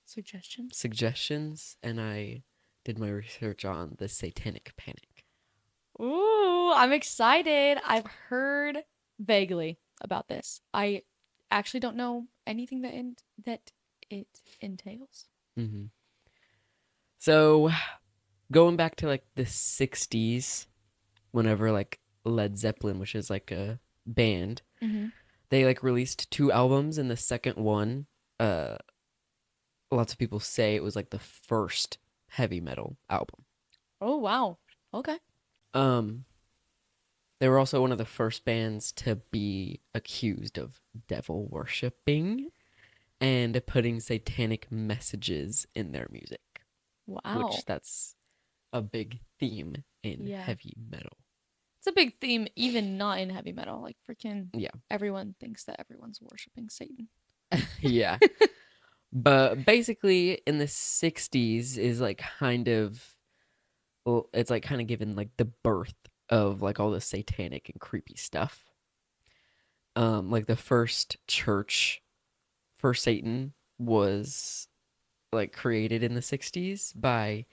[SPEAKER 3] Suggestions?
[SPEAKER 1] suggestions and I did my research on the Satanic Panic.
[SPEAKER 3] Ooh, I'm excited. I've heard vaguely about this. I actually don't know anything that it entails.
[SPEAKER 1] Mm-hmm. So going back to like the 60s, whenever like Led Zeppelin, which is like a band,
[SPEAKER 3] Mm-hmm.
[SPEAKER 1] they like released 2 albums, and the second one, uh, lots of people say it was like the first heavy metal album.
[SPEAKER 3] Oh, wow. Okay.
[SPEAKER 1] Um, they were also one of the first bands to be accused of devil worshipping and putting satanic messages in their music,
[SPEAKER 3] Wow.
[SPEAKER 1] which that's a big theme in
[SPEAKER 3] Yeah.
[SPEAKER 1] heavy metal.
[SPEAKER 3] It's a big theme, even not in heavy metal. Like, freaking
[SPEAKER 1] Yeah.
[SPEAKER 3] everyone thinks that everyone's worshiping Satan.
[SPEAKER 1] Yeah. But basically in the 60s is like kind of, well, it's like kind of given like the birth of like all the satanic and creepy stuff. Like the first church for Satan was like created in the 60s by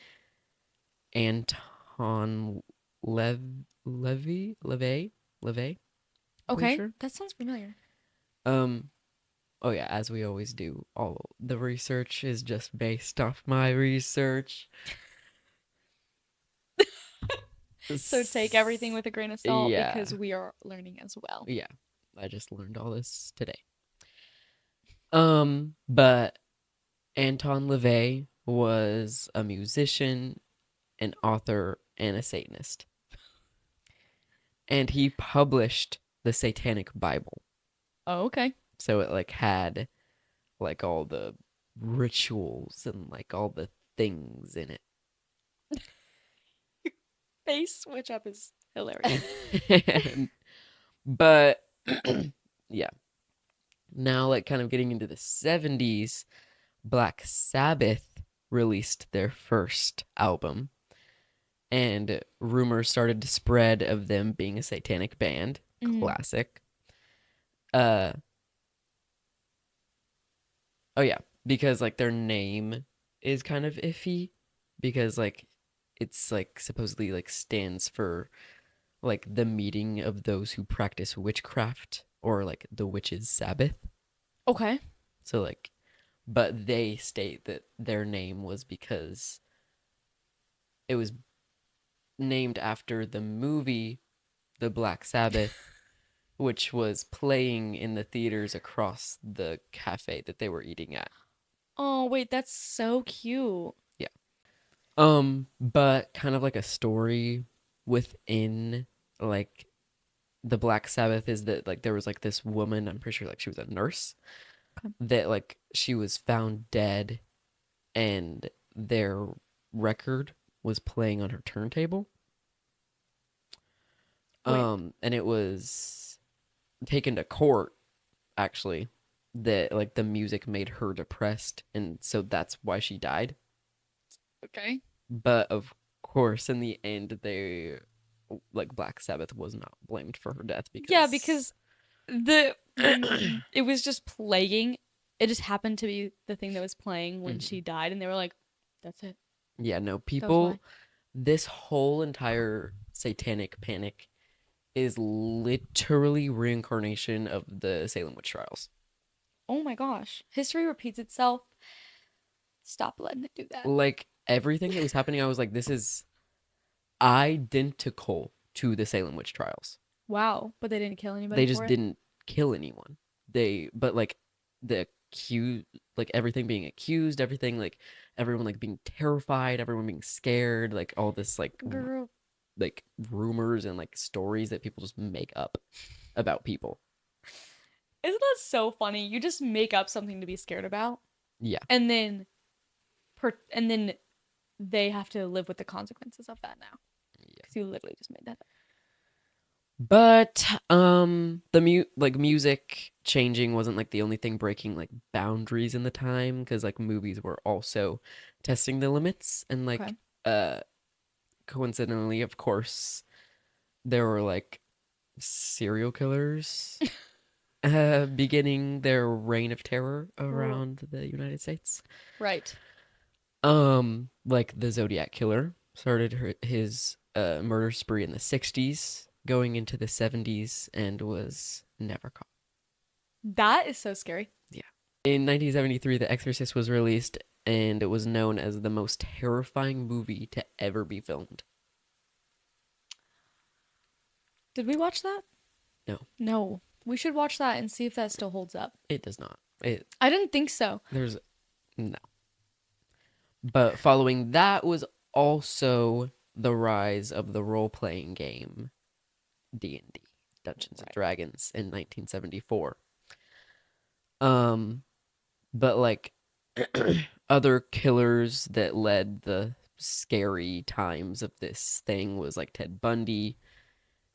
[SPEAKER 1] Anton Levey, pretty
[SPEAKER 3] Okay.
[SPEAKER 1] sure.
[SPEAKER 3] That sounds familiar.
[SPEAKER 1] Um oh yeah, as we always do, all the research is just based off my research.
[SPEAKER 3] So take everything with a grain of salt
[SPEAKER 1] Yeah.
[SPEAKER 3] because we are learning as well.
[SPEAKER 1] Yeah. I just learned all this today. But Anton LaVey was a musician, an author, and a Satanist. And he published the Satanic Bible.
[SPEAKER 3] Oh, okay.
[SPEAKER 1] So it like had like all the rituals and like all the things in
[SPEAKER 3] Face switch up is hilarious.
[SPEAKER 1] it. But yeah. Now like kind of getting into the 70s, Black Sabbath released their first album, and rumors started to spread of them being a satanic band.
[SPEAKER 3] Mhm.
[SPEAKER 1] Classic. Oh yeah, because like their name is kind of iffy, because like it's like supposedly like stands for like the meeting of those who practice witchcraft, or like the witches' Sabbath.
[SPEAKER 3] Okay.
[SPEAKER 1] So like, but they state that their name was because it was named after the movie The Black Sabbath, which was playing in the theaters across the cafe that they were eating at.
[SPEAKER 3] Oh, wait, that's so cute.
[SPEAKER 1] But kind of like a story within like the Black Sabbath is that like there was like this woman, I'm pretty sure like she was a nurse,
[SPEAKER 3] Okay.
[SPEAKER 1] that like she was found dead, and their record was playing on her turntable.
[SPEAKER 3] Wait.
[SPEAKER 1] And it was taken to court actually, that like the music made her depressed, and so that's why she died.
[SPEAKER 3] Okay.
[SPEAKER 1] But of course in the end they like Black Sabbath was not blamed for her death, because
[SPEAKER 3] Yeah, because when it was just playing, it just happened to be the thing that was playing when
[SPEAKER 1] Mhm.
[SPEAKER 3] she died, and they were like, "That's it."
[SPEAKER 1] yeah, no,
[SPEAKER 3] That was
[SPEAKER 1] people,
[SPEAKER 3] why.
[SPEAKER 1] this whole entire satanic panic is literally reincarnation of the Salem witch trials.
[SPEAKER 3] Oh my gosh, history repeats itself. Stop letting it do that.
[SPEAKER 1] Like everything that was happening, I was like, this is identical to the Salem witch trials.
[SPEAKER 3] Wow, but they didn't kill anybody
[SPEAKER 1] They
[SPEAKER 3] for
[SPEAKER 1] just
[SPEAKER 3] it?
[SPEAKER 1] didn't kill anyone. But like the accused, like everything being accused, everything like everyone like being terrified, everyone being scared, like all this
[SPEAKER 3] Girl,
[SPEAKER 1] like rumors and like stories that people just make up about people.
[SPEAKER 3] isn't that so funny? You just make up something to be scared about,
[SPEAKER 1] Yeah.
[SPEAKER 3] and then and then they have to live with the consequences of that now.
[SPEAKER 1] Yeah.
[SPEAKER 3] Because you literally just made that up.
[SPEAKER 1] But music changing wasn't like the only thing breaking like boundaries in the time, because like movies were also testing the limits, and like
[SPEAKER 3] Okay.
[SPEAKER 1] uh coincidentally, of course, there were like serial killers beginning their reign of terror around the United States.
[SPEAKER 3] Right.
[SPEAKER 1] Like the Zodiac killer started his murder spree in the 60s, going into the 70s, and was never caught.
[SPEAKER 3] That is so scary.
[SPEAKER 1] Yeah. In 1973, The Exorcist was released, and it was known as the most terrifying movie to ever be filmed.
[SPEAKER 3] Did we watch that?
[SPEAKER 1] No,
[SPEAKER 3] No. We should watch that and see if that still holds up.
[SPEAKER 1] it does not. It
[SPEAKER 3] I didn't think so.
[SPEAKER 1] there's no. But following that was also the rise of the role-playing game D&D, Dungeons and
[SPEAKER 3] Right.
[SPEAKER 1] Dragons, in 1974. But like other killers that led the scary times of this thing was like Ted Bundy,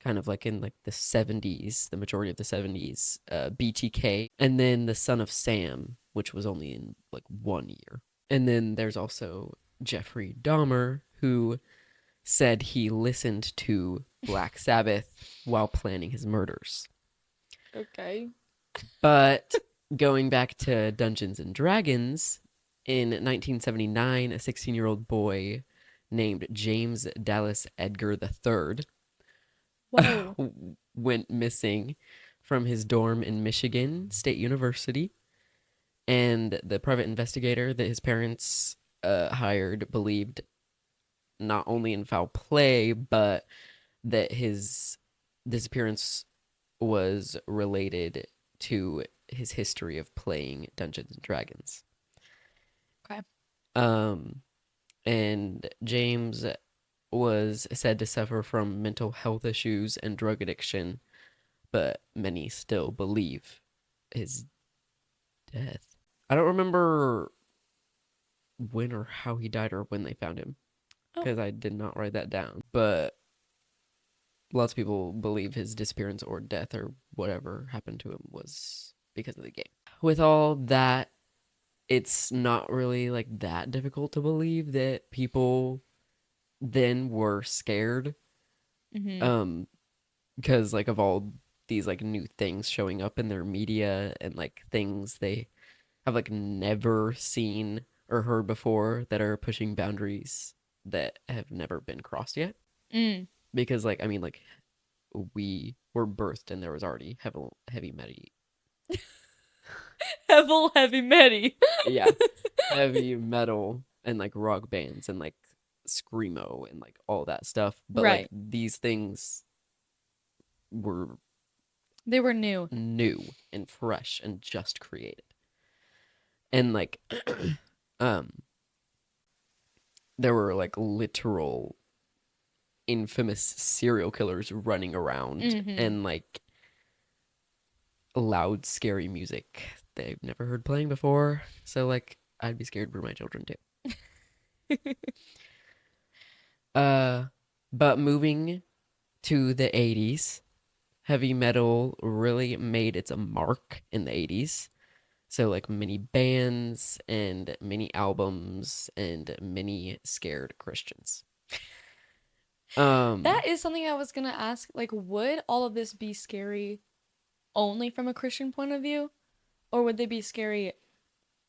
[SPEAKER 1] kind of like in like the 70s, the majority of the 70s, BTK, and then the Son of Sam, which was only in like 1 year. And then there's also Jeffrey Dahmer, who said he listened to Black Sabbath while planning his murders.
[SPEAKER 3] Okay.
[SPEAKER 1] But going back to Dungeons and Dragons, in 1979, a 16-year-old boy named James Dallas Edgar III
[SPEAKER 3] Whoa.
[SPEAKER 1] went missing from his dorm in Michigan State University. And the private investigator that his parents hired believed not only in foul play, but that his disappearance was related to his history of playing Dungeons and Dragons.
[SPEAKER 3] Okay.
[SPEAKER 1] And James was said to suffer from mental health issues and drug addiction, but many still believe his death. I don't remember when or how he died or when they found him,
[SPEAKER 3] Oh.
[SPEAKER 1] because I did not write that down. But lots of people believe his disappearance or death or whatever happened to him was because of the game. With all that, it's not really like that difficult to believe that people then were scared,
[SPEAKER 3] Mm-hmm.
[SPEAKER 1] because like of all these like new things showing up in their media and like things they have like never seen or heard before that are pushing boundaries that have never been crossed yet.
[SPEAKER 3] Mm.
[SPEAKER 1] Because like I mean like we were birthed and there was already heavy
[SPEAKER 3] Heavy Medi.
[SPEAKER 1] yeah, heavy metal and like rock bands and like screamo and like all that stuff, but like
[SPEAKER 3] Right.
[SPEAKER 1] these things were
[SPEAKER 3] They were new.
[SPEAKER 1] new and fresh and just created. And like um there were like literal infamous serial killers running around,
[SPEAKER 3] Mhm.
[SPEAKER 1] and like loud scary music they've never heard playing before. So like I'd be scared for my children too. But moving to the 80s, heavy metal really made its mark in the 80s. So like many bands and many albums and many scared Christians.
[SPEAKER 3] That is something I was gonna ask. Like, would all of this be scary only from a Christian point of view, or would they be scary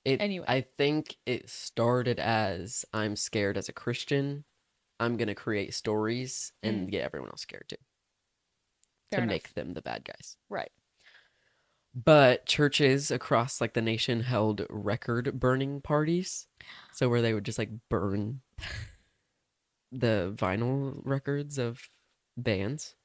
[SPEAKER 3] anyway?
[SPEAKER 1] I think it started as I'm scared as a Christian. I'm gonna create stories and get everyone else scared too,
[SPEAKER 3] Fair
[SPEAKER 1] to
[SPEAKER 3] enough.
[SPEAKER 1] make them the bad guys.
[SPEAKER 3] Right.
[SPEAKER 1] But churches across like the nation held record burning parties. So where they would just like burn the vinyl records of bands.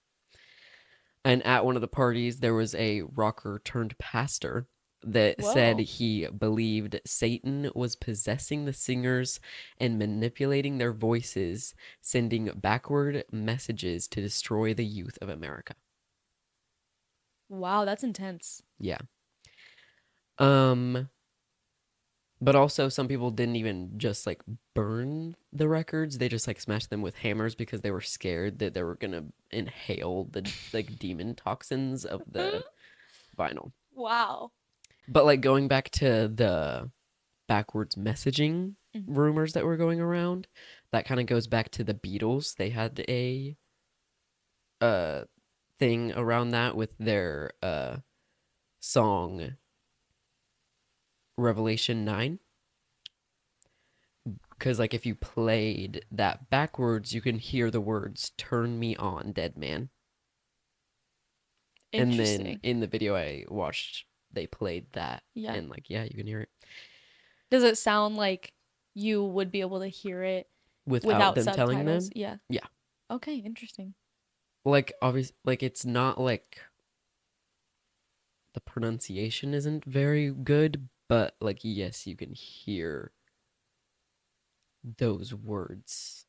[SPEAKER 1] And at one of the parties there was a rocker turned pastor that said
[SPEAKER 3] Whoa.
[SPEAKER 1] he believed Satan was possessing the singers and manipulating their voices, sending backward messages to destroy the youth of America.
[SPEAKER 3] Wow, that's intense.
[SPEAKER 1] Yeah. Um But also, some people didn't even just like burn the records. They just like smashed them with hammers because they were scared that they were gonna inhale the like demon toxins of the vinyl.
[SPEAKER 3] Wow.
[SPEAKER 1] But like going back to the backwards messaging
[SPEAKER 3] Mhm.
[SPEAKER 1] rumors that were going around, that kind of goes back to the Beatles. They had a uh thing around that with their song Revelation 9. Because, like, if you played that backwards, you can hear the words, "Turn me on, dead man." And then
[SPEAKER 3] Interesting.
[SPEAKER 1] in the video I watched, they played that.
[SPEAKER 3] Yeah.
[SPEAKER 1] And, like, yeah, you can hear it
[SPEAKER 3] Does it sound like you would be able to hear it
[SPEAKER 1] without
[SPEAKER 3] without
[SPEAKER 1] them telling
[SPEAKER 3] subtitles?
[SPEAKER 1] them.
[SPEAKER 3] Yeah.
[SPEAKER 1] Yeah.
[SPEAKER 3] Okay, interesting.
[SPEAKER 1] Like, obviously, like, it's not like the pronunciation isn't very good, but, like, yes, you can hear those words,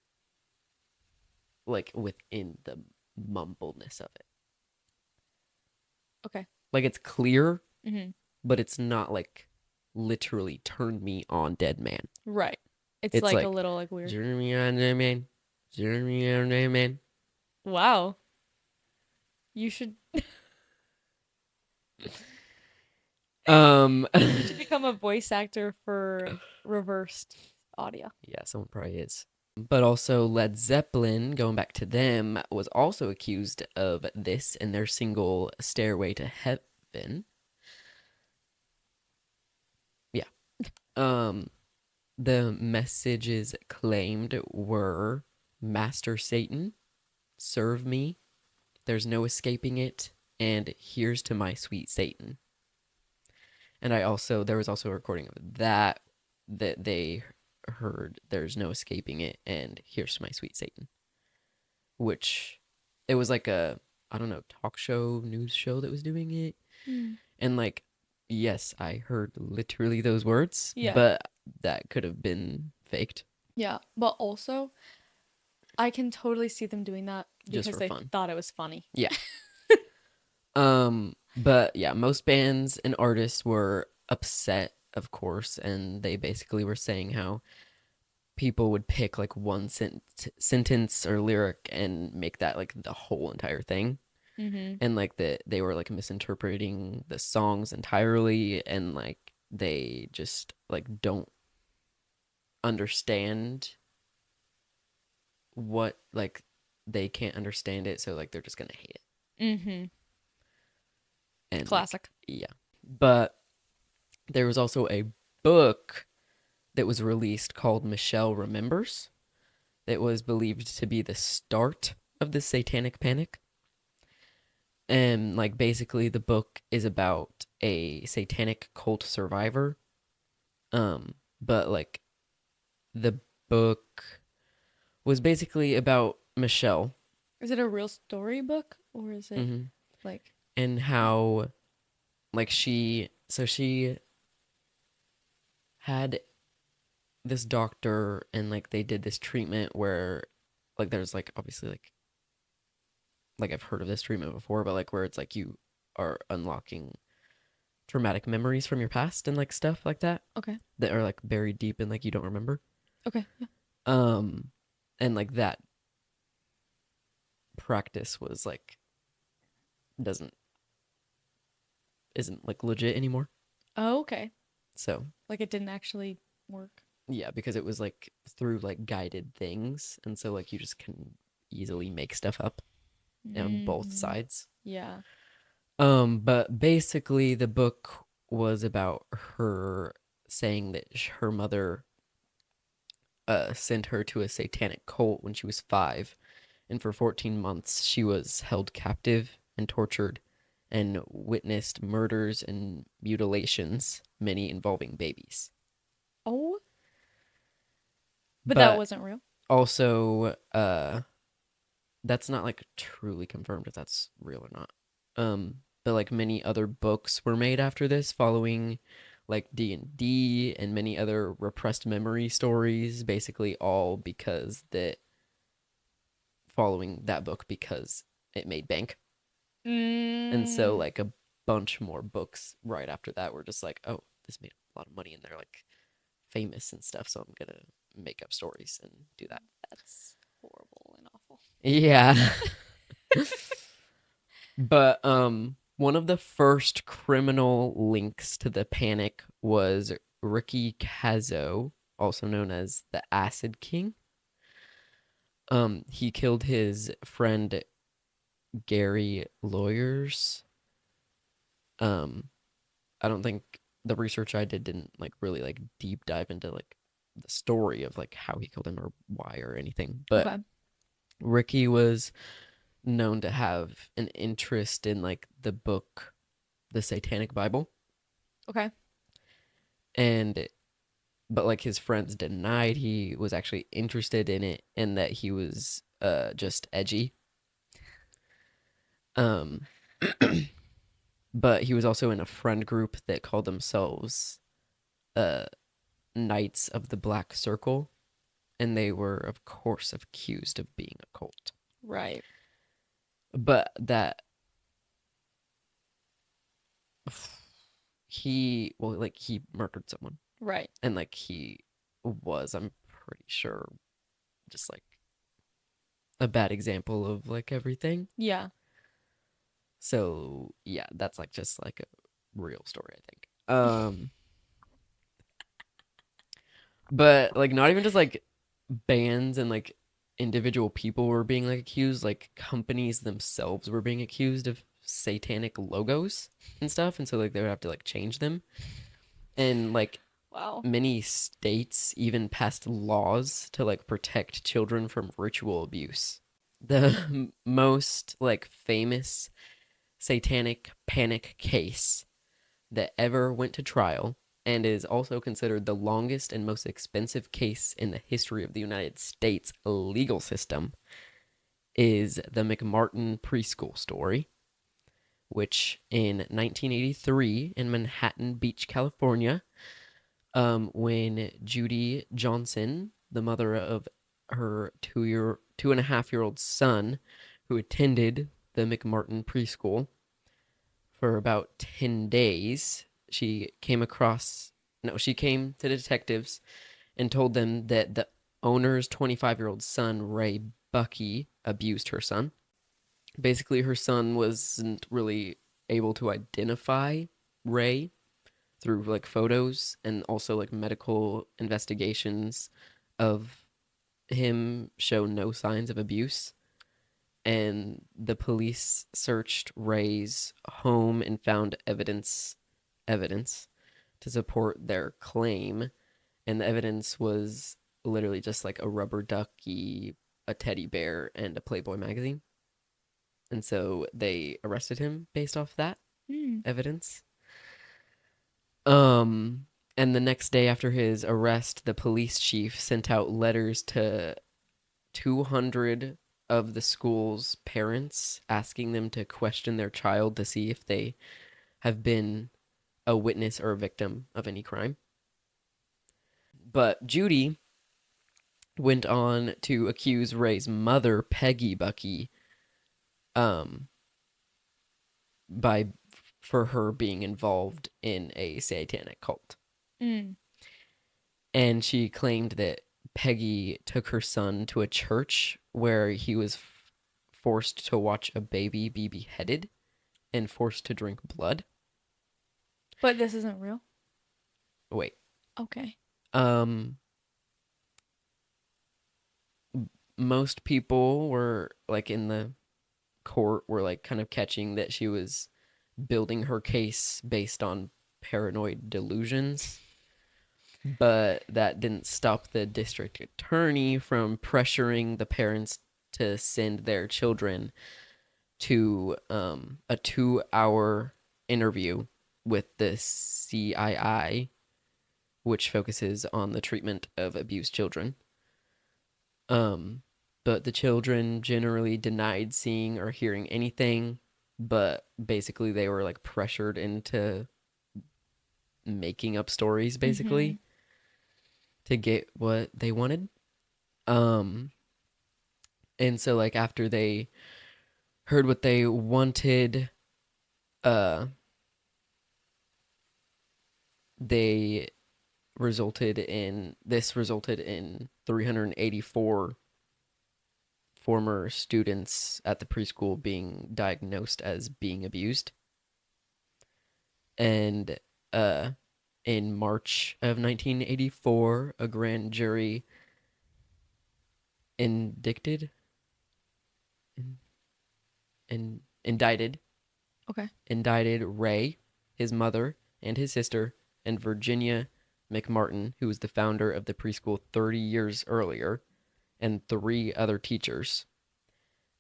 [SPEAKER 1] like, within the mumbleness of it.
[SPEAKER 3] Okay.
[SPEAKER 1] Like, it's clear,
[SPEAKER 3] Mm-hmm.
[SPEAKER 1] but it's not like literally turn me on, dead man.
[SPEAKER 3] Right. It's
[SPEAKER 1] It's
[SPEAKER 3] like a
[SPEAKER 1] like,
[SPEAKER 3] little like weird.
[SPEAKER 1] turn me on, dead man. Turn me on, dead man.
[SPEAKER 3] Wow. You should
[SPEAKER 1] Um,
[SPEAKER 3] you should become a voice actor for reversed audio.
[SPEAKER 1] yeah, someone probably is. But also, Led Zeppelin, going back to them, was also accused of this in their single Stairway to Heaven. Yeah. The messages claimed were Master Satan, serve me, there's no escaping it, and here's to my sweet Satan. And there was also a recording of that they heard there's no escaping it, and here's to my sweet Satan. Which it was like a, I don't know, talk show, news show that was doing it. And like, yes, I heard literally those words,
[SPEAKER 3] Yeah.
[SPEAKER 1] but that could have been faked
[SPEAKER 3] Yeah, but also I can totally see them doing that
[SPEAKER 1] just
[SPEAKER 3] because
[SPEAKER 1] for
[SPEAKER 3] they
[SPEAKER 1] fun.
[SPEAKER 3] thought it was funny.
[SPEAKER 1] Yeah. But yeah, most bands and artists were upset, of course, and they basically were saying how people would pick like one sentence or lyric and make that like the whole entire thing.
[SPEAKER 3] Mm-hmm.
[SPEAKER 1] And like they were like misinterpreting the songs entirely, and like they just like don't understand what, like they can't understand it, so like they're just gonna hate it.
[SPEAKER 3] Mm-hmm.
[SPEAKER 1] And like,
[SPEAKER 3] Classic.
[SPEAKER 1] yeah. But there was also a book that was released called Michelle Remembers. That was believed to be the start of the Satanic Panic. And like basically the book is about a satanic cult survivor. But like the book was basically about Michelle.
[SPEAKER 3] Is it a real storybook or is it
[SPEAKER 1] Mhm.
[SPEAKER 3] like
[SPEAKER 1] And how like she had this doctor, and like they did this treatment where like there's like obviously like I've heard of this treatment before, but like where it's like you are unlocking traumatic memories from your past and like stuff like that
[SPEAKER 3] okay.
[SPEAKER 1] that are like buried deep and like you don't remember.
[SPEAKER 3] Okay. Yeah.
[SPEAKER 1] And like that practice was like doesn't isn't like legit anymore.
[SPEAKER 3] Oh, okay.
[SPEAKER 1] So
[SPEAKER 3] Like it didn't actually work.
[SPEAKER 1] yeah, because it was like through like guided things, and so like you just can easily make stuff up on both
[SPEAKER 3] Mhm.
[SPEAKER 1] sides.
[SPEAKER 3] Yeah.
[SPEAKER 1] But basically the book was about her saying that her mother sent her to a satanic cult when she was 5, and for 14 months she was held captive and tortured and witnessed murders and mutilations, many involving babies.
[SPEAKER 3] Oh. But that wasn't real.
[SPEAKER 1] Also, that's not like truly confirmed if that's real or not. But like many other books were made after this, following like D&D and many other repressed memory stories, basically all because that following that book because it made bank. And so like a bunch more books right after that were just like, oh, this made a lot of money, and they're like famous and stuff, so I'm gonna make up stories and do that.
[SPEAKER 3] That's horrible and awful.
[SPEAKER 1] Yeah. But one of the first criminal links to the panic was Ricky Kazo, also known as the Acid King. He killed his friend Gary Lawyers. I don't think the research I did didn't like really like deep dive into like the story of like how he killed him or why or anything. But
[SPEAKER 3] Okay.
[SPEAKER 1] Ricky was known to have an interest in like the book, the Satanic Bible,
[SPEAKER 3] Okay.
[SPEAKER 1] and but like his friends denied he was actually interested in it and that he was just edgy. Um but he was also in a friend group that called themselves uh Knights of the Black Circle, and they were of course accused of being a cult.
[SPEAKER 3] Right.
[SPEAKER 1] But that he murdered someone,
[SPEAKER 3] Right.
[SPEAKER 1] and like he was, I'm pretty sure, just like a bad example of like everything.
[SPEAKER 3] Yeah.
[SPEAKER 1] So yeah, that's like just like a real story, I think. But like not even just like bands and like individual people were being like accused, like companies themselves were being accused of satanic logos and stuff, and so like they would have to like change them. And like
[SPEAKER 3] Wow.
[SPEAKER 1] many states even passed laws to like protect children from ritual abuse. The most like famous satanic panic case that ever went to trial and is also considered the longest and most expensive case in the history of the United States legal system is the McMartin preschool story, which in 1983 in Manhattan Beach, California, when Judy Johnson, the mother of her 2.5-year-old son, who attended the McMartin preschool for about 10 days, she came to the detectives and told them that the owner's 25-year-old son, Ray Bucky, abused her son. Basically, her son wasn't really able to identify Ray through like photos and also like medical investigations of him show no signs of abuse. And the police searched Ray's home and found evidence to support their claim, and the evidence was literally just like a rubber ducky, a teddy bear, and a Playboy magazine. And so they arrested him based off that
[SPEAKER 3] Hmm.
[SPEAKER 1] evidence. And the next day after his arrest, the police chief sent out letters to 200 of the school's parents asking them to question their child to see if they have been a witness or a victim of any crime. But Judy went on to accuse Ray's mother, Peggy Bucky, um, by for her being involved in a satanic cult.
[SPEAKER 3] Mm.
[SPEAKER 1] And she claimed that Peggy took her son to a church where he was forced to watch a baby be beheaded and forced to drink blood.
[SPEAKER 3] But this isn't real.
[SPEAKER 1] Wait.
[SPEAKER 3] Okay.
[SPEAKER 1] Most people were like in the court were like kind of catching that she was building her case based on paranoid delusions, but that didn't stop the district attorney from pressuring the parents to send their children to a 2-hour interview with the CII, which focuses on the treatment of abused children. But the children generally denied seeing or hearing anything, but basically they were like pressured into making up stories basically to get what they wanted. And so like after they heard what they wanted, they resulted in 384 former students at the preschool being diagnosed as being abused. And in March of 1984, a grand jury indicted and indicted
[SPEAKER 3] Okay.
[SPEAKER 1] Ray, his mother, and his sister, and Virginia McMartin, who was the founder of the preschool 30 years earlier, and 3 other teachers.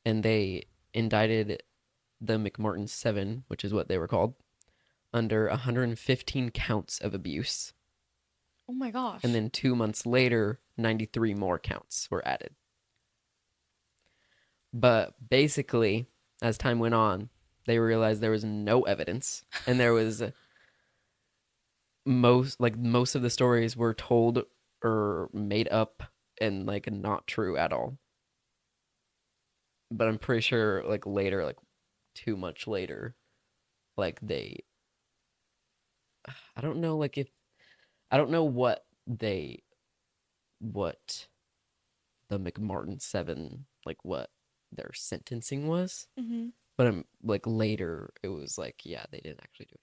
[SPEAKER 1] And they indicted the McMartin 7, which is what they were called, under 115 counts of abuse.
[SPEAKER 3] Oh my gosh.
[SPEAKER 1] And then 2 months later, 93 more counts were added. But basically, as time went on, they realized there was no evidence, and there was most of the stories were told or made up and like not true at all. But I'm pretty sure like later, like too much later, like they I don't know like if I don't know what the McMartin 7 like what their sentencing was.
[SPEAKER 3] Mm-hmm.
[SPEAKER 1] But I'm like later it was like yeah, they didn't actually do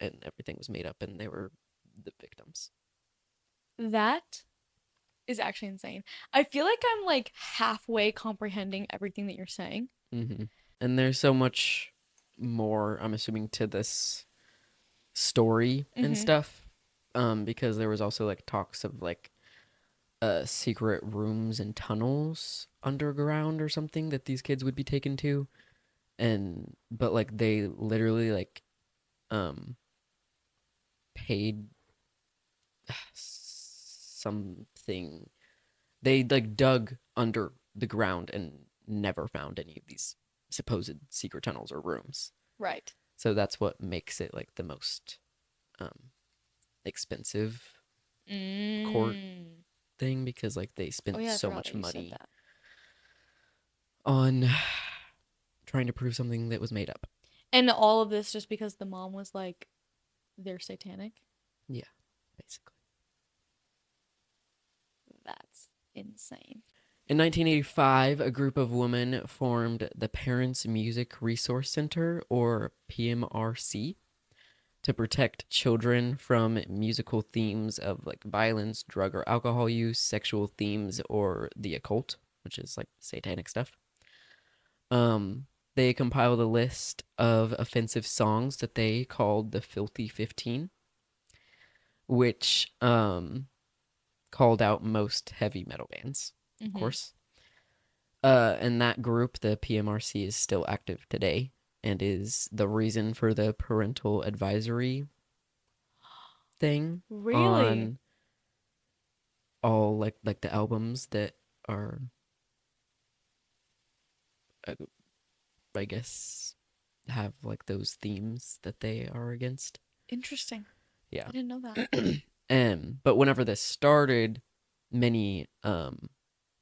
[SPEAKER 1] anything. And everything was made up and they were the victims.
[SPEAKER 3] That is actually insane. I feel like I'm like halfway comprehending everything that you're saying.
[SPEAKER 1] Mm-hmm. And there's so much more, I'm assuming, to this story and
[SPEAKER 3] Mhm.
[SPEAKER 1] stuff. Because there was also like talks of like secret rooms and tunnels underground or something that these kids would be taken to. But like they literally like paid something. They like dug under the ground and never found any of these supposed secret tunnels or rooms.
[SPEAKER 3] Right.
[SPEAKER 1] So that's what makes it like the most expensive court thing, because like they spent
[SPEAKER 3] Oh yeah, I
[SPEAKER 1] so
[SPEAKER 3] forgot
[SPEAKER 1] much
[SPEAKER 3] that you said
[SPEAKER 1] money
[SPEAKER 3] that.
[SPEAKER 1] on trying to prove something that was made up.
[SPEAKER 3] And all of this just because the mom was like, they're satanic.
[SPEAKER 1] Yeah, basically.
[SPEAKER 3] That's insane.
[SPEAKER 1] In 1985, a group of women formed the Parents Music Resource Center, or PMRC, to protect children from musical themes of like violence, drug or alcohol use, sexual themes, or the occult, which is like satanic stuff. They compiled a list of offensive songs that they called the Filthy 15, which called out most heavy metal bands, of
[SPEAKER 3] Mhm.
[SPEAKER 1] course. And that group, the PMRC, is still active today and is the reason for the parental advisory thing
[SPEAKER 3] Really?
[SPEAKER 1] on all like the albums that are uh, I guess have like those themes that they are against.
[SPEAKER 3] Interesting.
[SPEAKER 1] Yeah.
[SPEAKER 3] I didn't know that.
[SPEAKER 1] But whenever this started, many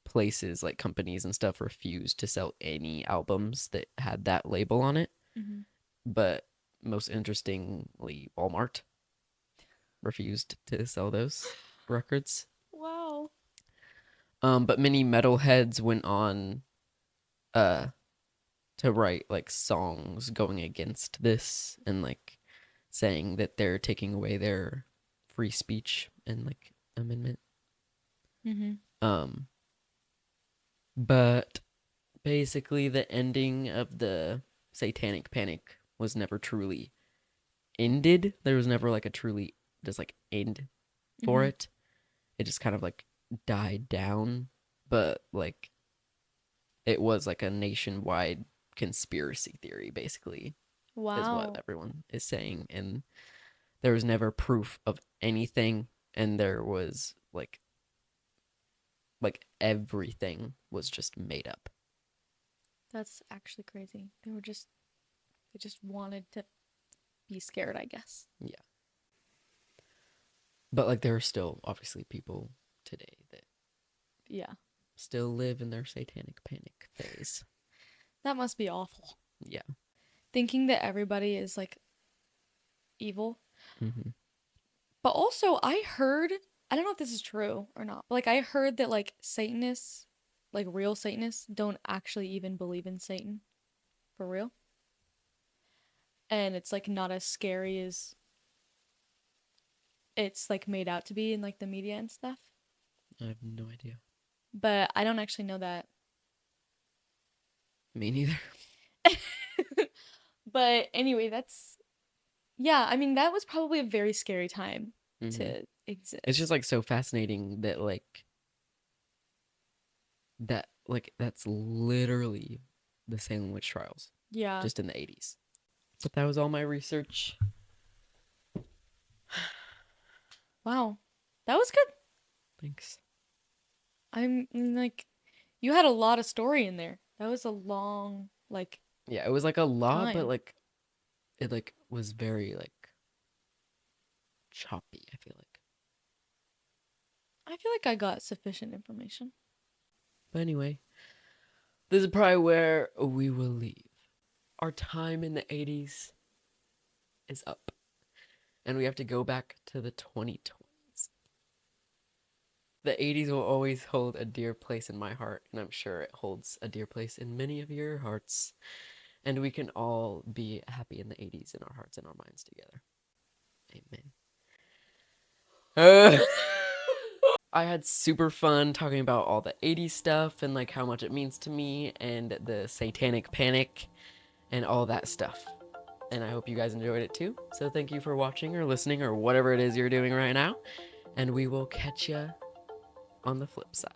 [SPEAKER 1] places like companies and stuff refused to sell any albums that had that label on it.
[SPEAKER 3] Mhm.
[SPEAKER 1] But most interestingly, Walmart refused to sell those records.
[SPEAKER 3] Wow.
[SPEAKER 1] But many metalheads went on uh to write like songs going against this and like saying that they're taking away their free speech and like amendment.
[SPEAKER 3] Mhm.
[SPEAKER 1] Um but basically the ending of the Satanic Panic was never truly ended. There was never like a truly just like end for
[SPEAKER 3] Mhm.
[SPEAKER 1] it. It just kind of like died down, but like it was like a nationwide conspiracy theory basically is what
[SPEAKER 3] Wow.
[SPEAKER 1] everyone is saying, and there was never proof of anything, and there was like everything was just made up.
[SPEAKER 3] That's actually crazy. They just wanted to be scared, I guess.
[SPEAKER 1] Yeah. But like there are still obviously people today that
[SPEAKER 3] Yeah.
[SPEAKER 1] still live in their Satanic Panic phase.
[SPEAKER 3] That must be awful.
[SPEAKER 1] Yeah.
[SPEAKER 3] Thinking that everybody is like evil.
[SPEAKER 1] Mm-hmm.
[SPEAKER 3] But also, I heard, I don't know if this is true or not, but like I heard that like Satanists, like real Satanists, don't actually even believe in Satan for real. And it's like not as scary as it's like made out to be in like the media and stuff.
[SPEAKER 1] I have no idea.
[SPEAKER 3] But I don't actually know that.
[SPEAKER 1] Me neither.
[SPEAKER 3] But anyway, that's yeah, I mean that was probably a very scary time
[SPEAKER 1] Mhm.
[SPEAKER 3] to exist.
[SPEAKER 1] It's just like so fascinating that that's literally the Salem witch trials,
[SPEAKER 3] yeah.
[SPEAKER 1] just in the 80s. But that was all my research.
[SPEAKER 3] Wow. That was good.
[SPEAKER 1] Thanks.
[SPEAKER 3] I'm like you had a lot of story in there. That was a long like
[SPEAKER 1] Yeah, it was like a lot, but
[SPEAKER 3] Time.
[SPEAKER 1] like it like was very like choppy, I feel like.
[SPEAKER 3] I feel like I got sufficient information.
[SPEAKER 1] But anyway, this is probably where we will leave. Our time in the 80s is up. And we have to go back to the 2020s. The 80s will always hold a dear place in my heart, and I'm sure it holds a dear place in many of your hearts. And we can all be happy in the 80s in our hearts and our minds together. Amen. I had super fun talking about all the 80s stuff and like how much it means to me and the satanic panic and all that stuff. And I hope you guys enjoyed it too. So thank you for watching or listening or whatever it is you're doing right now. And we will catch ya on the flip side.